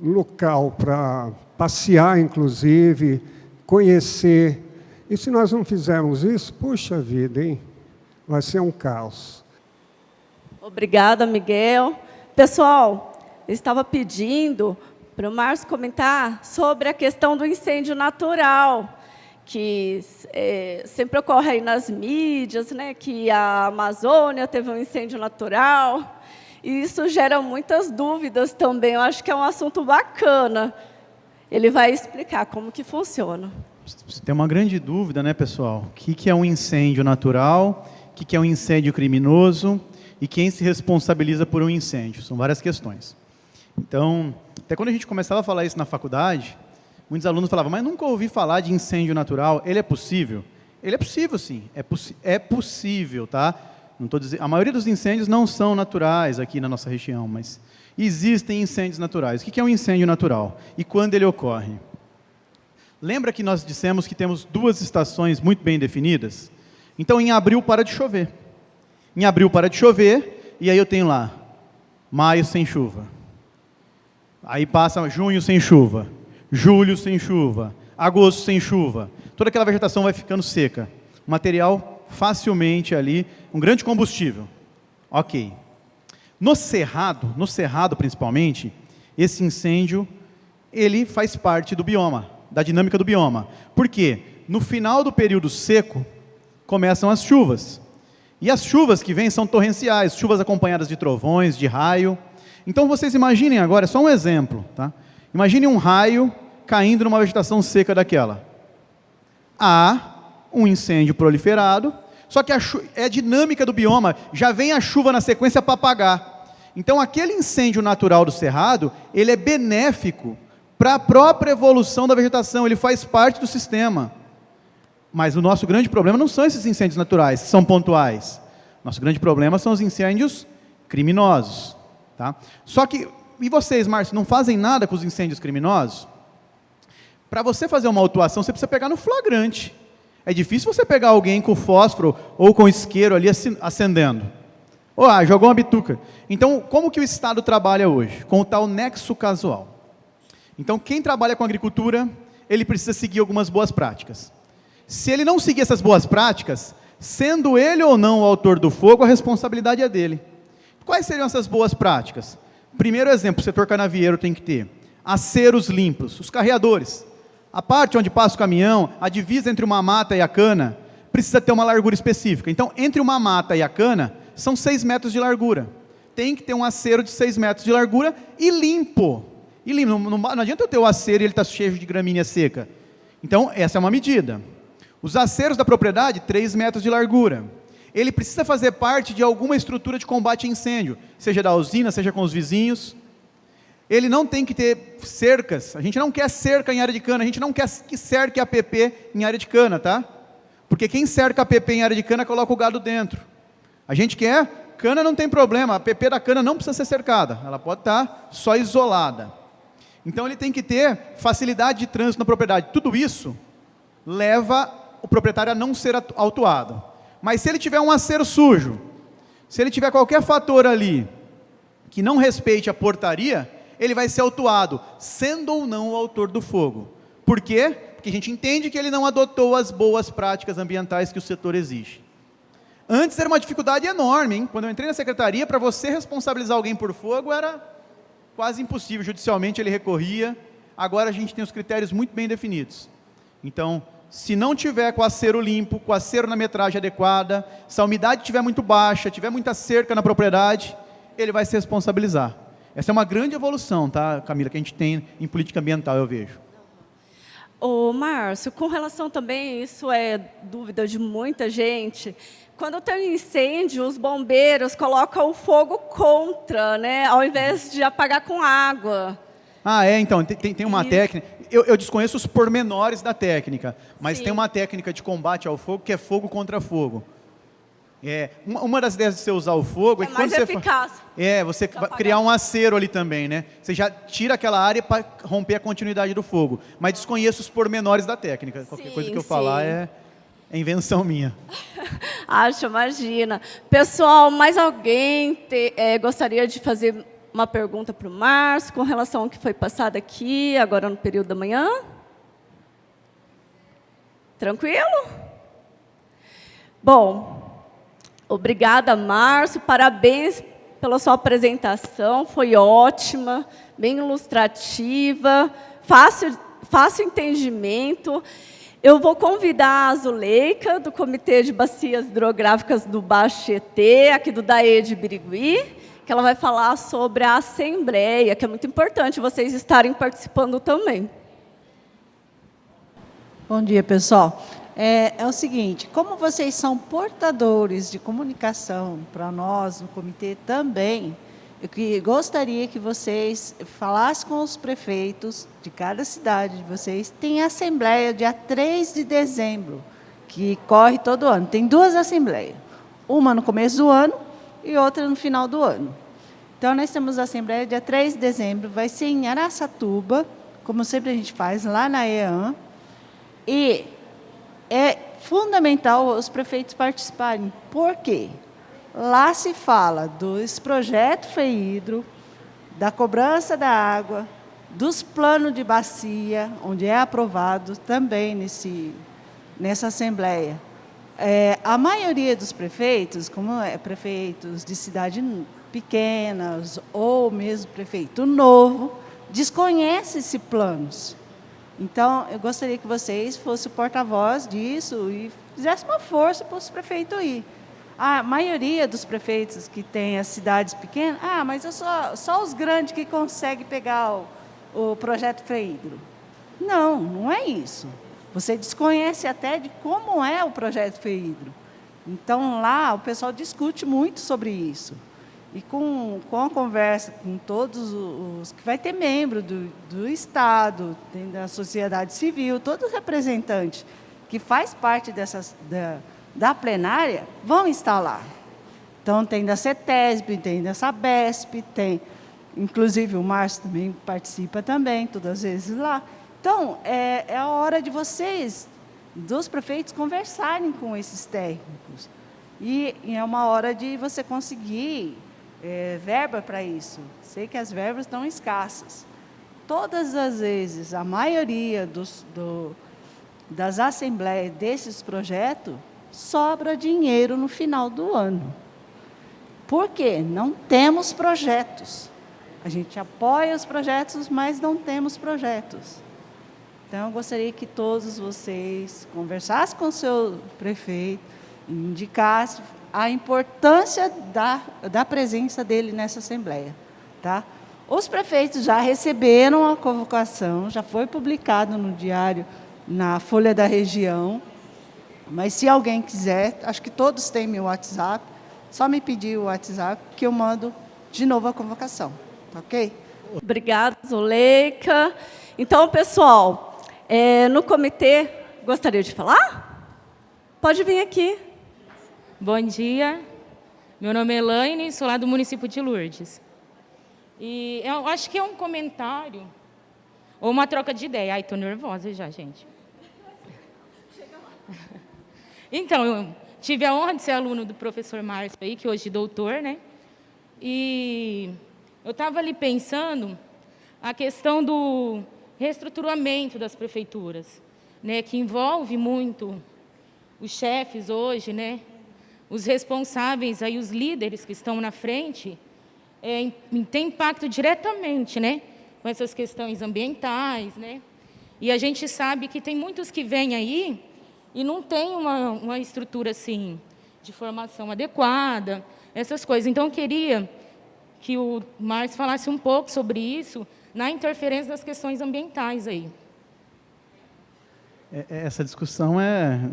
local para passear, inclusive, conhecer. E se nós não fizermos isso, puxa vida, hein? Vai ser um caos. Obrigada, Miguel. Pessoal, eu estava pedindo para o Márcio comentar sobre a questão do incêndio natural, que sempre ocorre aí nas mídias, né, que a Amazônia teve um incêndio natural, e isso gera muitas dúvidas também. Eu acho que é um assunto bacana. Ele vai explicar como que funciona. Tem uma grande dúvida, né, pessoal? O que é um incêndio natural, o que é um incêndio criminoso, e quem se responsabiliza por um incêndio. São várias questões. Então, até quando a gente começava a falar isso na faculdade, muitos alunos falavam, mas nunca ouvi falar de incêndio natural, ele é possível? Ele é possível, sim. É possível, tá? Não tô dizendo, a maioria dos incêndios não são naturais aqui na nossa região, mas existem incêndios naturais. O que é um incêndio natural? E quando ele ocorre? Lembra que nós dissemos que temos 2 estações muito bem definidas? Então, em abril, para de chover. Em abril para de chover, e aí eu tenho lá, maio sem chuva. Aí passa junho sem chuva, julho sem chuva, agosto sem chuva. Toda aquela vegetação vai ficando seca. O material facilmente ali, um grande combustível. Ok. No cerrado principalmente, esse incêndio, ele faz parte do bioma, da dinâmica do bioma. Por quê? no final do período seco, começam as chuvas. E as chuvas que vêm são torrenciais, chuvas acompanhadas de trovões, de raio. Então vocês imaginem agora, é só um exemplo, tá? Imaginem um raio caindo numa vegetação seca daquela. Há um incêndio proliferado, só que é a dinâmica do bioma, já vem a chuva na sequência para apagar. Então aquele incêndio natural do cerrado, ele é benéfico para a própria evolução da vegetação, ele faz parte do sistema. Mas o nosso grande problema não são esses incêndios naturais, que são pontuais. Nosso grande problema são os incêndios criminosos. Tá? Só que, e vocês, Márcio, não fazem nada com os incêndios criminosos? Para você fazer uma autuação, você precisa pegar no flagrante. É difícil você pegar alguém com fósforo ou com isqueiro ali acendendo. Ou jogou uma bituca. Então, como que o Estado trabalha hoje? Com o tal nexo casual. Então, quem trabalha com agricultura, ele precisa seguir algumas boas práticas. Se ele não seguir essas boas práticas, sendo ele ou não o autor do fogo, a responsabilidade é dele. Quais seriam essas boas práticas? Primeiro exemplo, o setor canavieiro tem que ter aceros limpos, os carreadores. A parte onde passa o caminhão, a divisa entre uma mata e a cana, precisa ter uma largura específica. Então, entre uma mata e a cana, são 6 metros de largura. Tem que ter um acero de 6 metros de largura e limpo. E limpo. Não adianta eu ter o acero e ele está cheio de gramínea seca. Então, essa é uma medida. Os aceros da propriedade, 3 metros de largura. Ele precisa fazer parte de alguma estrutura de combate a incêndio, seja da usina, seja com os vizinhos. Ele não tem que ter cercas. A gente não quer cerca em área de cana, a gente não quer que cerque a APP em área de cana, tá? Porque quem cerca a APP em área de cana coloca o gado dentro. A gente quer, cana não tem problema, a APP da cana não precisa ser cercada, ela pode estar só isolada. Então ele tem que ter facilidade de trânsito na propriedade. Tudo isso leva o proprietário a não ser autuado. Mas se ele tiver um acero sujo, se ele tiver qualquer fator ali que não respeite a portaria, ele vai ser autuado, sendo ou não o autor do fogo. Por quê? Porque a gente entende que ele não adotou as boas práticas ambientais que o setor exige. Antes era uma dificuldade enorme, hein? Quando eu entrei na secretaria, para você responsabilizar alguém por fogo era quase impossível, judicialmente ele recorria. Agora a gente tem os critérios muito bem definidos. Então, se não tiver com acero limpo, com acero na metragem adequada, se a umidade estiver muito baixa, tiver muita cerca na propriedade, ele vai se responsabilizar. Essa é uma grande evolução, tá, Camila, que a gente tem em política ambiental, eu vejo. Ô, Márcio, com relação também, isso é dúvida de muita gente, quando tem incêndio, os bombeiros colocam o fogo contra, né, ao invés de apagar com água. Então, tem uma técnica, eu desconheço os pormenores da técnica, mas Sim. tem uma técnica de combate ao fogo que é fogo contra fogo. Uma das ideias de você usar o fogo é que mais quando eficaz. você vai criar um acero ali também, né? Você já tira aquela área para romper a continuidade do fogo, mas desconheço os pormenores da técnica. Qualquer coisa que eu falar é invenção minha. Imagina. Pessoal, mais alguém gostaria de fazer uma pergunta para o Márcio com relação ao que foi passado aqui, agora no período da manhã? Tranquilo? Bom, obrigada, Márcio, parabéns pela sua apresentação, foi ótima, bem ilustrativa, fácil entendimento. Eu vou convidar a Zuleika, do Comitê de Bacias Hidrográficas do Baixo Tietê, aqui do DAE de Birigui, que ela vai falar sobre a Assembleia, que é muito importante vocês estarem participando também. Bom dia, pessoal. É o seguinte, como vocês são portadores de comunicação para nós no comitê também, eu gostaria que vocês falassem com os prefeitos de cada cidade de vocês. Tem assembleia dia 3 de dezembro, que corre todo ano. Tem 2 assembleias, uma no começo do ano e outra no final do ano. Então, nós temos a assembleia dia 3 de dezembro, vai ser em Araçatuba, como sempre a gente faz, lá na EAN, e é fundamental os prefeitos participarem. Por quê? Lá se fala desse projeto FEHIDRO, da cobrança da água, dos planos de bacia, onde é aprovado também nessa assembleia. A maioria dos prefeitos, como prefeitos de cidades pequenas ou mesmo prefeito novo, desconhece esses planos. Então, eu gostaria que vocês fossem o porta-voz disso e fizessem uma força para os prefeitos ir. A maioria dos prefeitos que tem as cidades pequenas, mas é só os grandes que conseguem pegar o projeto FREHIDRO. Não, não é isso. Você desconhece até de como é o projeto FREHIDRO. Então, lá, o pessoal discute muito sobre isso. E com a conversa com todos os que vai ter membro do Estado, da sociedade civil, todos os representantes que faz parte da plenária, vão estar lá. Então, tem da CETESB, tem da SABESP, tem, inclusive o Márcio também participa também, todas as vezes lá. Então, é a hora de vocês, dos prefeitos, conversarem com esses técnicos. E é uma hora de você conseguir verba para isso. Sei que as verbas estão escassas. Todas as vezes, a maioria das assembleias desses projetos, sobra dinheiro no final do ano. Por quê? Não temos projetos. A gente apoia os projetos, mas não temos projetos. Então, eu gostaria que todos vocês conversassem com o seu prefeito, indicassem a importância da presença dele nessa Assembleia. Tá? Os prefeitos já receberam a convocação, já foi publicado no diário, na Folha da Região, mas se alguém quiser, acho que todos têm meu WhatsApp, só me pedir o WhatsApp que eu mando de novo a convocação. Tá ok? Obrigada, Zuleika. Então, pessoal, no comitê, gostaria de falar? Pode vir aqui. Bom dia, meu nome é Elaine, sou lá do município de Lourdes. E eu acho que é um comentário ou uma troca de ideia. Ai, estou nervosa já, gente. Então, eu tive a honra de ser aluno do professor Márcio, aí, que hoje é doutor, né? E eu estava ali pensando a questão do reestruturamento das prefeituras, né? Que envolve muito os chefes hoje, né? Os responsáveis, aí, os líderes que estão na frente, tem impacto diretamente, né? Com essas questões ambientais, né? E a gente sabe que tem muitos que vêm aí e não tem uma estrutura assim de formação adequada, essas coisas. Então, eu queria que o Márcio falasse um pouco sobre isso, na interferência das questões ambientais aí. Essa discussão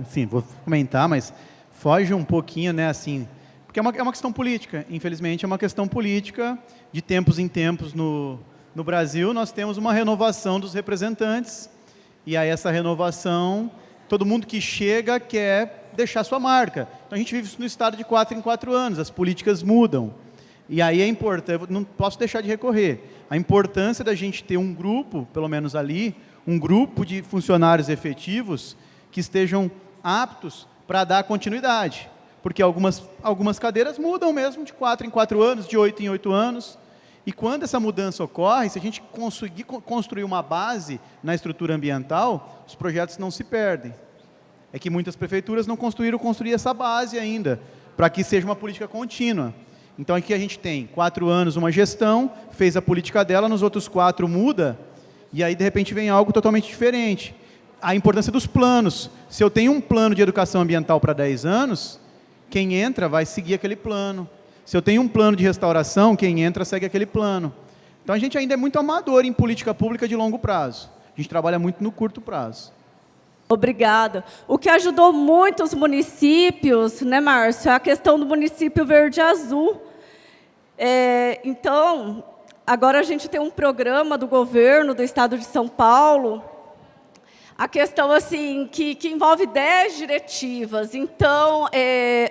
assim, vou comentar, mas foge um pouquinho, né, assim, porque é uma questão política, infelizmente é uma questão política, de tempos em tempos no Brasil, nós temos uma renovação dos representantes, e aí essa renovação, todo mundo que chega quer deixar sua marca. Então a gente vive isso no Estado de 4 em 4 anos, as políticas mudam. E aí é importante, eu não posso deixar de recorrer, a importância da gente ter um grupo, pelo menos ali, um grupo de funcionários efetivos que estejam aptos para dar continuidade. Porque algumas cadeiras mudam mesmo de 4 em 4 anos, de 8 em 8 anos. E quando essa mudança ocorre, se a gente conseguir construir uma base na estrutura ambiental, os projetos não se perdem. É que muitas prefeituras não construir essa base ainda, para que seja uma política contínua. Então, aqui a gente tem 4 anos uma gestão, fez a política dela, nos outros 4 muda, e aí, de repente, vem algo totalmente diferente. A importância dos planos. Se eu tenho um plano de educação ambiental para 10 anos, quem entra vai seguir aquele plano. Se eu tenho um plano de restauração, quem entra segue aquele plano. Então, a gente ainda é muito amador em política pública de longo prazo. A gente trabalha muito no curto prazo. Obrigada. O que ajudou muito os municípios, né, Márcio, é a questão do município verde-azul. Então, agora a gente tem um programa do governo do Estado de São Paulo, a questão assim, que envolve 10 diretivas. Então,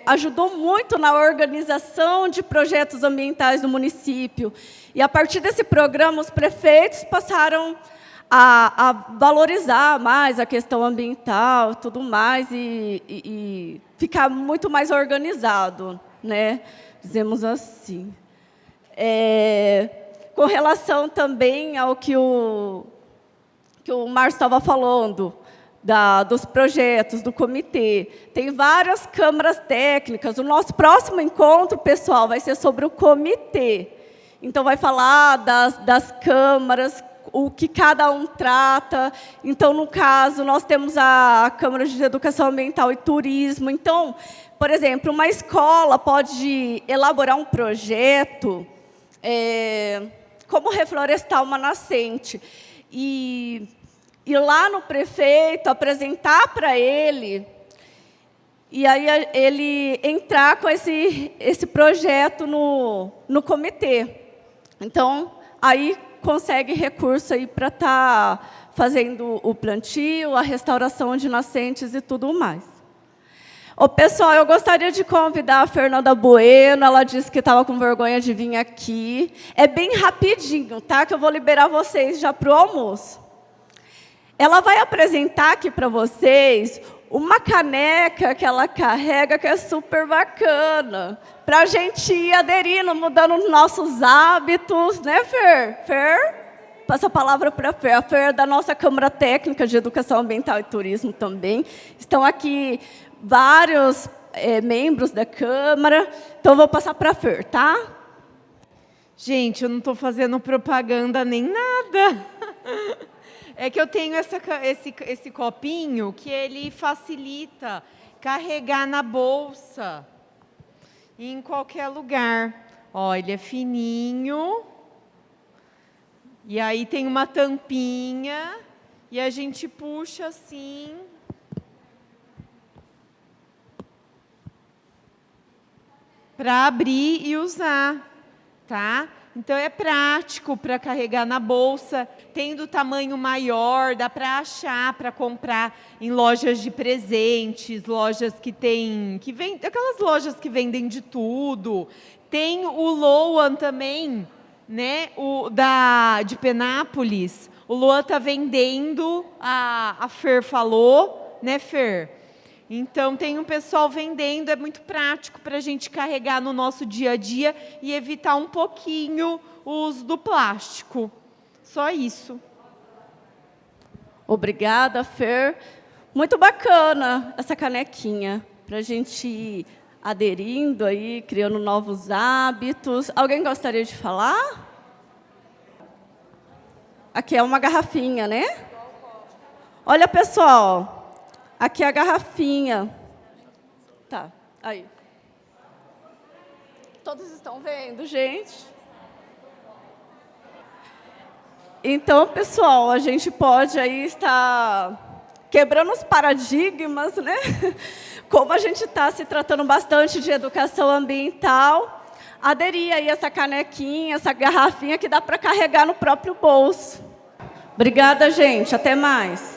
ajudou muito na organização de projetos ambientais do município. E, a partir desse programa, os prefeitos passaram a valorizar mais a questão ambiental, tudo mais, e ficar muito mais organizado, né? Dizemos assim. Com relação também ao que o Márcio estava falando, dos projetos, do comitê. Tem várias câmaras técnicas. O nosso próximo encontro, pessoal, vai ser sobre o comitê. Então, vai falar das câmaras, o que cada um trata. Então, no caso, nós temos a Câmara de Educação Ambiental e Turismo. Então, por exemplo, uma escola pode elaborar um projeto como reflorestar uma nascente. E ir lá no prefeito, apresentar para ele, e aí ele entrar com esse projeto no comitê. Então, aí consegue recurso aí para estar fazendo o plantio, a restauração de nascentes e tudo mais. Ô, pessoal, eu gostaria de convidar a Fernanda Bueno, ela disse que estava com vergonha de vir aqui. É bem rapidinho, tá? Que eu vou liberar vocês já para o almoço. Ela vai apresentar aqui para vocês uma caneca que ela carrega, que é super bacana, para a gente ir aderindo, mudando os nossos hábitos, né, Fer? Fer? Passa a palavra para a Fer. A Fer é da nossa Câmara Técnica de Educação Ambiental e Turismo também. Estão aqui vários membros da Câmara, então eu vou passar para a Fer, tá? Gente, eu não estou fazendo propaganda nem nada. É que eu tenho esse copinho que ele facilita carregar na bolsa, em qualquer lugar. Ó, ele é fininho, e aí tem uma tampinha, e a gente puxa assim. Para abrir e usar, tá? Então, é prático para carregar na bolsa, tem do tamanho maior, dá para achar, para comprar em lojas de presentes, lojas aquelas lojas que vendem de tudo. Tem o Loan também, né, de Penápolis. O Loan está vendendo, a Fer falou, né, Fer? Então, tem um pessoal vendendo, é muito prático para a gente carregar no nosso dia a dia e evitar um pouquinho o uso do plástico. Só isso. Obrigada, Fer. Muito bacana essa canequinha, para a gente ir aderindo aí, criando novos hábitos. Alguém gostaria de falar? Aqui é uma garrafinha, né? Olha, pessoal. Aqui é a garrafinha. Tá, aí. Todos estão vendo, gente? Então, pessoal, a gente pode aí estar quebrando os paradigmas, né? Como a gente está se tratando bastante de educação ambiental, aderir aí essa canequinha, essa garrafinha que dá para carregar no próprio bolso. Obrigada, gente. Até mais.